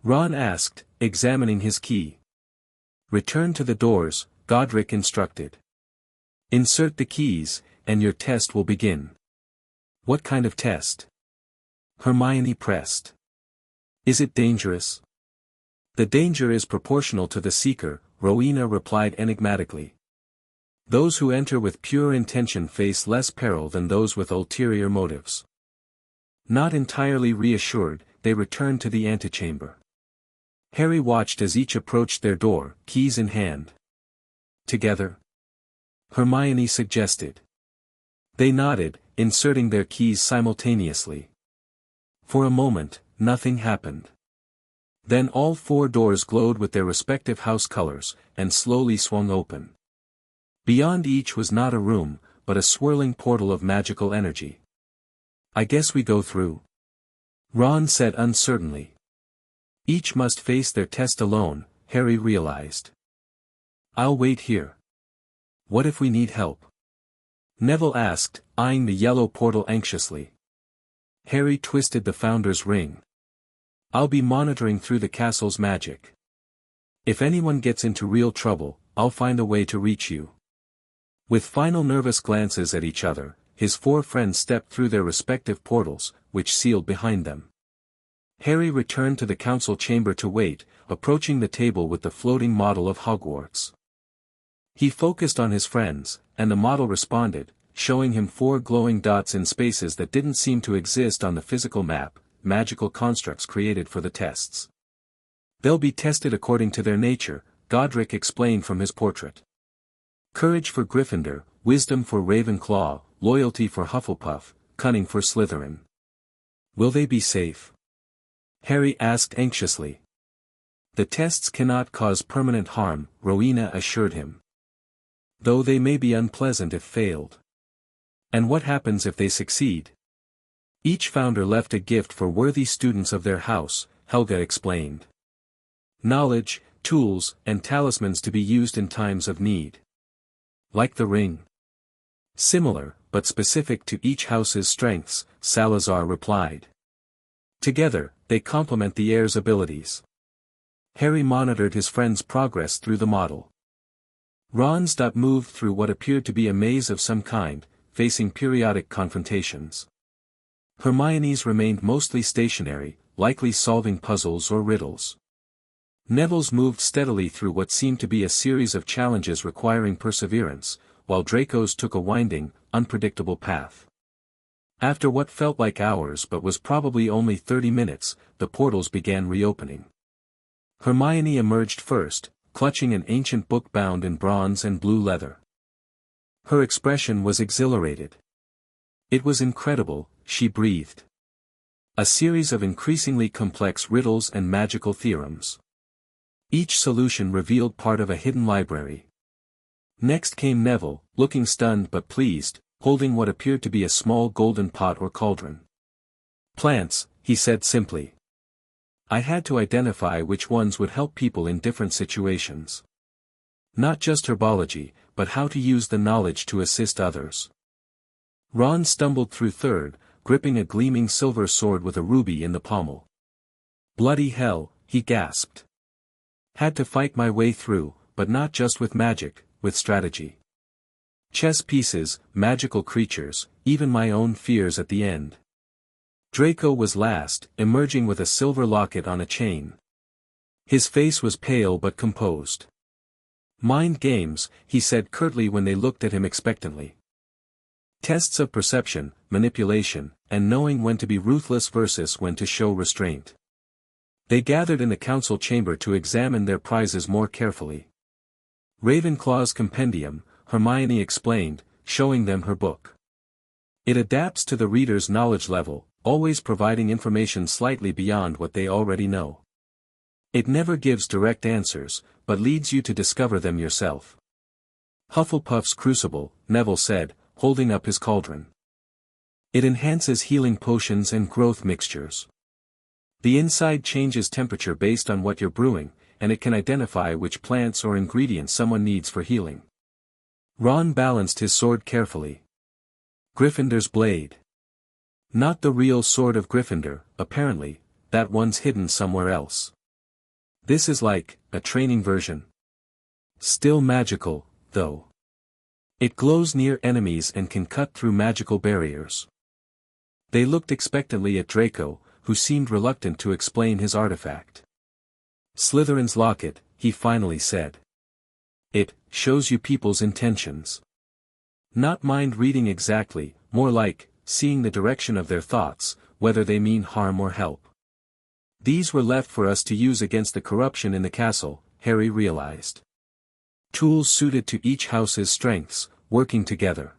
Ron asked, examining his key. "Return to the doors," Godric instructed. "Insert the keys, and your test will begin." "What kind of test?" Hermione pressed. "Is it dangerous?" "The danger is proportional to the seeker," Rowena replied enigmatically. "Those who enter with pure intention face less peril than those with ulterior motives." Not entirely reassured, they returned to the antechamber. Harry watched as each approached their door, keys in hand. "Together?" Hermione suggested. They nodded, inserting their keys simultaneously. For a moment, nothing happened. Then all four doors glowed with their respective house colors, and slowly swung open. Beyond each was not a room, but a swirling portal of magical energy. "I guess we go through?" Ron said uncertainly. Each must face their test alone, Harry realized. "I'll wait here." "What if we need help?" Neville asked, eyeing the yellow portal anxiously. Harry twisted the Founder's ring. "I'll be monitoring through the castle's magic. If anyone gets into real trouble, I'll find a way to reach you." With final nervous glances at each other, his four friends stepped through their respective portals, which sealed behind them. Harry returned to the council chamber to wait, approaching the table with the floating model of Hogwarts. He focused on his friends, and the model responded, showing him four glowing dots in spaces that didn't seem to exist on the physical map, magical constructs created for the tests. "They'll be tested according to their nature," Godric explained from his portrait. "Courage for Gryffindor, wisdom for Ravenclaw, loyalty for Hufflepuff, cunning for Slytherin." "Will they be safe?" Harry asked anxiously. "The tests cannot cause permanent harm," Rowena assured him. "Though they may be unpleasant if failed." "And what happens if they succeed?" "Each founder left a gift for worthy students of their house," Helga explained. "Knowledge, tools, and talismans to be used in times of need." "Like the ring?" "Similar, but specific to each house's strengths," Salazar replied. "Together, they complement the heir's abilities." Harry monitored his friend's progress through the model. Ron's dot moved through what appeared to be a maze of some kind, facing periodic confrontations. Hermione's remained mostly stationary, likely solving puzzles or riddles. Neville's moved steadily through what seemed to be a series of challenges requiring perseverance, while Draco's took a winding, unpredictable path. After what felt like hours but was probably only 30 minutes, the portals began reopening. Hermione emerged first, clutching an ancient book bound in bronze and blue leather. Her expression was exhilarated. "It was incredible," she breathed. "A series of increasingly complex riddles and magical theorems. Each solution revealed part of a hidden library." Next came Neville, looking stunned but pleased, holding what appeared to be a small golden pot or cauldron. "Plants," he said simply. "I had to identify which ones would help people in different situations. Not just herbology, but how to use the knowledge to assist others." Ron stumbled through third, gripping a gleaming silver sword with a ruby in the pommel. Bloody hell, he gasped. Had to fight my way through, but not just with magic, with strategy. Chess pieces, magical creatures, even my own fears at the end. Draco was last, emerging with a silver locket on a chain. His face was pale but composed. Mind games, he said curtly when they looked at him expectantly. Tests of perception, manipulation, and knowing when to be ruthless versus when to show restraint. They gathered in the council chamber to examine their prizes more carefully. Ravenclaw's compendium, Hermione explained, showing them her book. It adapts to the reader's knowledge level, always providing information slightly beyond what they already know. It never gives direct answers, but leads you to discover them yourself. Hufflepuff's crucible, Neville said, holding up his cauldron. It enhances healing potions and growth mixtures. The inside changes temperature based on what you're brewing, and it can identify which plants or ingredients someone needs for healing. Ron balanced his sword carefully. Gryffindor's blade. Not the real sword of Gryffindor, apparently, that one's hidden somewhere else. This is like, a training version. Still magical, though. It glows near enemies and can cut through magical barriers. They looked expectantly at Draco, who seemed reluctant to explain his artifact. Slytherin's locket, he finally said. It shows you people's intentions. Not mind reading exactly, more like, seeing the direction of their thoughts, whether they mean harm or help. These were left for us to use against the corruption in the castle, Harry realized. Tools suited to each house's strengths, working together.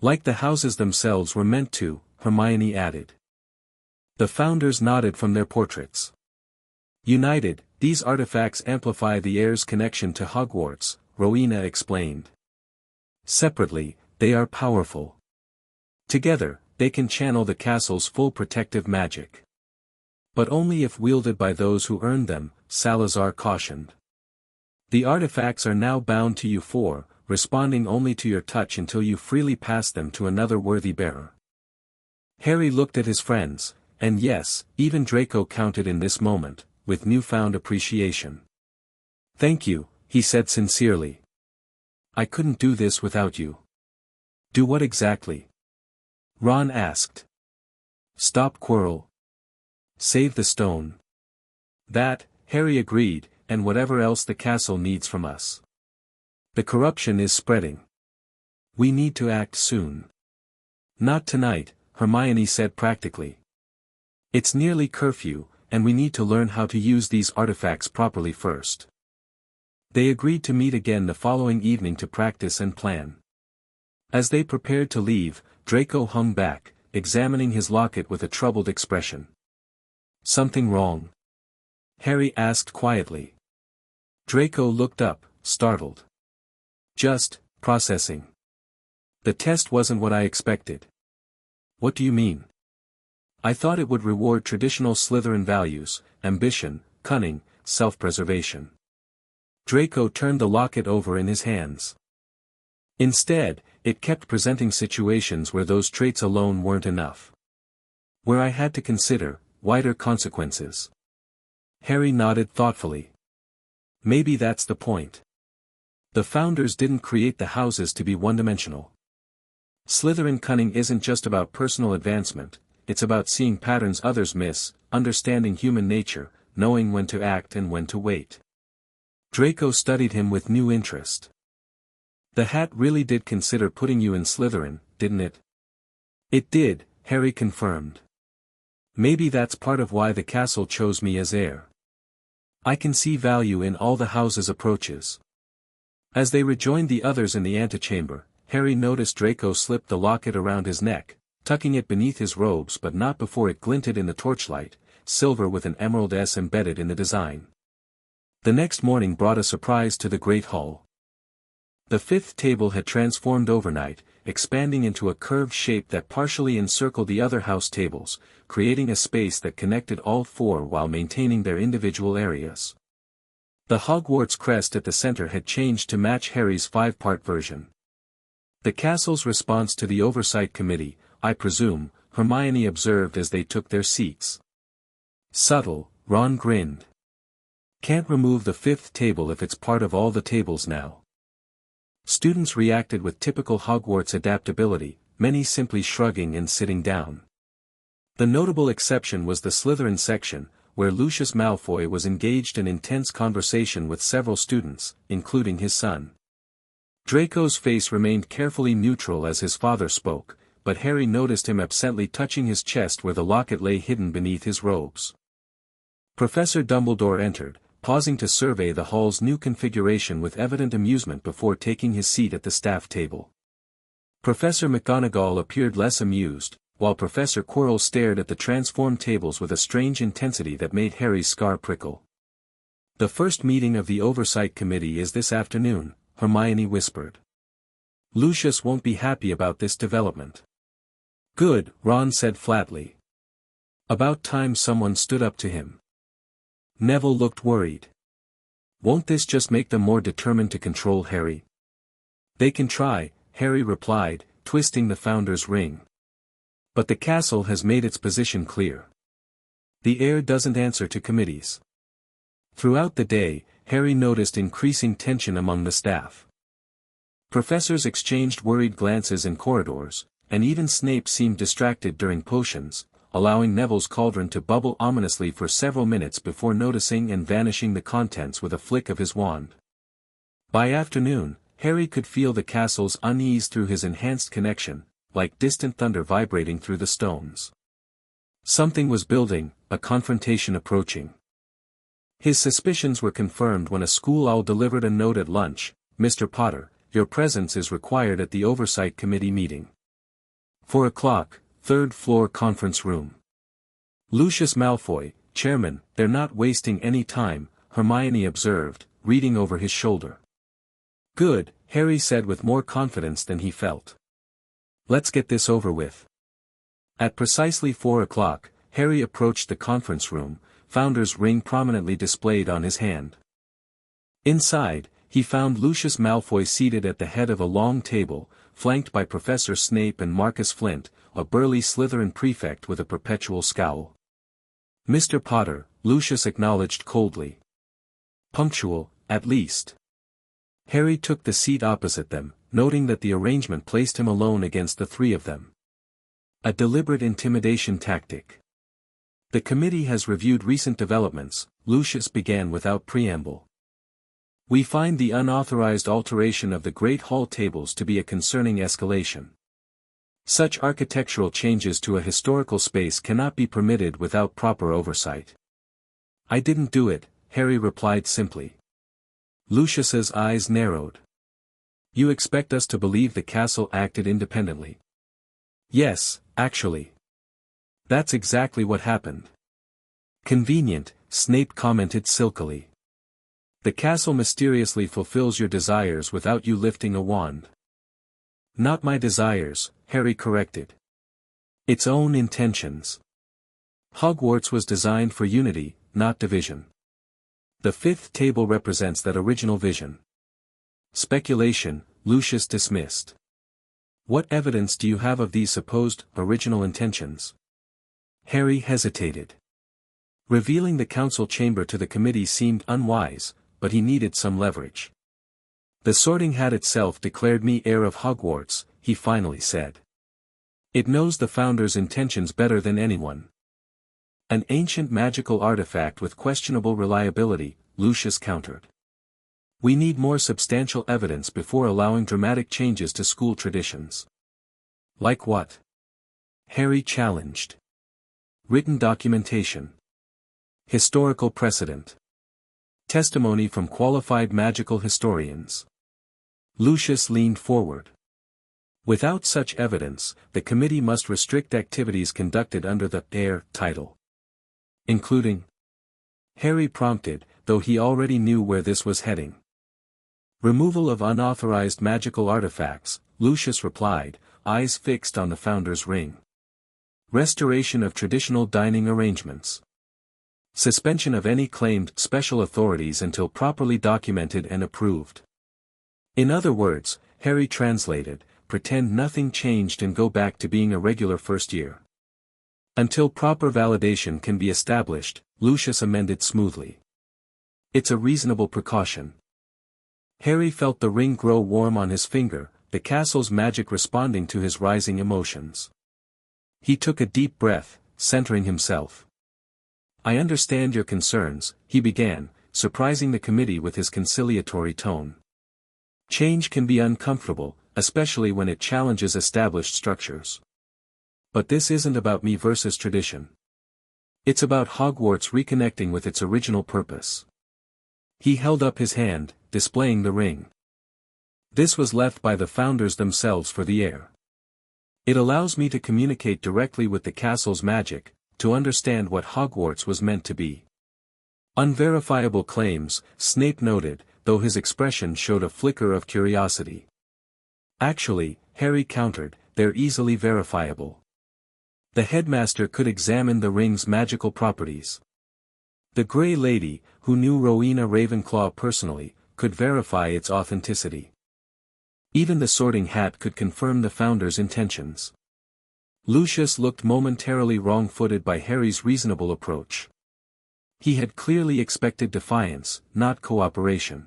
Like the houses themselves were meant to, Hermione added. The founders nodded from their portraits. United, these artifacts amplify the heir's connection to Hogwarts, Rowena explained. Separately, they are powerful. Together, they can channel the castle's full protective magic. But only if wielded by those who earned them, Salazar cautioned. The artifacts are now bound to you four, responding only to your touch until you freely pass them to another worthy bearer. Harry looked at his friends, and yes, even Draco counted in this moment, with newfound appreciation. Thank you, he said sincerely. I couldn't do this without you. Do what exactly? Ron asked. Stop Quirrell. Save the stone. That, Harry agreed, and whatever else the castle needs from us. The corruption is spreading. We need to act soon. Not tonight, Hermione said practically. It's nearly curfew, and we need to learn how to use these artifacts properly first. They agreed to meet again the following evening to practice and plan. As they prepared to leave, Draco hung back, examining his locket with a troubled expression. Something wrong? Harry asked quietly. Draco looked up, startled. Just, processing. The test wasn't what I expected. What do you mean? I thought it would reward traditional Slytherin values, ambition, cunning, self-preservation. Draco turned the locket over in his hands. Instead, it kept presenting situations where those traits alone weren't enough. Where I had to consider wider consequences. Harry nodded thoughtfully. Maybe that's the point. The founders didn't create the houses to be one-dimensional. Slytherin cunning isn't just about personal advancement, it's about seeing patterns others miss, understanding human nature, knowing when to act and when to wait. Draco studied him with new interest. The hat really did consider putting you in Slytherin, didn't it? It did, Harry confirmed. Maybe that's part of why the castle chose me as heir. I can see value in all the house's approaches. As they rejoined the others in the antechamber, Harry noticed Draco slip the locket around his neck, tucking it beneath his robes but not before it glinted in the torchlight, silver with an emerald S embedded in the design. The next morning brought a surprise to the Great Hall. The fifth table had transformed overnight, expanding into a curved shape that partially encircled the other house tables, creating a space that connected all four while maintaining their individual areas. The Hogwarts crest at the center had changed to match Harry's 5-part version. The castle's response to the Oversight Committee, I presume, Hermione observed as they took their seats. Subtle, Ron grinned. Can't remove the fifth table if it's part of all the tables now. Students reacted with typical Hogwarts adaptability, many simply shrugging and sitting down. The notable exception was the Slytherin section, where Lucius Malfoy was engaged in intense conversation with several students, including his son. Draco's face remained carefully neutral as his father spoke, but Harry noticed him absently touching his chest where the locket lay hidden beneath his robes. Professor Dumbledore entered, pausing to survey the hall's new configuration with evident amusement before taking his seat at the staff table. Professor McGonagall appeared less amused, while Professor Quirrell stared at the transformed tables with a strange intensity that made Harry's scar prickle. The first meeting of the Oversight Committee is this afternoon, Hermione whispered. Lucius won't be happy about this development. Good, Ron said flatly. About time someone stood up to him. Neville looked worried. Won't this just make them more determined to control Harry? They can try, Harry replied, twisting the Founder's ring. But the castle has made its position clear. The heir doesn't answer to committees. Throughout the day, Harry noticed increasing tension among the staff. Professors exchanged worried glances in corridors, and even Snape seemed distracted during potions, allowing Neville's cauldron to bubble ominously for several minutes before noticing and vanishing the contents with a flick of his wand. By afternoon, Harry could feel the castle's unease through his enhanced connection, like distant thunder vibrating through the stones. Something was building, a confrontation approaching. His suspicions were confirmed when a school owl delivered a note at lunch. Mr. Potter, your presence is required at the Oversight Committee meeting. 4 o'clock, third floor conference room. Lucius Malfoy, chairman, they're not wasting any time, Hermione observed, reading over his shoulder. Good, Harry said with more confidence than he felt. Let's get this over with. At precisely 4 o'clock, Harry approached the conference room, Founder's ring prominently displayed on his hand. Inside, he found Lucius Malfoy seated at the head of a long table, flanked by Professor Snape and Marcus Flint, a burly Slytherin prefect with a perpetual scowl. Mr. Potter, Lucius acknowledged coldly. Punctual, at least. Harry took the seat opposite them, noting that the arrangement placed him alone against the three of them. A deliberate intimidation tactic. The committee has reviewed recent developments, Lucius began without preamble. We find the unauthorized alteration of the Great Hall tables to be a concerning escalation. Such architectural changes to a historical space cannot be permitted without proper oversight. I didn't do it, Harry replied simply. Lucius's eyes narrowed. You expect us to believe the castle acted independently? Yes, actually. That's exactly what happened. Convenient, Snape commented silkily. The castle mysteriously fulfills your desires without you lifting a wand. Not my desires, Harry corrected. Its own intentions. Hogwarts was designed for unity, not division. The fifth table represents that original vision. Speculation, Lucius dismissed. What evidence do you have of these supposed original intentions? Harry hesitated. Revealing the council chamber to the committee seemed unwise, but he needed some leverage. The Sorting Hat itself declared me heir of Hogwarts, he finally said. It knows the Founder's intentions better than anyone. An ancient magical artifact with questionable reliability, Lucius countered. We need more substantial evidence before allowing dramatic changes to school traditions. Like what? Harry challenged. Written documentation. Historical precedent. Testimony from qualified magical historians. Lucius leaned forward. Without such evidence, the committee must restrict activities conducted under the heir title. Including? Harry prompted, though he already knew where this was heading. Removal of unauthorized magical artifacts, Lucius replied, eyes fixed on the Founder's ring. Restoration of traditional dining arrangements. Suspension of any claimed special authorities until properly documented and approved. In other words, Harry translated, pretend nothing changed and go back to being a regular first year. Until proper validation can be established, Lucius amended smoothly. It's a reasonable precaution. Harry felt the ring grow warm on his finger, the castle's magic responding to his rising emotions. He took a deep breath, centering himself. I understand your concerns, he began, surprising the committee with his conciliatory tone. Change can be uncomfortable, especially when it challenges established structures. But this isn't about me versus tradition. It's about Hogwarts reconnecting with its original purpose. He held up his hand, displaying the ring. This was left by the founders themselves for the heir. It allows me to communicate directly with the castle's magic, to understand what Hogwarts was meant to be. Unverifiable claims, Snape noted, though his expression showed a flicker of curiosity. Actually, Harry countered, they're easily verifiable. The headmaster could examine the ring's magical properties. The Grey Lady, who knew Rowena Ravenclaw personally, could verify its authenticity. Even the Sorting Hat could confirm the founder's intentions. Lucius looked momentarily wrong-footed by Harry's reasonable approach. He had clearly expected defiance, not cooperation.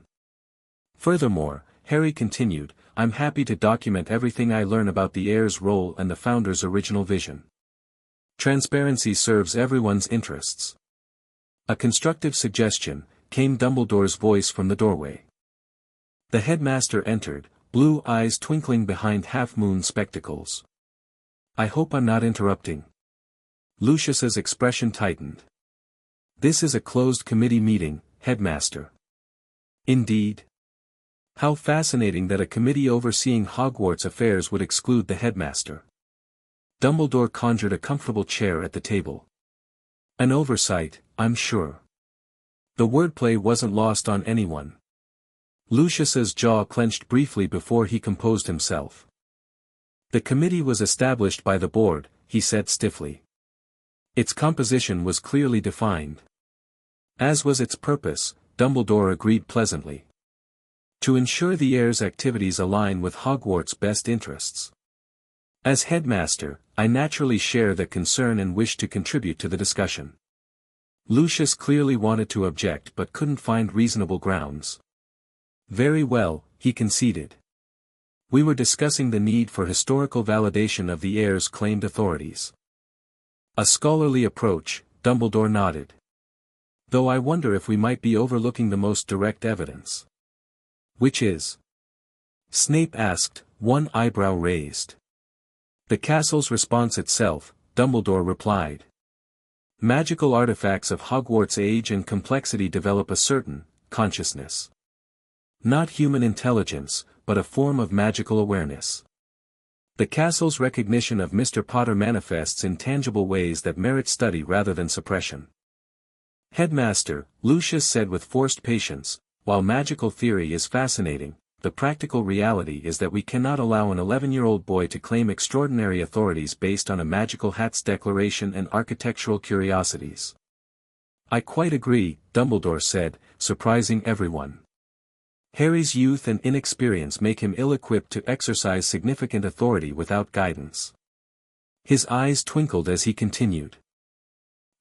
Furthermore, Harry continued, I'm happy to document everything I learn about the heir's role and the founder's original vision. Transparency serves everyone's interests. A constructive suggestion, came Dumbledore's voice from the doorway. The headmaster entered, blue eyes twinkling behind half-moon spectacles. I hope I'm not interrupting. Lucius's expression tightened. This is a closed committee meeting, headmaster. Indeed. How fascinating that a committee overseeing Hogwarts affairs would exclude the headmaster. Dumbledore conjured a comfortable chair at the table. An oversight, I'm sure. The wordplay wasn't lost on anyone. Lucius's jaw clenched briefly before he composed himself. The committee was established by the board, he said stiffly. Its composition was clearly defined. As was its purpose, Dumbledore agreed pleasantly. To ensure the heir's activities align with Hogwarts' best interests. As headmaster, I naturally share that concern and wish to contribute to the discussion. Lucius clearly wanted to object but couldn't find reasonable grounds. Very well, he conceded. We were discussing the need for historical validation of the heir's claimed authorities. A scholarly approach, Dumbledore nodded. Though I wonder if we might be overlooking the most direct evidence. Which is? Snape asked, one eyebrow raised. The castle's response itself, Dumbledore replied. Magical artifacts of Hogwarts' age and complexity develop a certain consciousness. Not human intelligence, but a form of magical awareness. The castle's recognition of Mr. Potter manifests in tangible ways that merit study rather than suppression. Headmaster, Lucius said with forced patience, while magical theory is fascinating, the practical reality is that we cannot allow an 11-year-old boy to claim extraordinary authorities based on a magical hat's declaration and architectural curiosities. I quite agree, Dumbledore said, surprising everyone. Harry's youth and inexperience make him ill-equipped to exercise significant authority without guidance. His eyes twinkled as he continued.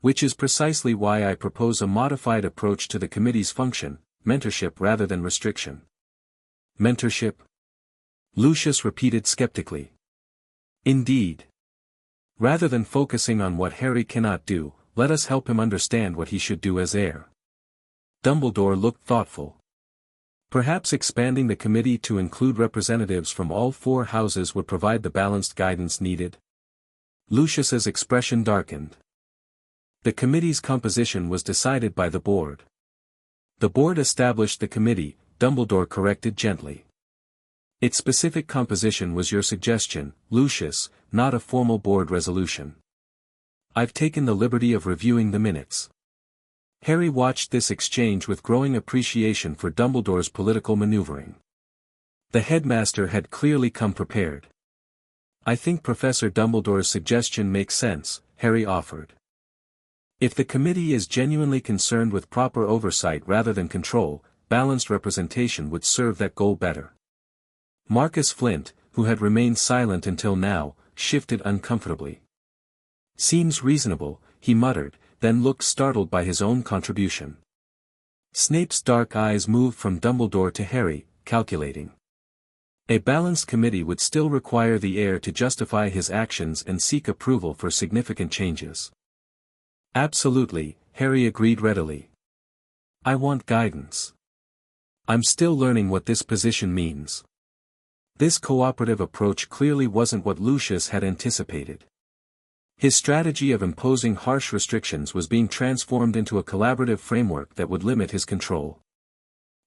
Which is precisely why I propose a modified approach to the committee's function, mentorship rather than restriction. Mentorship? Lucius repeated skeptically. Indeed. Rather than focusing on what Harry cannot do, let us help him understand what he should do as heir. Dumbledore looked thoughtful. Perhaps expanding the committee to include representatives from all four houses would provide the balanced guidance needed. Lucius's expression darkened. The committee's composition was decided by the board. The board established the committee, Dumbledore corrected gently. Its specific composition was your suggestion, Lucius, not a formal board resolution. I've taken the liberty of reviewing the minutes. Harry watched this exchange with growing appreciation for Dumbledore's political maneuvering. The headmaster had clearly come prepared. I think Professor Dumbledore's suggestion makes sense, Harry offered. If the committee is genuinely concerned with proper oversight rather than control, balanced representation would serve that goal better. Marcus Flint, who had remained silent until now, shifted uncomfortably. "Seems reasonable," he muttered, then looked startled by his own contribution. Snape's dark eyes moved from Dumbledore to Harry, calculating. A balanced committee would still require the heir to justify his actions and seek approval for significant changes. "Absolutely," Harry agreed readily. "I want guidance. I'm still learning what this position means." This cooperative approach clearly wasn't what Lucius had anticipated. His strategy of imposing harsh restrictions was being transformed into a collaborative framework that would limit his control.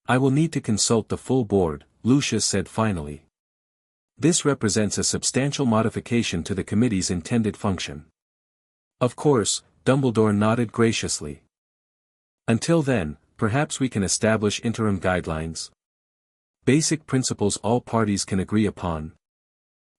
"I will need to consult the full board," Lucius said finally. "This represents a substantial modification to the committee's intended function." "Of course," Dumbledore nodded graciously. "Until then, perhaps we can establish interim guidelines. Basic principles all parties can agree upon."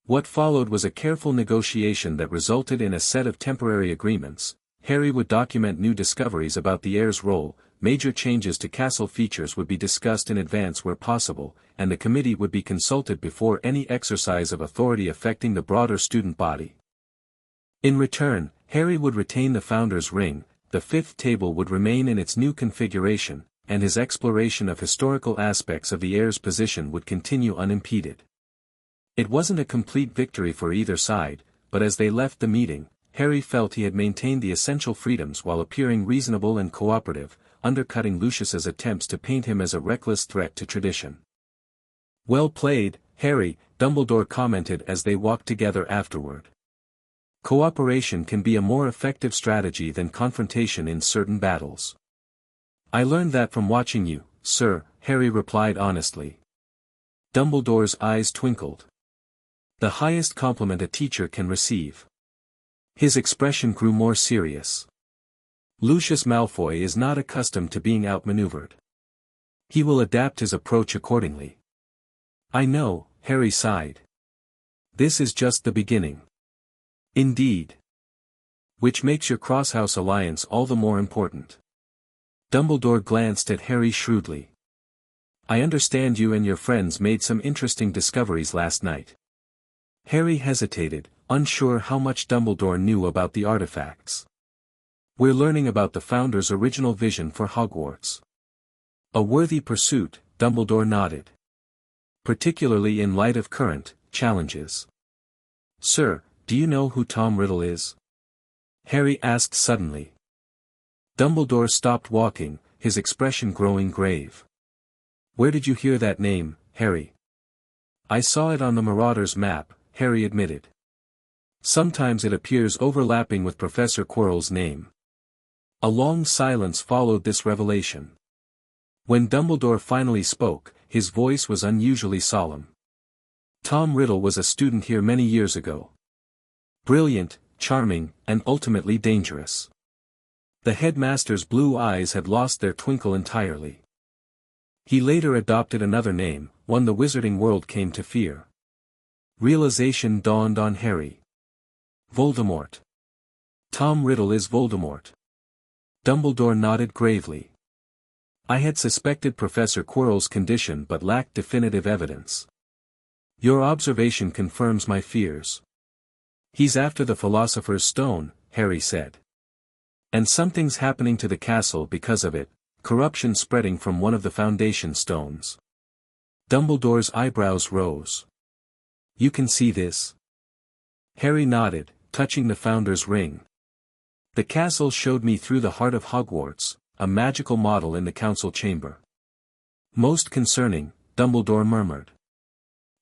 What followed was a careful negotiation that resulted in a set of temporary agreements. Harry would document new discoveries about the heir's role, major changes to castle features would be discussed in advance where possible, and the committee would be consulted before any exercise of authority affecting the broader student body. In return, Harry would retain the Founder's Ring, the fifth table would remain in its new configuration, and his exploration of historical aspects of the heir's position would continue unimpeded. It wasn't a complete victory for either side, but as they left the meeting, Harry felt he had maintained the essential freedoms while appearing reasonable and cooperative, undercutting Lucius's attempts to paint him as a reckless threat to tradition. "Well played, Harry," Dumbledore commented as they walked together afterward. "Cooperation can be a more effective strategy than confrontation in certain battles." "I learned that from watching you, sir," Harry replied honestly. Dumbledore's eyes twinkled. "The highest compliment a teacher can receive." His expression grew more serious. "Lucius Malfoy is not accustomed to being outmaneuvered. He will adapt his approach accordingly." "I know," Harry sighed. "This is just the beginning." "Indeed. Which makes your crosshouse alliance all the more important." Dumbledore glanced at Harry shrewdly. "I understand you and your friends made some interesting discoveries last night." Harry hesitated, unsure how much Dumbledore knew about the artifacts. "We're learning about the Founder's original vision for Hogwarts." "A worthy pursuit," Dumbledore nodded. "Particularly in light of current challenges." "Sir, do you know who Tom Riddle is?" Harry asked suddenly. Dumbledore stopped walking, his expression growing grave. "Where did you hear that name, Harry?" "I saw it on the Marauder's map," Harry admitted. "Sometimes it appears overlapping with Professor Quirrell's name." A long silence followed this revelation. When Dumbledore finally spoke, his voice was unusually solemn. "Tom Riddle was a student here many years ago. Brilliant, charming, and ultimately dangerous." The headmaster's blue eyes had lost their twinkle entirely. "He later adopted another name, one the wizarding world came to fear." Realization dawned on Harry. "Voldemort. Tom Riddle is Voldemort." Dumbledore nodded gravely. "I had suspected Professor Quirrell's condition but lacked definitive evidence. Your observation confirms my fears." "He's after the Philosopher's Stone," Harry said. "And something's happening to the castle because of it, corruption spreading from one of the foundation stones." Dumbledore's eyebrows rose. "You can see this?" Harry nodded, touching the Founder's Ring. "The castle showed me through the heart of Hogwarts, a magical model in the council chamber." "Most concerning," Dumbledore murmured.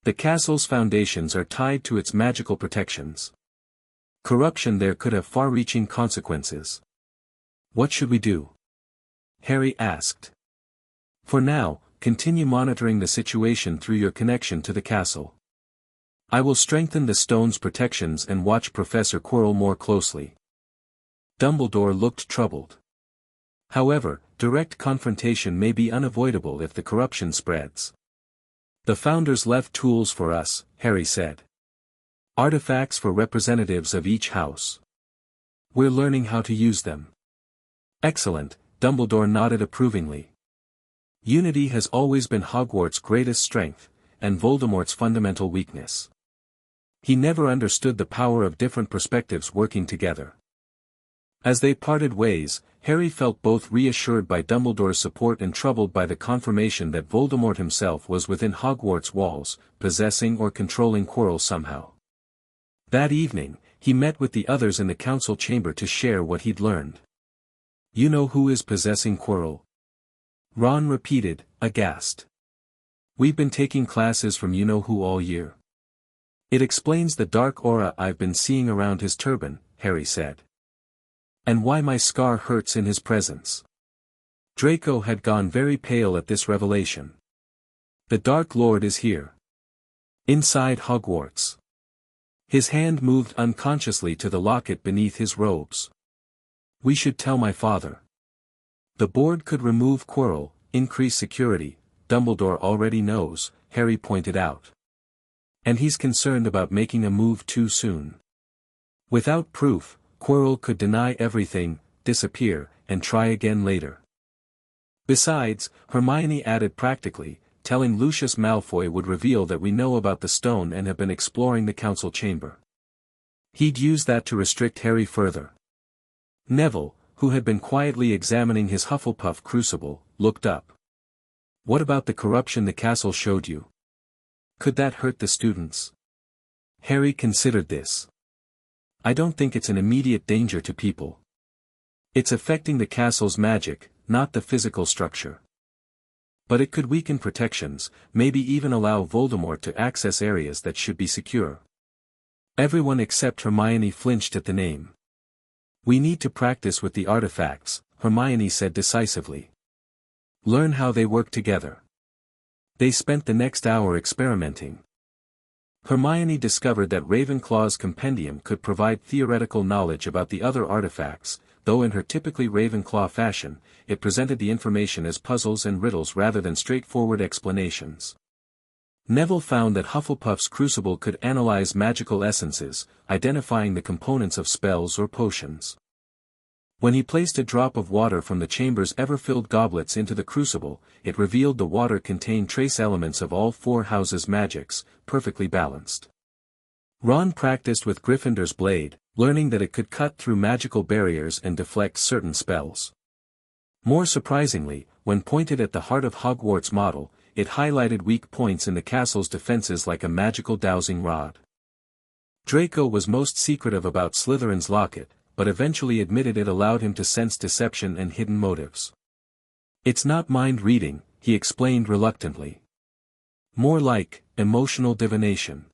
"The castle's foundations are tied to its magical protections. Corruption there could have far-reaching consequences." "What should we do?" Harry asked. "For now, continue monitoring the situation through your connection to the castle. I will strengthen the stone's protections and watch Professor Quirrell more closely." Dumbledore looked troubled. "However, direct confrontation may be unavoidable if the corruption spreads." "The Founders left tools for us," Harry said. "Artifacts for representatives of each house. We're learning how to use them." "Excellent," Dumbledore nodded approvingly. "Unity has always been Hogwarts' greatest strength, and Voldemort's fundamental weakness. He never understood the power of different perspectives working together. As they parted ways, Harry felt both reassured by Dumbledore's support and troubled by the confirmation that Voldemort himself was within Hogwarts walls, possessing or controlling Quirrell somehow. That evening, he met with the others in the council chamber to share what he'd learned. "You know who is possessing Quirrell?" Ron repeated, aghast. "We've been taking classes from you-know-who all year." "It explains the dark aura I've been seeing around his turban," Harry said. "And why my scar hurts in his presence." Draco had gone very pale at this revelation. "The Dark Lord is here. Inside Hogwarts." His hand moved unconsciously to the locket beneath his robes. "We should tell my father. The board could remove Quirrell, increase security, Dumbledore already knows," Harry pointed out. "And he's concerned about making a move too soon. Without proof, Quirrell could deny everything, disappear, and try again later." Besides, Hermione added practically, telling Lucius Malfoy would reveal that we know about the stone and have been exploring the council chamber. He'd use that to restrict Harry further. Neville, who had been quietly examining his Hufflepuff crucible, looked up. "What about the corruption the castle showed you? Could that hurt the students?" Harry considered this. "I don't think it's an immediate danger to people. It's affecting the castle's magic, not the physical structure. But it could weaken protections, maybe even allow Voldemort to access areas that should be secure." Everyone except Hermione flinched at the name. "We need to practice with the artifacts," Hermione said decisively. "Learn how they work together." They spent the next hour experimenting. Hermione discovered that Ravenclaw's compendium could provide theoretical knowledge about the other artifacts, though in her typically Ravenclaw fashion, it presented the information as puzzles and riddles rather than straightforward explanations. Neville found that Hufflepuff's crucible could analyze magical essences, identifying the components of spells or potions. When he placed a drop of water from the chamber's ever-filled goblets into the crucible, it revealed the water contained trace elements of all four houses' magics, perfectly balanced. Ron practiced with Gryffindor's blade, learning that it could cut through magical barriers and deflect certain spells. More surprisingly, when pointed at the Heart of Hogwarts model, it highlighted weak points in the castle's defenses like a magical dowsing rod. Draco was most secretive about Slytherin's locket, but eventually admitted it allowed him to sense deception and hidden motives. "It's not mind reading," he explained reluctantly. "More like, emotional divination.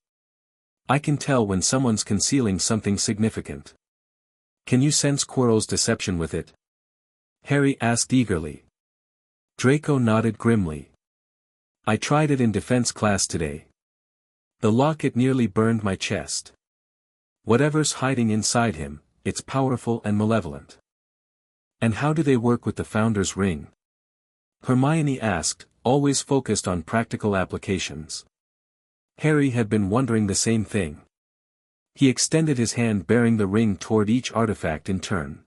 I can tell when someone's concealing something significant." "Can you sense Quirrell's deception with it?" Harry asked eagerly. Draco nodded grimly. "I tried it in defense class today. The locket nearly burned my chest. Whatever's hiding inside him, it's powerful and malevolent." "And how do they work with the Founder's Ring?" Hermione asked, always focused on practical applications. Harry had been wondering the same thing. He extended his hand bearing the ring toward each artifact in turn.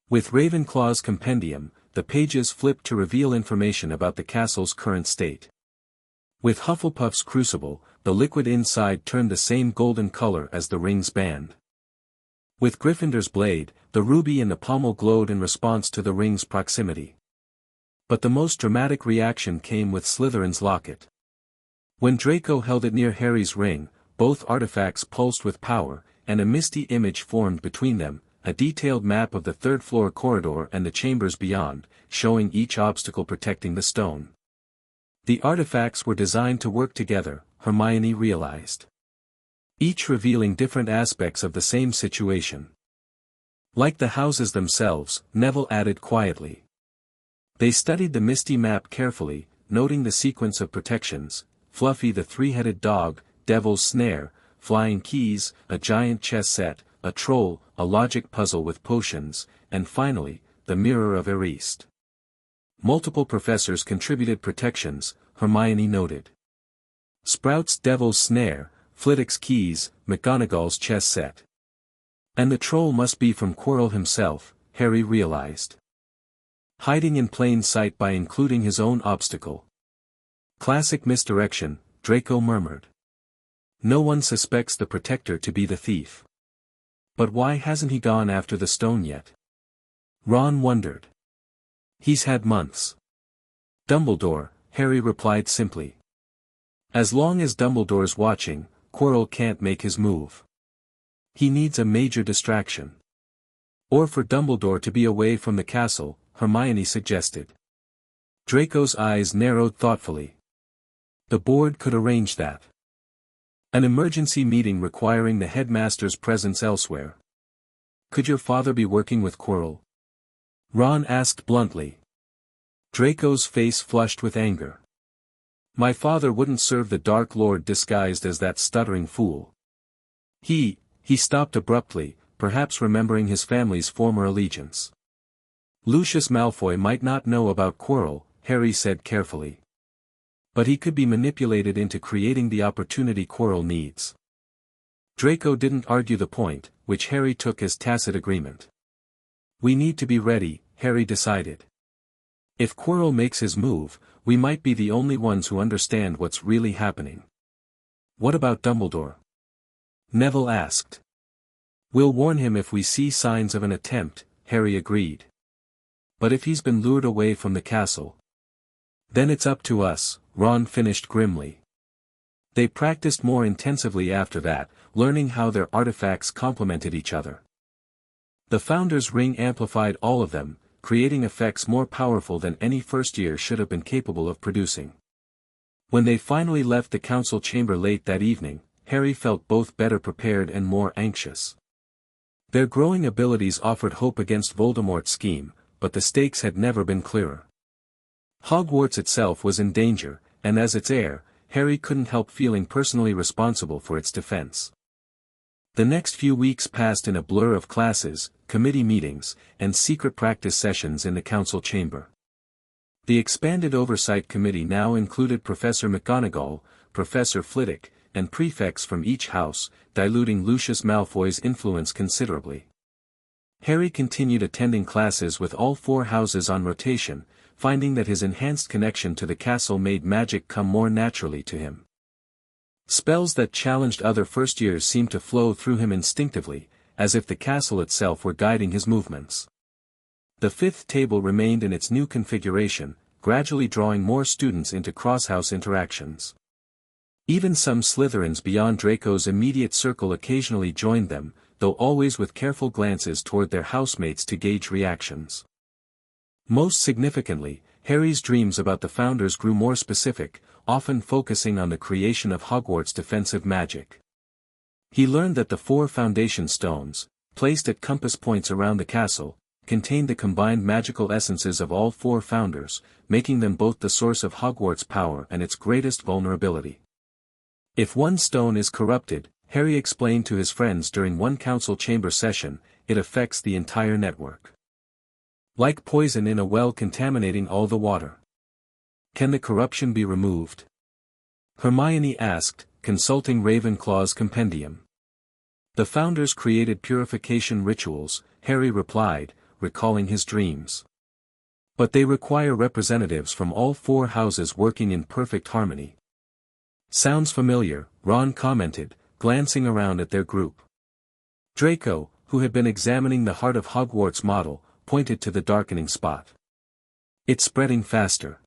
With Ravenclaw's compendium, the pages flipped to reveal information about the castle's current state. With Hufflepuff's crucible, the liquid inside turned the same golden color as the ring's band. With Gryffindor's blade, the ruby in the pommel glowed in response to the ring's proximity. But the most dramatic reaction came with Slytherin's locket. When Draco held it near Harry's ring, both artifacts pulsed with power, and a misty image formed between them, a detailed map of the third-floor corridor and the chambers beyond, showing each obstacle protecting the stone. The artifacts were designed to work together, Hermione realized. Each revealing different aspects of the same situation. Like the houses themselves, Neville added quietly. They studied the misty map carefully, noting the sequence of protections: Fluffy the three-headed dog, Devil's Snare, flying keys, a giant chess set, a troll, a logic puzzle with potions, and finally, the Mirror of Erist. Multiple professors contributed protections, Hermione noted. Sprout's Devil's Snare, Flitwick's keys, McGonagall's chess set. And the troll must be from Quirrell himself, Harry realized. Hiding in plain sight by including his own obstacle. Classic misdirection, Draco murmured. No one suspects the protector to be the thief. But why hasn't he gone after the stone yet? Ron wondered. He's had months. Dumbledore, Harry replied simply. As long as Dumbledore's watching, Quirrell can't make his move. He needs a major distraction. Or for Dumbledore to be away from the castle, Hermione suggested. Draco's eyes narrowed thoughtfully. The board could arrange that. An emergency meeting requiring the headmaster's presence elsewhere. Could your father be working with Quirrell? Ron asked bluntly. Draco's face flushed with anger. My father wouldn't serve the Dark Lord disguised as that stuttering fool. He stopped abruptly, perhaps remembering his family's former allegiance. Lucius Malfoy might not know about Quirrell, Harry said carefully. But he could be manipulated into creating the opportunity Quirrell needs. Draco didn't argue the point, which Harry took as tacit agreement. We need to be ready, Harry decided. If Quirrell makes his move, we might be the only ones who understand what's really happening. What about Dumbledore? Neville asked. We'll warn him if we see signs of an attempt, Harry agreed. But if he's been lured away from the castle, then it's up to us, Ron finished grimly. They practiced more intensively after that, learning how their artifacts complemented each other. The Founder's Ring amplified all of them, creating effects more powerful than any first year should have been capable of producing. When they finally left the council chamber late that evening, Harry felt both better prepared and more anxious. Their growing abilities offered hope against Voldemort's scheme, but the stakes had never been clearer. Hogwarts itself was in danger, and as its heir, Harry couldn't help feeling personally responsible for its defense. The next few weeks passed in a blur of classes, committee meetings, and secret practice sessions in the council chamber. The expanded oversight committee now included Professor McGonagall, Professor Flitwick, and prefects from each house, diluting Lucius Malfoy's influence considerably. Harry continued attending classes with all four houses on rotation, finding that his enhanced connection to the castle made magic come more naturally to him. Spells that challenged other first years seemed to flow through him instinctively, as if the castle itself were guiding his movements. The fifth table remained in its new configuration, gradually drawing more students into cross-house interactions. Even some Slytherins beyond Draco's immediate circle occasionally joined them, though always with careful glances toward their housemates to gauge reactions. Most significantly, Harry's dreams about the Founders grew more specific, often focusing on the creation of Hogwarts defensive magic. He learned that the 4 foundation stones, placed at compass points around the castle, contained the combined magical essences of all 4 Founders, making them both the source of Hogwarts' power and its greatest vulnerability. If one stone is corrupted, Harry explained to his friends during one council chamber session, it affects the entire network. Like poison in a well contaminating all the water. Can the corruption be removed? Hermione asked, consulting Ravenclaw's compendium. The Founders created purification rituals, Harry replied, recalling his dreams. But they require representatives from all 4 houses working in perfect harmony. Sounds familiar, Ron commented, glancing around at their group. Draco, who had been examining the Heart of Hogwarts model, pointed to the darkening spot. It's spreading faster.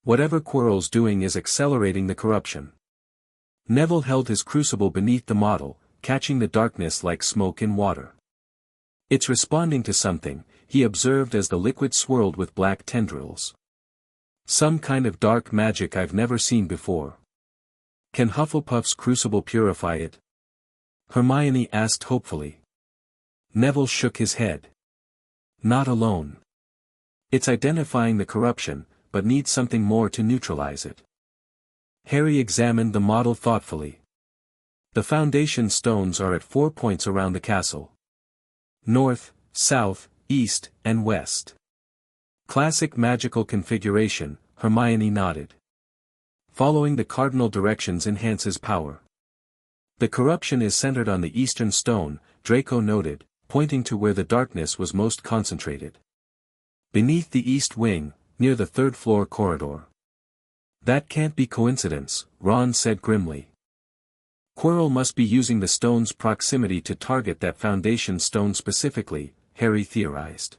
Whatever Quirrell's doing is accelerating the corruption. Neville held his crucible beneath the model, catching the darkness like smoke in water. It's responding to something, he observed as the liquid swirled with black tendrils. Some kind of dark magic I've never seen before. Can Hufflepuff's crucible purify it? Hermione asked hopefully. Neville shook his head. Not alone. It's identifying the corruption, but needs something more to neutralize it. Harry examined the model thoughtfully. The foundation stones are at 4 points around the castle. North, south, east, and west. Classic magical configuration, Hermione nodded. Following the cardinal directions enhances power. The corruption is centered on the eastern stone, Draco noted, pointing to where the darkness was most concentrated. Beneath the east wing, near the 3rd floor corridor. That can't be coincidence, Ron said grimly. Quirrell must be using the stone's proximity to target that foundation stone specifically, Harry theorized.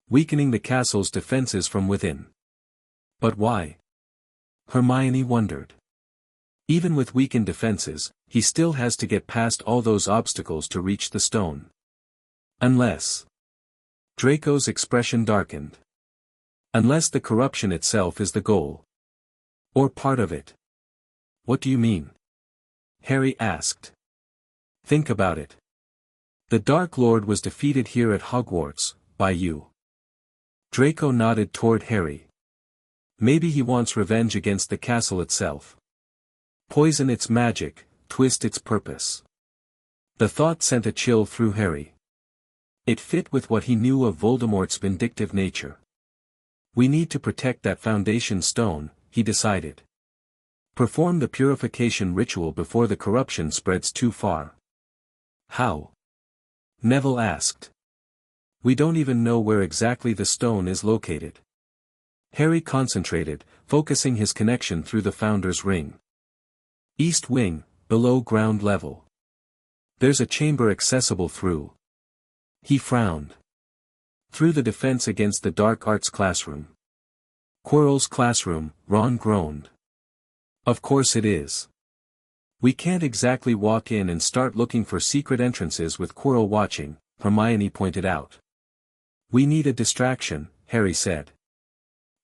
Weakening the castle's defenses from within. But why? Hermione wondered. Even with weakened defenses, he still has to get past all those obstacles to reach the stone. Unless. Draco's expression darkened. Unless the corruption itself is the goal. Or part of it. What do you mean? Harry asked. Think about it. The Dark Lord was defeated here at Hogwarts, by you. Draco nodded toward Harry. Maybe he wants revenge against the castle itself. Poison its magic, twist its purpose. The thought sent a chill through Harry. It fit with what he knew of Voldemort's vindictive nature. We need to protect that foundation stone, he decided. Perform the purification ritual before the corruption spreads too far. How? Neville asked. We don't even know where exactly the stone is located. Harry concentrated, focusing his connection through the Founder's Ring. East Wing, below ground level. There's a chamber accessible through. He frowned. Through the defense against the dark arts classroom. Quirrell's classroom, Ron groaned. Of course it is. We can't exactly walk in and start looking for secret entrances with Quirrell watching, Hermione pointed out. We need a distraction, Harry said.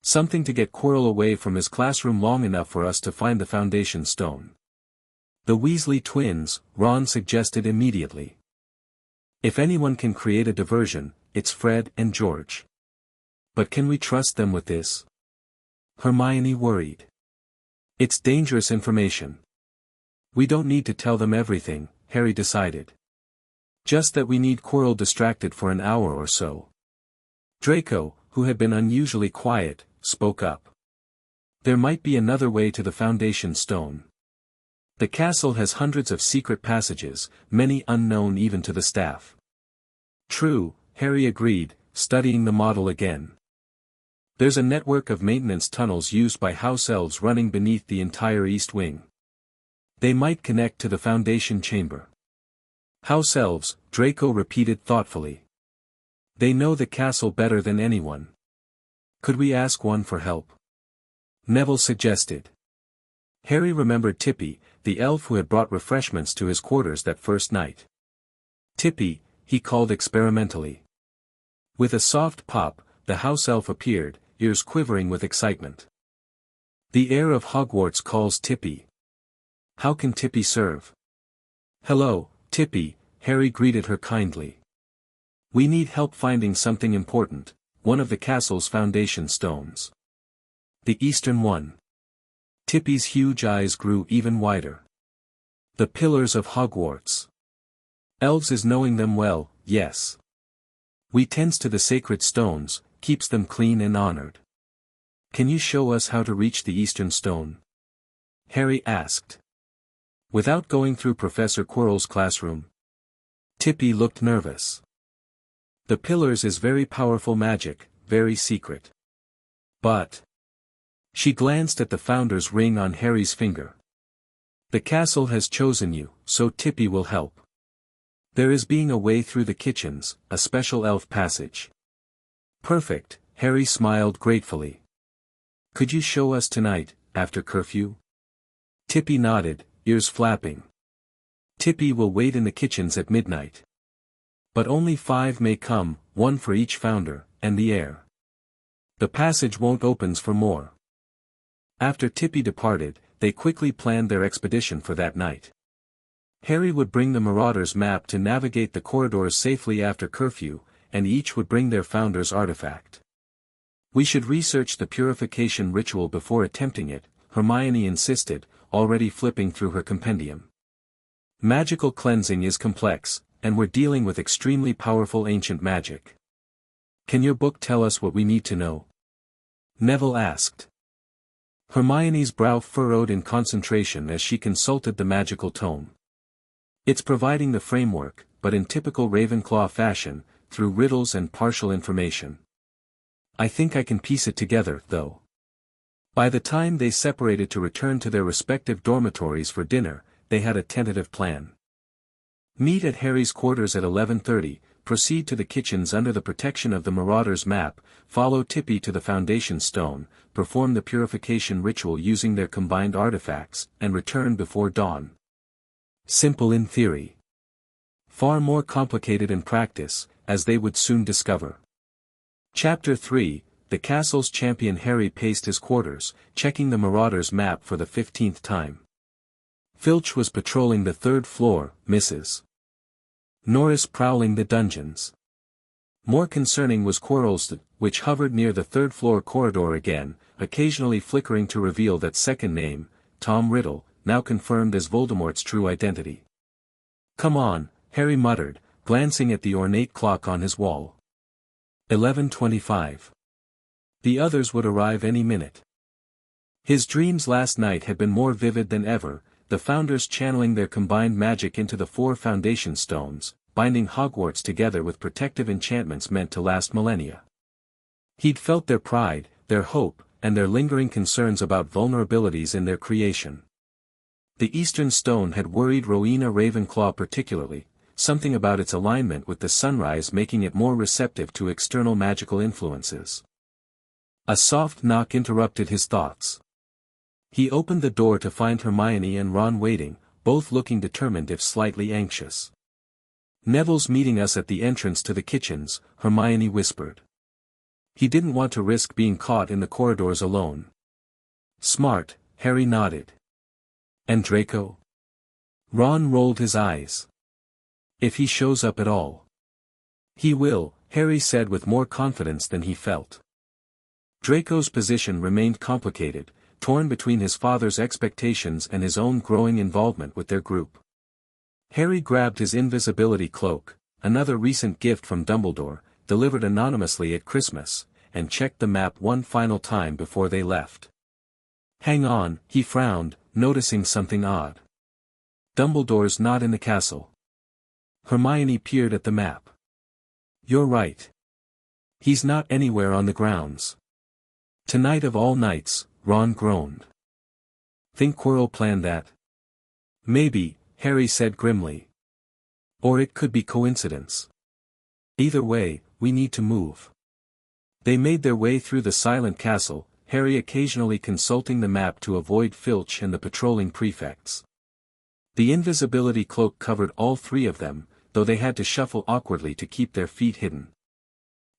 Something to get Quirrell away from his classroom long enough for us to find the foundation stone. The Weasley twins, Ron suggested immediately. If anyone can create a diversion, it's Fred and George. But can we trust them with this? Hermione worried. It's dangerous information. We don't need to tell them everything, Harry decided. Just that we need Quirrell distracted for an hour or so. Draco, who had been unusually quiet, spoke up. There might be another way to the foundation stone. The castle has hundreds of secret passages, many unknown even to the staff. True, Harry agreed, studying the model again. There's a network of maintenance tunnels used by house elves running beneath the entire East Wing. They might connect to the foundation chamber. House elves, Draco repeated thoughtfully. They know the castle better than anyone. Could we ask one for help? Neville suggested. Harry remembered Tippy, the elf who had brought refreshments to his quarters that first night. Tippy, he called experimentally. With a soft pop, the house elf appeared, ears quivering with excitement. The Heir of Hogwarts calls Tippy. How can Tippy serve? Hello, Tippy, Harry greeted her kindly. We need help finding something important, one of the castle's foundation stones. The eastern one. Tippy's huge eyes grew even wider. The pillars of Hogwarts. Elves is knowing them well, yes. We tends to the sacred stones, keeps them clean and honored. Can you show us how to reach the eastern stone? Harry asked. Without going through Professor Quirrell's classroom. Tippy looked nervous. The pillars is very powerful magic, very secret. But. She glanced at the Founder's Ring on Harry's finger. The castle has chosen you, so Tippy will help. There is being a way through the kitchens, a special elf passage. Perfect, Harry smiled gratefully. Could you show us tonight, after curfew? Tippy nodded, ears flapping. Tippy will wait in the kitchens at midnight. But only 5 may come, 1 for each Founder, and the heir. The passage won't opens for more. After Tippy departed, they quickly planned their expedition for that night. Harry would bring the Marauder's map to navigate the corridors safely after curfew, and each would bring their Founder's artifact. We should research the purification ritual before attempting it, Hermione insisted, already flipping through her compendium. Magical cleansing is complex, and we're dealing with extremely powerful ancient magic. Can your book tell us what we need to know? Neville asked. Hermione's brow furrowed in concentration as she consulted the magical tome. It's providing the framework, but in typical Ravenclaw fashion, through riddles and partial information. I think I can piece it together, though. By the time they separated to return to their respective dormitories for dinner, they had a tentative plan. Meet at Harry's quarters at 11:30, proceed to the kitchens under the protection of the Marauder's map, follow Tippy to the Foundation Stone, perform the purification ritual using their combined artifacts, and return before dawn. Simple in theory. Far more complicated in practice, as they would soon discover. Chapter 3, The Castle's Champion. Harry paced his quarters, checking the Marauder's map for the 15th time. Filch was patrolling the 3rd floor, Mrs. Norris prowling the dungeons. More concerning was Quirrell's, which hovered near the 3rd floor corridor again, occasionally flickering to reveal that second name, Tom Riddle, now confirmed as Voldemort's true identity. Come on, Harry muttered, glancing at the ornate clock on his wall. 11:25. The others would arrive any minute. His dreams last night had been more vivid than ever, the Founders channeling their combined magic into the 4 Foundation Stones, binding Hogwarts together with protective enchantments meant to last millennia. He'd felt their pride, their hope, and their lingering concerns about vulnerabilities in their creation. The Eastern Stone had worried Rowena Ravenclaw particularly, something about its alignment with the sunrise making it more receptive to external magical influences. A soft knock interrupted his thoughts. He opened the door to find Hermione and Ron waiting, both looking determined if slightly anxious. Neville's meeting us at the entrance to the kitchens, Hermione whispered. He didn't want to risk being caught in the corridors alone. Smart, Harry nodded. And Draco? Ron rolled his eyes. If he shows up at all. He will, Harry said with more confidence than he felt. Draco's position remained complicated, torn between his father's expectations and his own growing involvement with their group. Harry grabbed his invisibility cloak, another recent gift from Dumbledore, delivered anonymously at Christmas, and checked the map one final time before they left. Hang on, he frowned, noticing something odd. Dumbledore's not in the castle. Hermione peered at the map. You're right. He's not anywhere on the grounds. Tonight of all nights, Ron groaned. Think Quirrell planned that? Maybe, Harry said grimly. Or it could be coincidence. Either way, we need to move. They made their way through the silent castle, Harry occasionally consulting the map to avoid Filch and the patrolling prefects. The invisibility cloak covered all 3 of them, though they had to shuffle awkwardly to keep their feet hidden.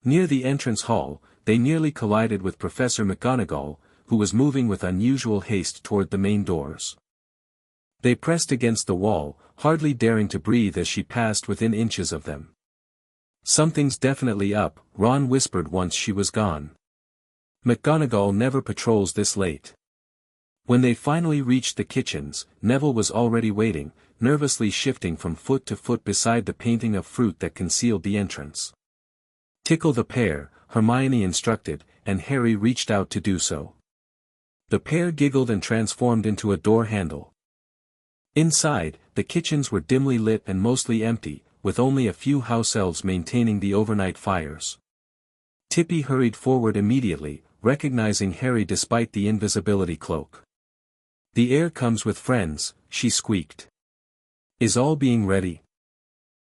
Near the entrance hall, they nearly collided with Professor McGonagall, who was moving with unusual haste toward the main doors. They pressed against the wall, hardly daring to breathe as she passed within inches of them. Something's definitely up, Ron whispered once she was gone. McGonagall never patrols this late. When they finally reached the kitchens, Neville was already waiting, nervously shifting from foot to foot beside the painting of fruit that concealed the entrance. Tickle the pear, Hermione instructed, and Harry reached out to do so. The pear giggled and transformed into a door handle. Inside, the kitchens were dimly lit and mostly empty, with only a few house elves maintaining the overnight fires. Tippy hurried forward immediately, recognizing Harry despite the invisibility cloak. The heir comes with friends, she squeaked. Is all being ready?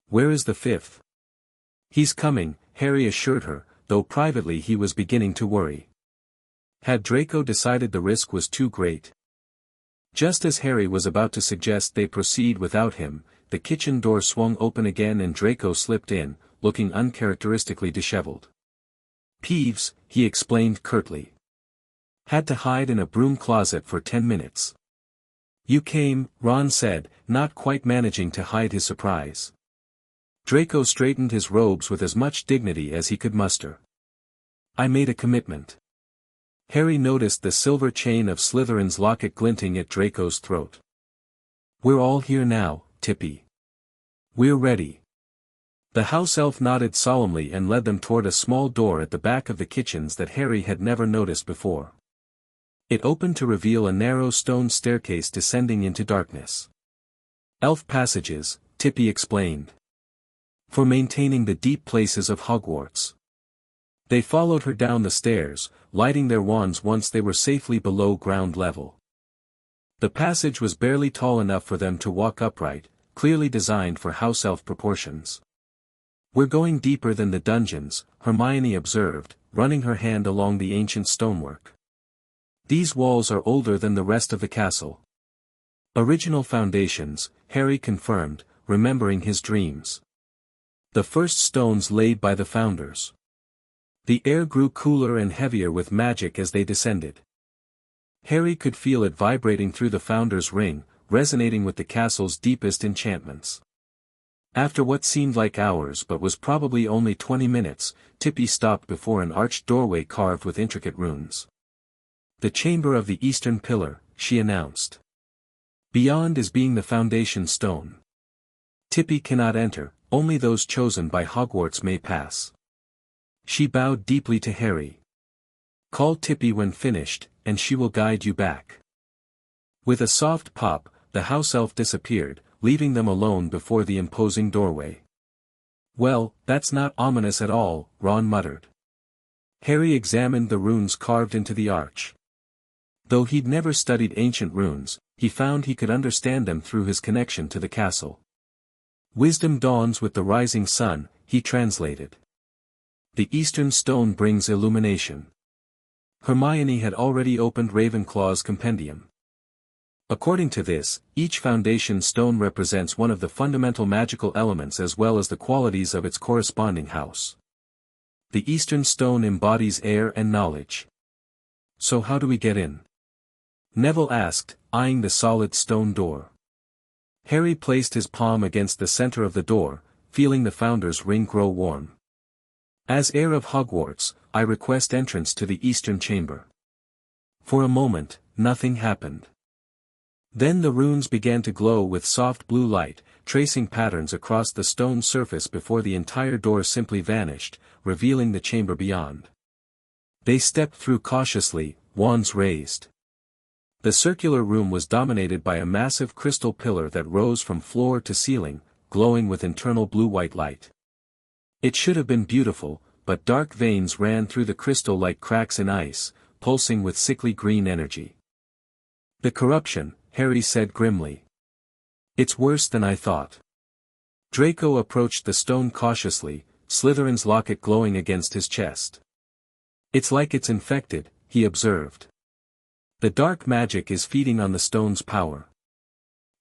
Where is the 5th? He's coming, Harry assured her, though privately he was beginning to worry. Had Draco decided the risk was too great? Just as Harry was about to suggest they proceed without him, the kitchen door swung open again and Draco slipped in, looking uncharacteristically disheveled. Peeves, he explained curtly. Had to hide in a broom closet for 10 minutes. You came, Ron said, not quite managing to hide his surprise. Draco straightened his robes with as much dignity as he could muster. I made a commitment. Harry noticed the silver chain of Slytherin's locket glinting at Draco's throat. We're all here now, Tippy. We're ready. The house elf nodded solemnly and led them toward a small door at the back of the kitchens that Harry had never noticed before. It opened to reveal a narrow stone staircase descending into darkness. Elf passages, Tippy explained. For maintaining the deep places of Hogwarts. They followed her down the stairs, lighting their wands once they were safely below ground level. The passage was barely tall enough for them to walk upright, clearly designed for house elf proportions. "We're going deeper than the dungeons," Hermione observed, running her hand along the ancient stonework. "These walls are older than the rest of the castle." "Original foundations," Harry confirmed, remembering his dreams. "The first stones laid by the founders." The air grew cooler and heavier with magic as they descended. Harry could feel it vibrating through the Founder's Ring, resonating with the castle's deepest enchantments. After what seemed like hours but was probably only 20 minutes, Tippy stopped before an arched doorway carved with intricate runes. "The Chamber of the Eastern Pillar," she announced. "Beyond is being the foundation stone. Tippy cannot enter, only those chosen by Hogwarts may pass." She bowed deeply to Harry. "Call Tippy when finished, and she will guide you back." With a soft pop, the house elf disappeared, leaving them alone before the imposing doorway. "Well, that's not ominous at all," Ron muttered. Harry examined the runes carved into the arch. Though he'd never studied ancient runes, he found he could understand them through his connection to the castle. "Wisdom dawns with the rising sun," he translated. "The Eastern Stone brings illumination." Hermione had already opened Ravenclaw's compendium. According to this, each foundation stone represents one of the fundamental magical elements as well as the qualities of its corresponding house. The Eastern Stone embodies air and knowledge. "So how do we get in?" Neville asked, eyeing the solid stone door. Harry placed his palm against the center of the door, feeling the Founder's Ring grow warm. "As Heir of Hogwarts, I request entrance to the Eastern Chamber." For a moment, nothing happened. Then the runes began to glow with soft blue light, tracing patterns across the stone surface before the entire door simply vanished, revealing the chamber beyond. They stepped through cautiously, wands raised. The circular room was dominated by a massive crystal pillar that rose from floor to ceiling, glowing with internal blue-white light. It should have been beautiful, but dark veins ran through the crystal like cracks in ice, pulsing with sickly green energy. "The corruption," Harry said grimly. "It's worse than I thought." Draco approached the stone cautiously, Slytherin's locket glowing against his chest. "It's like it's infected," he observed. "The dark magic is feeding on the stone's power."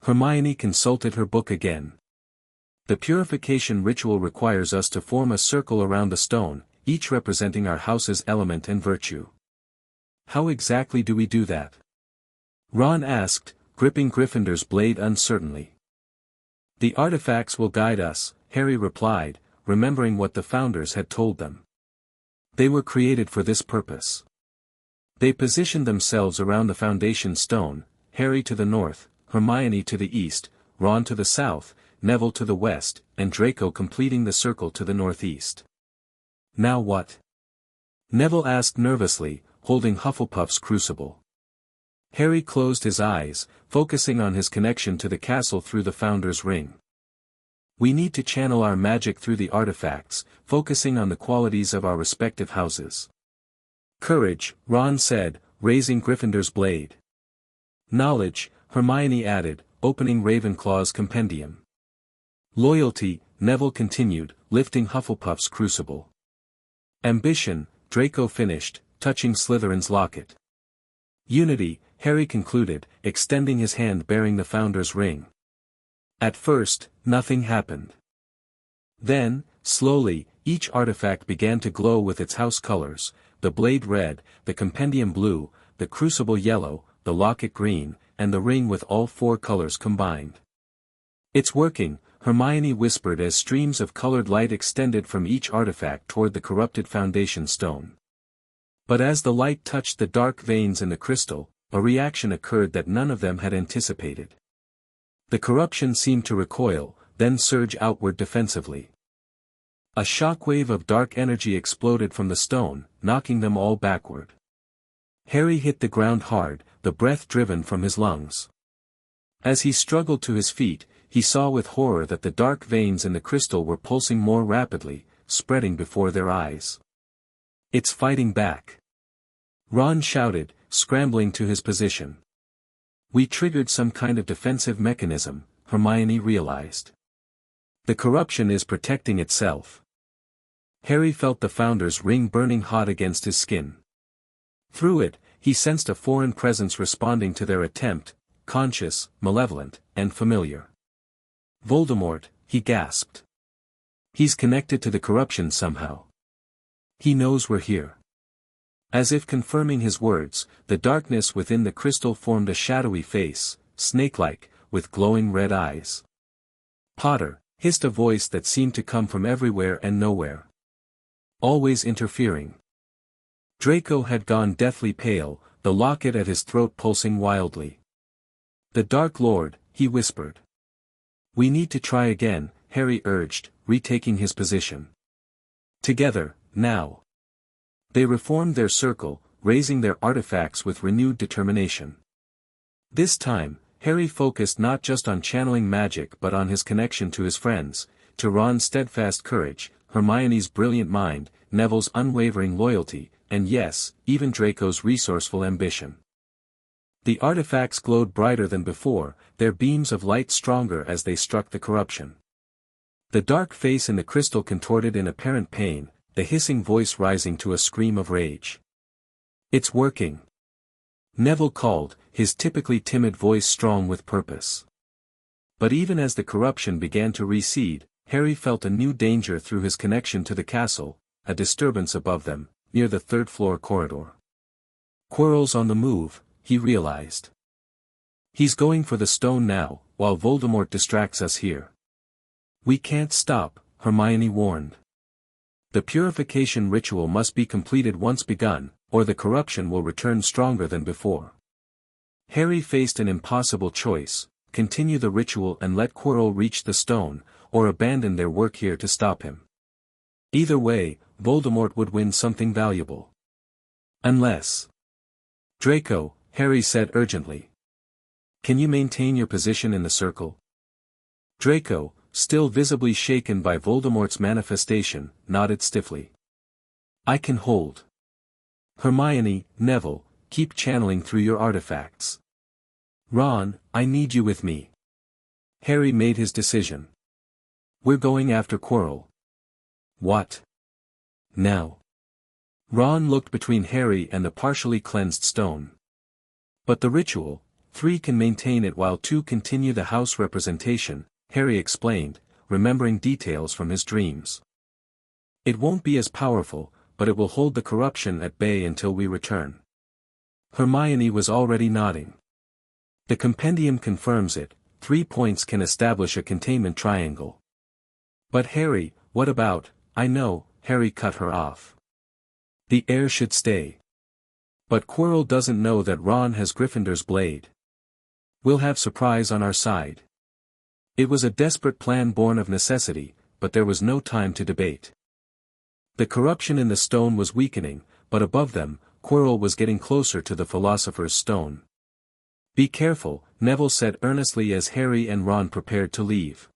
Hermione consulted her book again. "The purification ritual requires us to form a circle around the stone, each representing our house's element and virtue." "How exactly do we do that?" Ron asked, gripping Gryffindor's blade uncertainly. "The artifacts will guide us," Harry replied, remembering what the Founders had told them. "They were created for this purpose." They positioned themselves around the foundation stone, Harry to the north, Hermione to the east, Ron to the south, Neville to the west, and Draco completing the circle to the northeast. "Now what?" Neville asked nervously, holding Hufflepuff's crucible. Harry closed his eyes, focusing on his connection to the castle through the Founder's Ring. "We need to channel our magic through the artifacts, focusing on the qualities of our respective houses." "Courage," Ron said, raising Gryffindor's blade. "Knowledge," Hermione added, opening Ravenclaw's compendium. "Loyalty," Neville continued, lifting Hufflepuff's crucible. "Ambition," Draco finished, touching Slytherin's locket. "Unity," Harry concluded, extending his hand bearing the Founder's Ring. At first, nothing happened. Then, slowly, each artifact began to glow with its house colors, the blade red, the compendium blue, the crucible yellow, the locket green, and the ring with all four colors combined. "It's working," Hermione whispered as streams of colored light extended from each artifact toward the corrupted foundation stone. But as the light touched the dark veins in the crystal, a reaction occurred that none of them had anticipated. The corruption seemed to recoil, then surge outward defensively. A shockwave of dark energy exploded from the stone, knocking them all backward. Harry hit the ground hard, the breath driven from his lungs. As he struggled to his feet, he saw with horror that the dark veins in the crystal were pulsing more rapidly, spreading before their eyes. "It's fighting back!" Ron shouted, scrambling to his position. We triggered some kind of defensive mechanism, Hermione realized. The corruption is protecting itself. Harry felt the Founder's ring burning hot against his skin. Through it, he sensed a foreign presence responding to their attempt, conscious, malevolent, and familiar. Voldemort, he gasped. He's connected to the corruption somehow. He knows we're here. As if confirming his words, the darkness within the crystal formed a shadowy face, snake-like, with glowing red eyes. Potter, hissed a voice that seemed to come from everywhere and nowhere. Always interfering. Draco had gone deathly pale, the locket at his throat pulsing wildly. The Dark Lord, he whispered. We need to try again, Harry urged, retaking his position. Together, now. They reformed their circle, raising their artifacts with renewed determination. This time, Harry focused not just on channeling magic but on his connection to his friends, to Ron's steadfast courage, Hermione's brilliant mind, Neville's unwavering loyalty, and yes, even Draco's resourceful ambition. The artifacts glowed brighter than before, their beams of light stronger as they struck the corruption. The dark face in the crystal contorted in apparent pain, the hissing voice rising to a scream of rage. It's working. Neville called, his typically timid voice strong with purpose. But even as the corruption began to recede, Harry felt a new danger through his connection to the castle, a disturbance above them, near the third-floor corridor. Quirrell's on the move, he realized. He's going for the stone now, while Voldemort distracts us here. We can't stop, Hermione warned. The purification ritual must be completed once begun, or the corruption will return stronger than before. Harry faced an impossible choice: continue the ritual and let Quirrell reach the stone, or abandon their work here to stop him. Either way, Voldemort would win something valuable. Unless... Draco, Harry said urgently. Can you maintain your position in the circle? Draco, still visibly shaken by Voldemort's manifestation, nodded stiffly. I can hold. Hermione, Neville, keep channeling through your artifacts. Ron, I need you with me. Harry made his decision. We're going after Quirrell. What? Now. Ron looked between Harry and the partially cleansed stone. But the ritual, 3 can maintain it while 2 continue the house representation, Harry explained, remembering details from his dreams. It won't be as powerful, but it will hold the corruption at bay until we return. Hermione was already nodding. The compendium confirms it, 3 points can establish a containment triangle. But Harry, what about, I know, Harry cut her off. The heir should stay. But Quirrell doesn't know that Ron has Gryffindor's blade. We'll have surprise on our side. It was a desperate plan born of necessity, but there was no time to debate. The corruption in the stone was weakening, but above them, Quirrell was getting closer to the Philosopher's Stone. Be careful, Neville said earnestly as Harry and Ron prepared to leave.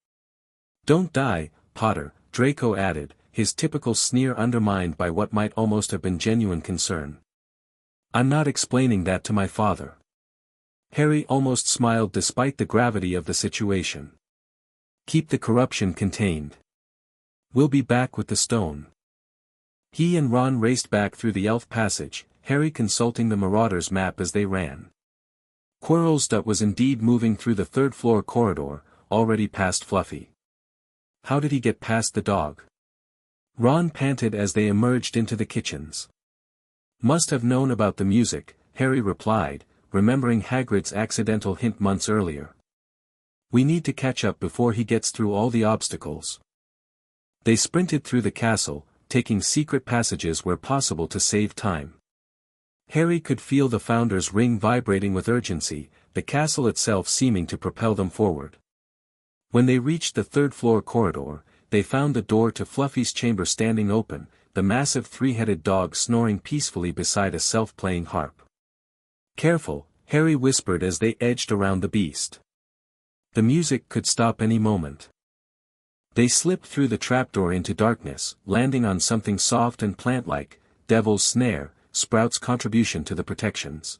Don't die, Potter, Draco added, his typical sneer undermined by what might almost have been genuine concern. I'm not explaining that to my father. Harry almost smiled despite the gravity of the situation. Keep the corruption contained. We'll be back with the stone. He and Ron raced back through the elf passage, Harry consulting the Marauder's map as they ran. Quirrell's dot was indeed moving through the third-floor corridor, already past Fluffy. How did he get past the dog? Ron panted as they emerged into the kitchens. Must have known about the music, Harry replied, remembering Hagrid's accidental hint months earlier. We need to catch up before he gets through all the obstacles. They sprinted through the castle, taking secret passages where possible to save time. Harry could feel the Founder's ring vibrating with urgency, the castle itself seeming to propel them forward. When they reached the third-floor corridor, they found the door to Fluffy's chamber standing open, the massive 3-headed dog snoring peacefully beside a self-playing harp. Careful, Harry whispered as they edged around the beast. The music could stop any moment. They slipped through the trapdoor into darkness, landing on something soft and plant-like, Devil's Snare, Sprout's contribution to the protections.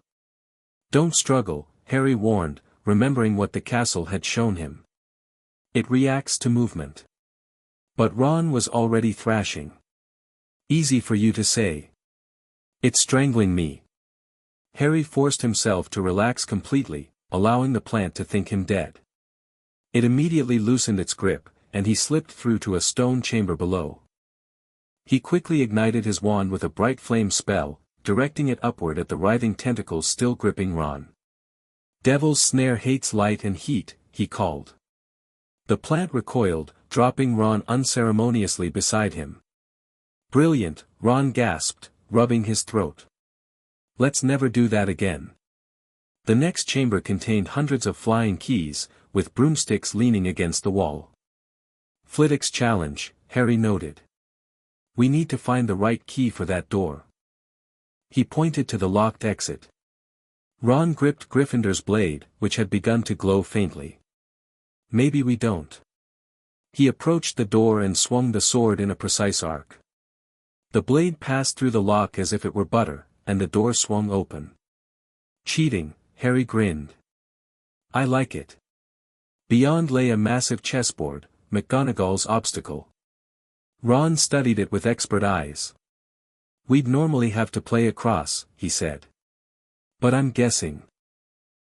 Don't struggle, Harry warned, remembering what the castle had shown him. It reacts to movement. But Ron was already thrashing. Easy for you to say. It's strangling me. Harry forced himself to relax completely, allowing the plant to think him dead. It immediately loosened its grip, and he slipped through to a stone chamber below. He quickly ignited his wand with a bright flame spell, directing it upward at the writhing tentacles still gripping Ron. "Devil's snare hates light and heat," he called. The plant recoiled, dropping Ron unceremoniously beside him. "Brilliant," Ron gasped, rubbing his throat. "Let's never do that again." The next chamber contained hundreds of flying keys, with broomsticks leaning against the wall. "Flitwick's challenge," Harry noted. "We need to find the right key for that door." He pointed to the locked exit. Ron gripped Gryffindor's blade, which had begun to glow faintly. "Maybe we don't." He approached the door and swung the sword in a precise arc. The blade passed through the lock as if it were butter, and the door swung open. "Cheating," Harry grinned. "I like it." Beyond lay a massive chessboard, McGonagall's obstacle. Ron studied it with expert eyes. "We'd normally have to play across," he said. "But I'm guessing."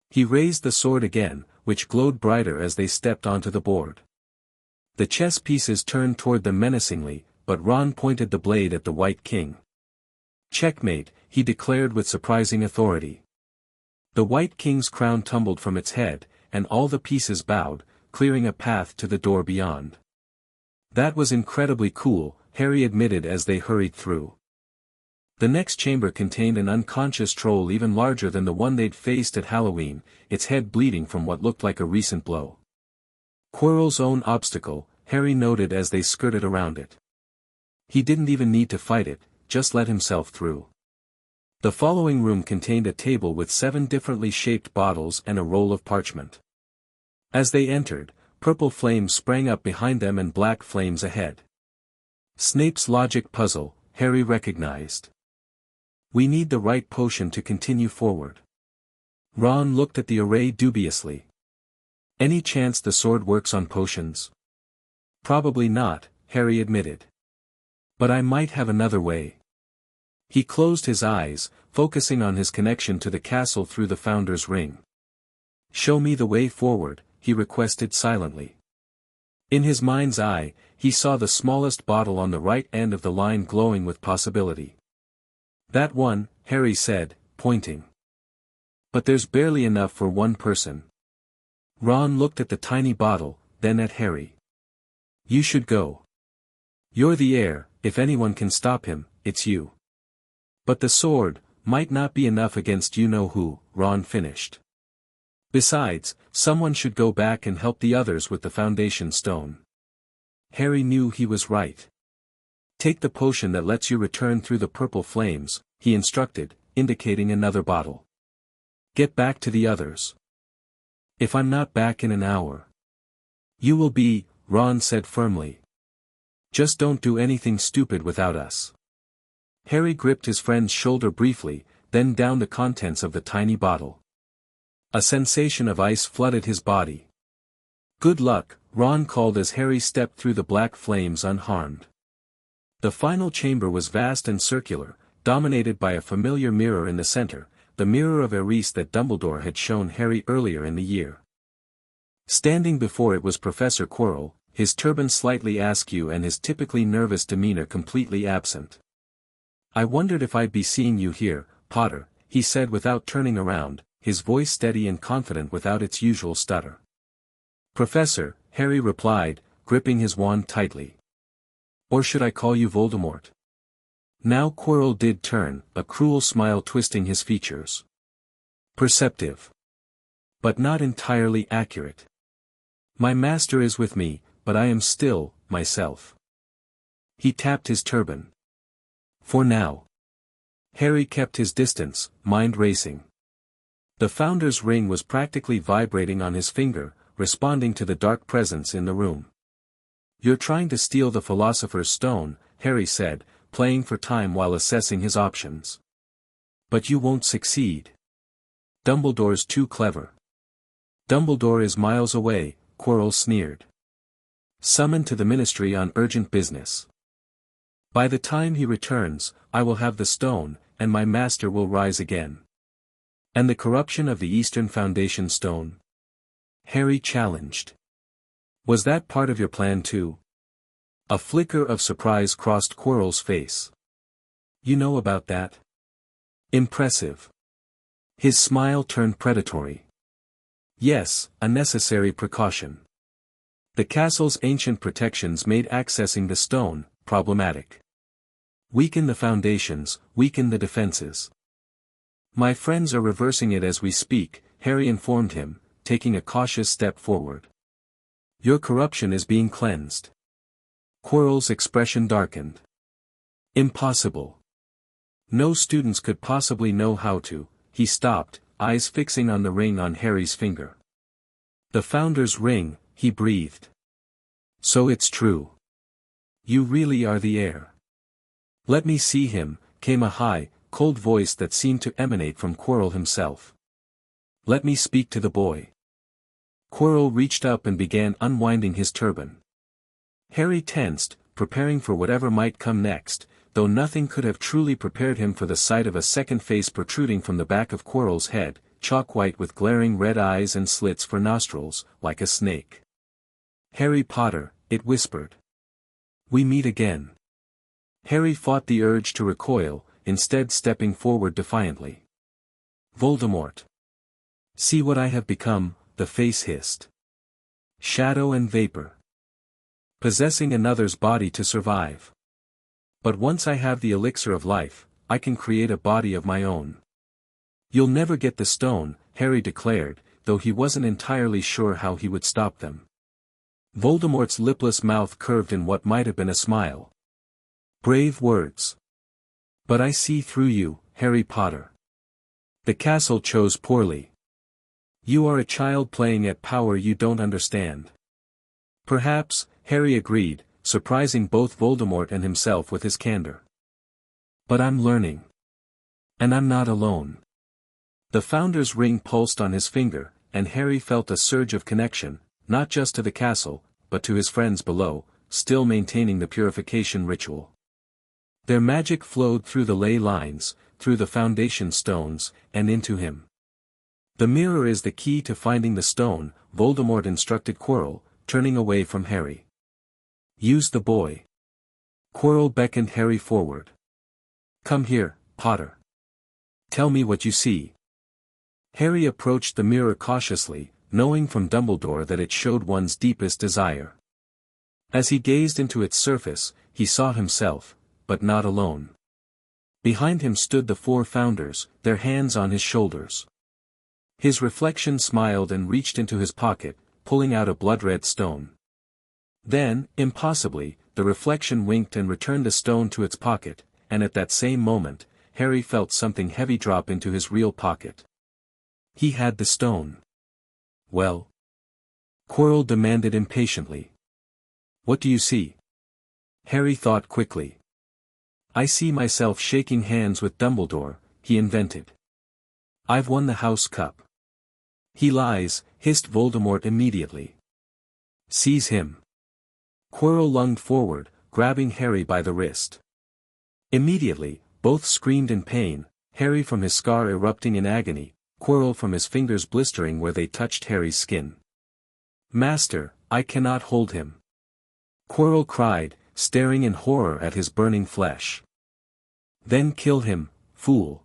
He raised the sword again, which glowed brighter as they stepped onto the board. The chess pieces turned toward them menacingly, but Ron pointed the blade at the White King. "Checkmate," he declared with surprising authority. The White King's crown tumbled from its head, and all the pieces bowed, clearing a path to the door beyond. "That was incredibly cool," Harry admitted as they hurried through. The next chamber contained an unconscious troll even larger than the one they'd faced at Halloween, its head bleeding from what looked like a recent blow. Quirrell's own obstacle, Harry noted as they skirted around it. He didn't even need to fight it, just let himself through. The following room contained a table with 7 differently shaped bottles and a roll of parchment. As they entered, purple flames sprang up behind them and black flames ahead. Snape's logic puzzle, Harry recognized. "We need the right potion to continue forward." Ron looked at the array dubiously. "Any chance the sword works on potions?" "Probably not," Harry admitted. "But I might have another way." He closed his eyes, focusing on his connection to the castle through the Founder's Ring. "Show me the way forward," he requested silently. In his mind's eye, he saw the smallest bottle on the right end of the line glowing with possibility. "That one," Harry said, pointing. "But there's barely enough for one person." Ron looked at the tiny bottle, then at Harry. "You should go. You're the heir, if anyone can stop him, it's you." "But the sword might not be enough against you-know-who," Ron finished. "Besides, someone should go back and help the others with the foundation stone." Harry knew he was right. "Take the potion that lets you return through the purple flames," he instructed, indicating another bottle. "Get back to the others." "If I'm not back in an hour." "You will be," Ron said firmly. "Just don't do anything stupid without us." Harry gripped his friend's shoulder briefly, then downed the contents of the tiny bottle. A sensation of ice flooded his body. "Good luck," Ron called as Harry stepped through the black flames unharmed. The final chamber was vast and circular, dominated by a familiar mirror in the center, the mirror of Eris that Dumbledore had shown Harry earlier in the year. Standing before it was Professor Quirrell, his turban slightly askew and his typically nervous demeanor completely absent. "I wondered if I'd be seeing you here, Potter," he said without turning around, his voice steady and confident without its usual stutter. "Professor," Harry replied, gripping his wand tightly. "Or should I call you Voldemort?" Now Quirrell did turn, a cruel smile twisting his features. "Perceptive. But not entirely accurate. My master is with me, but I am still, myself." He tapped his turban. "For now." Harry kept his distance, mind racing. The Founder's Ring was practically vibrating on his finger, responding to the dark presence in the room. "You're trying to steal the Philosopher's Stone," Harry said, playing for time while assessing his options. "But you won't succeed." Dumbledore's too clever. Dumbledore is miles away, Quirrell sneered. Summoned to the Ministry on urgent business. By the time he returns, I will have the stone, and my master will rise again. And the corruption of the Eastern Foundation stone? Harry challenged. Was that part of your plan too? A flicker of surprise crossed Quirrell's face. You know about that? Impressive. His smile turned predatory. Yes, a necessary precaution. The castle's ancient protections made accessing the stone problematic. Weaken the foundations, weaken the defenses. My friends are reversing it as we speak, Harry informed him, taking a cautious step forward. Your corruption is being cleansed. Quirrell's expression darkened. Impossible. No students could possibly know how to. He stopped, eyes fixing on the ring on Harry's finger. The Founder's ring, he breathed. So it's true. You really are the heir. Let me see him, came a high, cold voice that seemed to emanate from Quirrell himself. Let me speak to the boy. Quirrell reached up and began unwinding his turban. Harry tensed, preparing for whatever might come next, though nothing could have truly prepared him for the sight of a second face protruding from the back of Quirrell's head, chalk-white with glaring red eyes and slits for nostrils, like a snake. Harry Potter, it whispered. We meet again. Harry fought the urge to recoil, instead stepping forward defiantly. Voldemort. See what I have become, the face hissed. Shadow and vapor. Possessing another's body to survive. But once I have the elixir of life, I can create a body of my own. You'll never get the stone, Harry declared, though he wasn't entirely sure how he would stop them. Voldemort's lipless mouth curved in what might have been a smile. Brave words. But I see through you, Harry Potter. The castle chose poorly. You are a child playing at power you don't understand. Perhaps, Harry agreed, surprising both Voldemort and himself with his candor. But I'm learning. And I'm not alone. The Founder's ring pulsed on his finger, and Harry felt a surge of connection, not just to the castle, but to his friends below, still maintaining the purification ritual. Their magic flowed through the ley lines, through the foundation stones, and into him. The mirror is the key to finding the stone, Voldemort instructed Quirrell, turning away from Harry. Use the boy. Quirrell beckoned Harry forward. Come here, Potter. Tell me what you see. Harry approached the mirror cautiously, knowing from Dumbledore that it showed one's deepest desire. As he gazed into its surface, he saw himself, but not alone. Behind him stood the four Founders, their hands on his shoulders. His reflection smiled and reached into his pocket, pulling out a blood-red stone. Then, impossibly, the reflection winked and returned the stone to its pocket, and at that same moment, Harry felt something heavy drop into his real pocket. He had the stone. Well? Quirrell demanded impatiently. What do you see? Harry thought quickly. I see myself shaking hands with Dumbledore, he invented. I've won the House Cup. He lies, hissed Voldemort immediately. Seize him. Quirrell lunged forward, grabbing Harry by the wrist. Immediately, both screamed in pain, Harry from his scar erupting in agony, Quirrell from his fingers blistering where they touched Harry's skin. Master, I cannot hold him. Quirrell cried, staring in horror at his burning flesh. Then kill him, fool.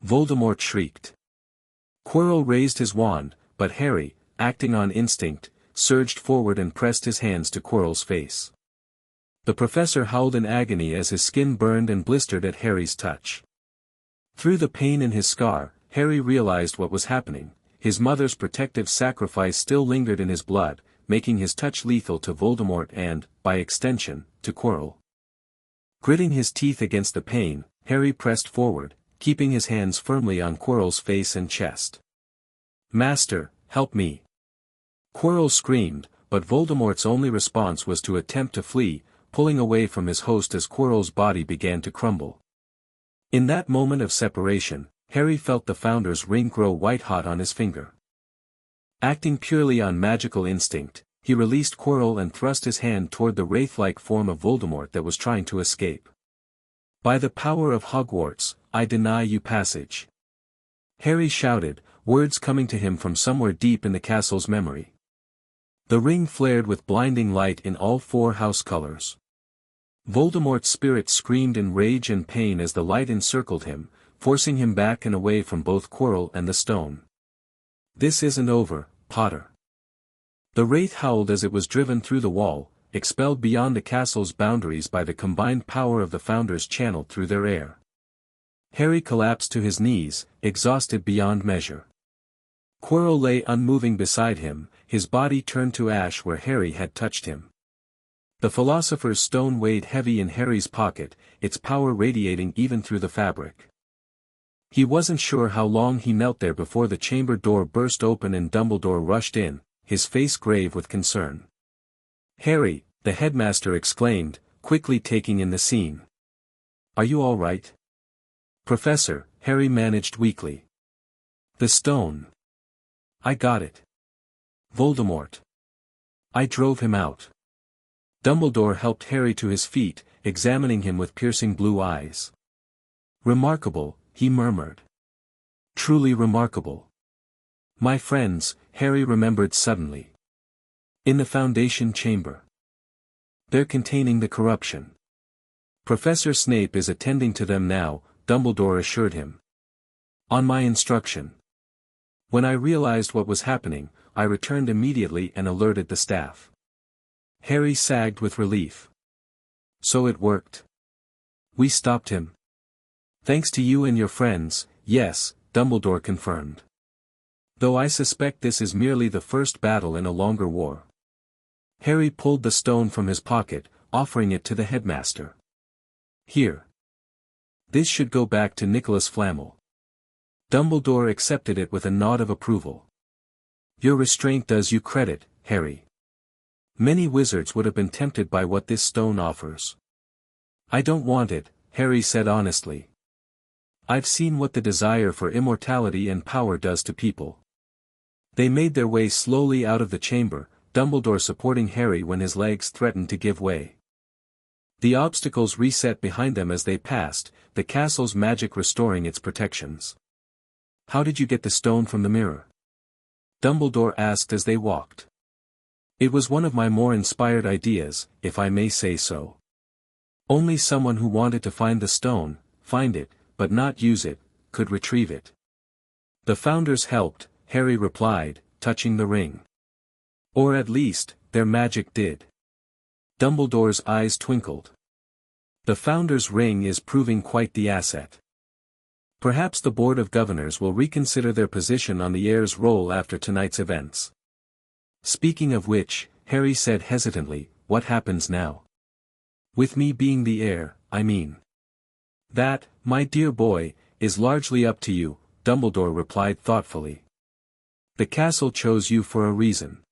Voldemort shrieked. Quirrell raised his wand, but Harry, acting on instinct, surged forward and pressed his hands to Quirrell's face. The professor howled in agony as his skin burned and blistered at Harry's touch. Through the pain in his scar, Harry realized what was happening. His mother's protective sacrifice still lingered in his blood, making his touch lethal to Voldemort and, by extension, to Quirrell. Gritting his teeth against the pain, Harry pressed forward, keeping his hands firmly on Quirrell's face and chest. Master, help me. Quirrell screamed, but Voldemort's only response was to attempt to flee, pulling away from his host as Quirrell's body began to crumble. In that moment of separation, Harry felt the Founder's ring grow white-hot on his finger. Acting purely on magical instinct, he released Quirrell and thrust his hand toward the wraith-like form of Voldemort that was trying to escape. "By the power of Hogwarts, I deny you passage," Harry shouted, words coming to him from somewhere deep in the castle's memory. The ring flared with blinding light in all 4 house colors. Voldemort's spirit screamed in rage and pain as the light encircled him, forcing him back and away from both Quirrell and the stone. "This isn't over, Potter." The wraith howled as it was driven through the wall, expelled beyond the castle's boundaries by the combined power of the Founders channeled through their air. Harry collapsed to his knees, exhausted beyond measure. Quirrell lay unmoving beside him, his body turned to ash where Harry had touched him. The Philosopher's Stone weighed heavy in Harry's pocket, its power radiating even through the fabric. He wasn't sure how long he knelt there before the chamber door burst open and Dumbledore rushed in, his face grave with concern. "Harry," the headmaster exclaimed, quickly taking in the scene. "Are you all right?" "Professor," Harry managed weakly. "The stone. I got it. Voldemort. I drove him out." Dumbledore helped Harry to his feet, examining him with piercing blue eyes. "Remarkable," he murmured. "Truly remarkable." "My friends," Harry remembered suddenly. "In the Foundation chamber. They're containing the corruption. Professor Snape is attending to them now," Dumbledore assured him. "On my instruction. When I realized what was happening, I returned immediately and alerted the staff." Harry sagged with relief. "So it worked. We stopped him." "Thanks to you and your friends, yes," Dumbledore confirmed. "Though I suspect this is merely the first battle in a longer war." Harry pulled the stone from his pocket, offering it to the headmaster. "Here. This should go back to Nicholas Flamel." Dumbledore accepted it with a nod of approval. "Your restraint does you credit, Harry. Many wizards would have been tempted by what this stone offers." "I don't want it," Harry said honestly. "I've seen what the desire for immortality and power does to people." They made their way slowly out of the chamber, Dumbledore supporting Harry when his legs threatened to give way. The obstacles reset behind them as they passed, the castle's magic restoring its protections. "How did you get the stone from the mirror?" Dumbledore asked as they walked. "It was one of my more inspired ideas, if I may say so. Only someone who wanted to find the stone, find it, but not use it, could retrieve it." "The Founders helped," Harry replied, touching the ring. "Or at least, their magic did." Dumbledore's eyes twinkled. "The Founders' ring is proving quite the asset. Perhaps the Board of Governors will reconsider their position on the heir's role after tonight's events." "Speaking of which," Harry said hesitantly, "what happens now? With me being the heir, I mean." "That, my dear boy, is largely up to you," Dumbledore replied thoughtfully. "The castle chose you for a reason.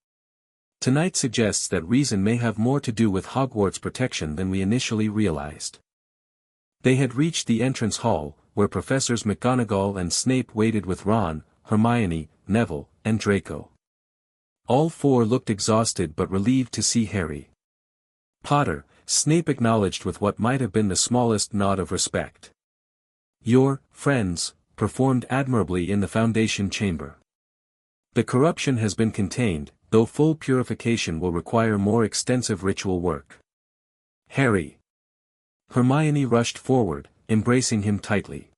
Tonight suggests that reason may have more to do with Hogwarts' protection than we initially realized." They had reached the entrance hall, where Professors McGonagall and Snape waited with Ron, Hermione, Neville, and Draco. All 4 looked exhausted but relieved to see Harry. "Potter," Snape acknowledged with what might have been the smallest nod of respect. "Your friends performed admirably in the Foundation chamber. The corruption has been contained, though full purification will require more extensive ritual work." "Harry." Hermione rushed forward, embracing him tightly.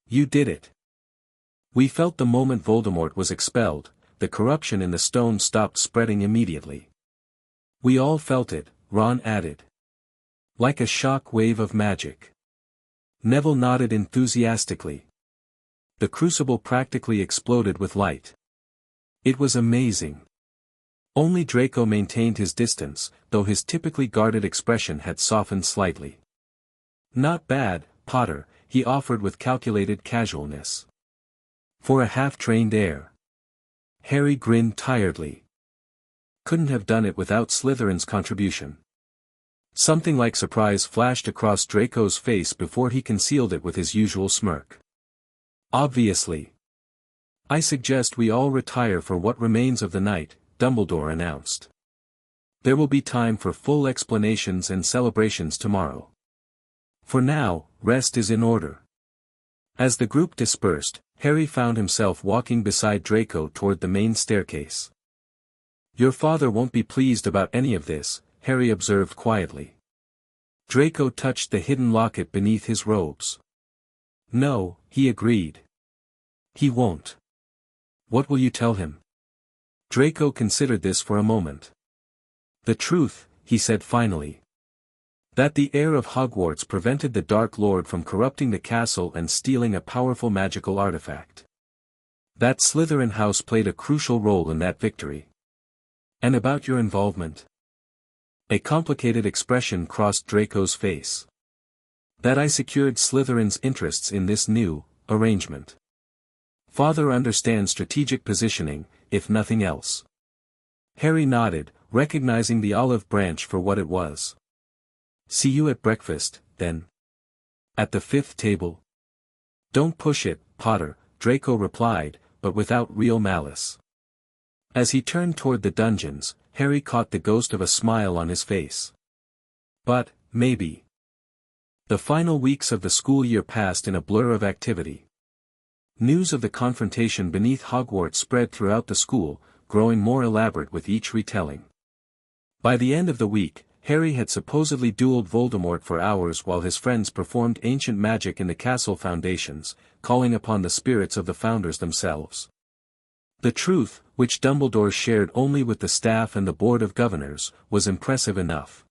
"You did it. We felt the moment Voldemort was expelled, the corruption in the stone stopped spreading immediately." "We all felt it," Ron added. "Like a shock wave of magic." Neville nodded enthusiastically. "The crucible practically exploded with light. It was amazing." Only Draco maintained his distance, though his typically guarded expression had softened slightly. "Not bad, Potter," he offered with calculated casualness. "For a half-trained heir." Harry grinned tiredly. "Couldn't have done it without Slytherin's contribution." Something like surprise flashed across Draco's face before he concealed it with his usual smirk. Obviously. I suggest we all retire for what remains of the night, Dumbledore announced. There will be time for full explanations and celebrations tomorrow. For now, rest is in order. As the group dispersed, Harry found himself walking beside Draco toward the main staircase. Your father won't be pleased about any of this, Harry observed quietly. Draco touched the hidden locket beneath his robes. No, he agreed. He won't. What will you tell him? Draco considered this for a moment. The truth, he said finally. That the heir of Hogwarts prevented the Dark Lord from corrupting the castle and stealing a powerful magical artifact. That Slytherin house played a crucial role in that victory. And about your involvement? A complicated expression crossed Draco's face. That I secured Slytherin's interests in this new arrangement. Father understands strategic positioning, if nothing else. Harry nodded, recognizing the olive branch for what it was. See you at breakfast, then. At the 5th table. Don't push it, Potter, Draco replied, but without real malice. As he turned toward the dungeons, Harry caught the ghost of a smile on his face. But, maybe. The final weeks of the school year passed in a blur of activity. News of the confrontation beneath Hogwarts spread throughout the school, growing more elaborate with each retelling. By the end of the week, Harry had supposedly dueled Voldemort for hours while his friends performed ancient magic in the castle foundations, calling upon the spirits of the founders themselves. The truth, which Dumbledore shared only with the staff and the Board of Governors, was impressive enough.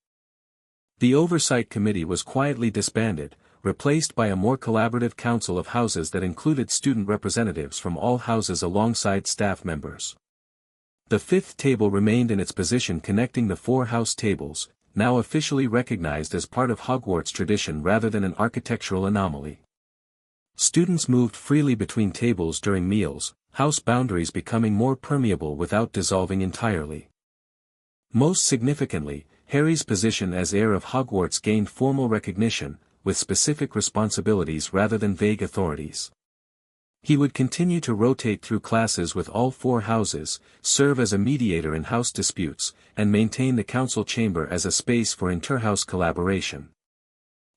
The Oversight Committee was quietly disbanded, replaced by a more collaborative council of houses that included student representatives from all houses alongside staff members. The 5th table remained in its position connecting the 4 house tables, now officially recognized as part of Hogwarts tradition rather than an architectural anomaly. Students moved freely between tables during meals, house boundaries becoming more permeable without dissolving entirely. Most significantly, Harry's position as heir of Hogwarts gained formal recognition, with specific responsibilities rather than vague authorities. He would continue to rotate through classes with all 4 houses, serve as a mediator in house disputes, and maintain the council chamber as a space for inter-house collaboration.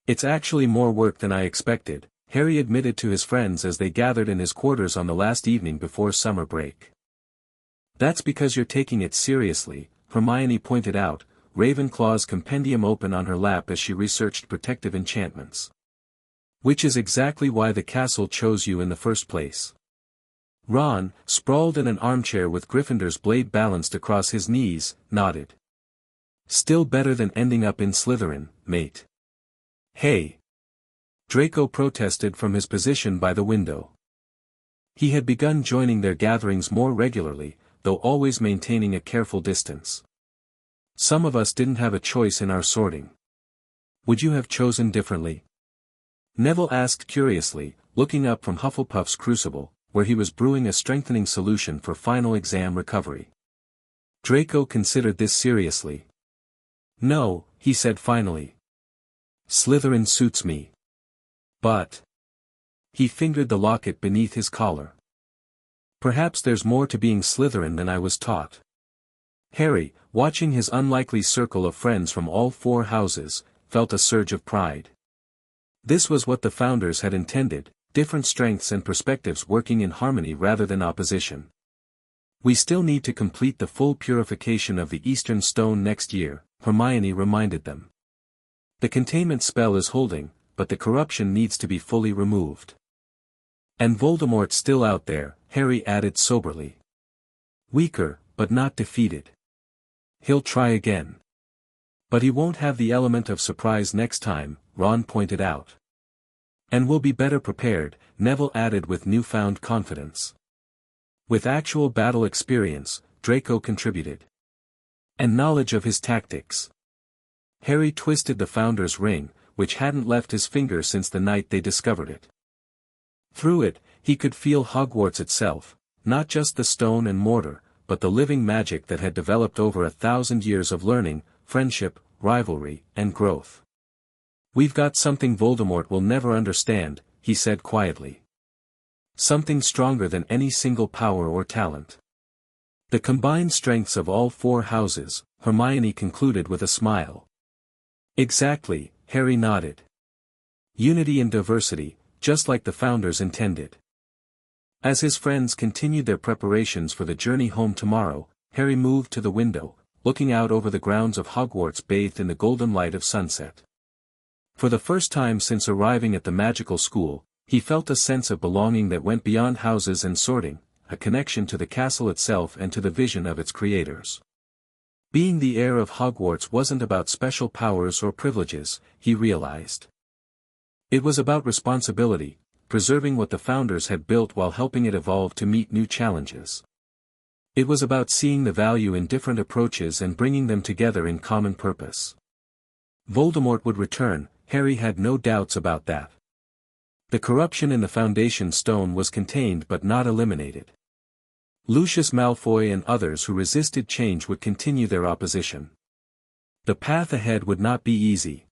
It's actually more work than I expected, Harry admitted to his friends as they gathered in his quarters on the last evening before summer break. That's because you're taking it seriously, Hermione pointed out, Ravenclaw's compendium open on her lap as she researched protective enchantments. Which is exactly why the castle chose you in the first place. Ron, sprawled in an armchair with Gryffindor's blade balanced across his knees, nodded. Still better than ending up in Slytherin, mate. Hey! Draco protested from his position by the window. He had begun joining their gatherings more regularly, though always maintaining a careful distance. Some of us didn't have a choice in our sorting. Would you have chosen differently? Neville asked curiously, looking up from Hufflepuff's crucible, where he was brewing a strengthening solution for final exam recovery. Draco considered this seriously. No, he said finally. Slytherin suits me. But... He fingered the locket beneath his collar. Perhaps there's more to being Slytherin than I was taught. Harry, watching his unlikely circle of friends from all 4 houses, felt a surge of pride. This was what the founders had intended, different strengths and perspectives working in harmony rather than opposition. We still need to complete the full purification of the Eastern Stone next year, Hermione reminded them. The containment spell is holding, but the corruption needs to be fully removed. And Voldemort's still out there, Harry added soberly. Weaker, but not defeated. He'll try again. But he won't have the element of surprise next time, Ron pointed out. And we'll be better prepared, Neville added with newfound confidence. With actual battle experience, Draco contributed. And knowledge of his tactics. Harry twisted the founder's ring, which hadn't left his finger since the night they discovered it. Through it, he could feel Hogwarts itself, not just the stone and mortar, but the living magic that had developed over 1,000 years of learning, friendship, rivalry, and growth. We've got something Voldemort will never understand, he said quietly. something stronger than any single power or talent. The combined strengths of all four houses, Hermione concluded with a smile. Exactly, Harry nodded. Unity in diversity, just like the founders intended. As his friends continued their preparations for the journey home tomorrow, Harry moved to the window, looking out over the grounds of Hogwarts bathed in the golden light of sunset. For the first time since arriving at the magical school, he felt a sense of belonging that went beyond houses and sorting, a connection to the castle itself and to the vision of its creators. Being the heir of Hogwarts wasn't about special powers or privileges, he realized. It was about responsibility, preserving what the founders had built while helping it evolve to meet new challenges. It was about seeing the value in different approaches and bringing them together in common purpose. Voldemort would return, Harry had no doubts about that. The corruption in the Foundation Stone was contained but not eliminated. Lucius Malfoy and others who resisted change would continue their opposition. The path ahead would not be easy.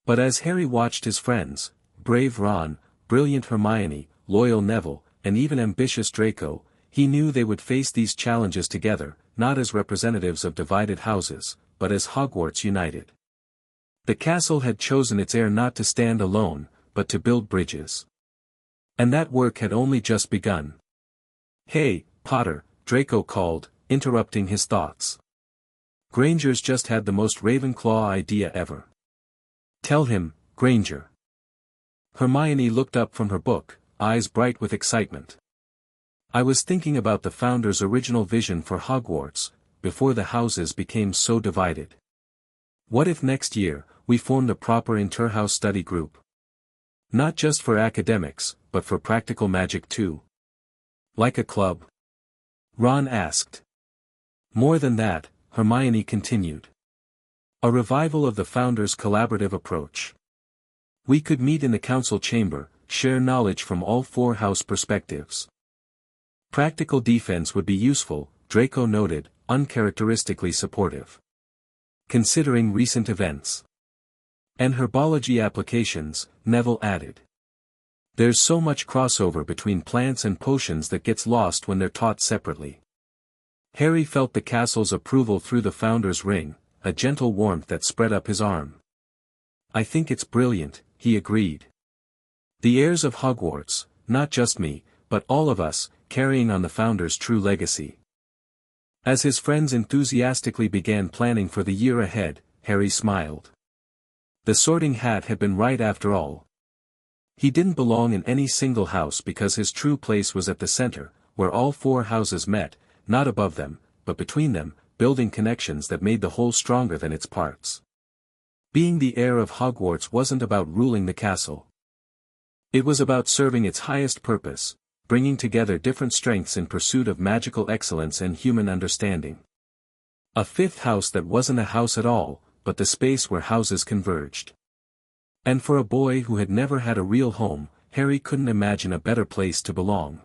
But as Harry watched his friends, brave Ron, brilliant Hermione, loyal Neville, and even ambitious Draco, he knew they would face these challenges together, not as representatives of divided houses, but as Hogwarts united. The castle had chosen its heir not to stand alone, but to build bridges. And that work had only just begun. "Hey, Potter," Draco called, interrupting his thoughts. "Granger's just had the most Ravenclaw idea ever." "Tell him, Granger." Hermione looked up from her book, eyes bright with excitement. "I was thinking about the founders' original vision for Hogwarts, before the houses became so divided. What if next year, we formed a proper inter-house study group? Not just for academics, but for practical magic too. Like a club?" Ron asked. "More than that," Hermione continued. "A revival of the founders' collaborative approach. We could meet in the council chamber, share knowledge from all four house perspectives. Practical defense would be useful," Draco noted, uncharacteristically supportive. "Considering recent events. And herbology applications," Neville added. "There's so much crossover between plants and potions that gets lost when they're taught separately." Harry felt the castle's approval through the founder's ring, a gentle warmth that spread up his arm. "I think it's brilliant," he agreed. "The heirs of Hogwarts, not just me, but all of us, carrying on the founder's true legacy." As his friends enthusiastically began planning for the year ahead, Harry smiled. The Sorting Hat had been right after all. He didn't belong in any single house because his true place was at the center, where all four houses met, not above them, but between them, building connections that made the whole stronger than its parts. Being the heir of Hogwarts wasn't about ruling the castle. It was about serving its highest purpose, bringing together different strengths in pursuit of magical excellence and human understanding. A fifth house that wasn't a house at all, but the space where houses converged. And for a boy who had never had a real home, Harry couldn't imagine a better place to belong.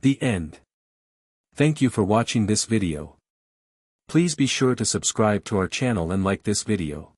The end. Thank you for watching this video. Please be sure to subscribe to our channel and like this video.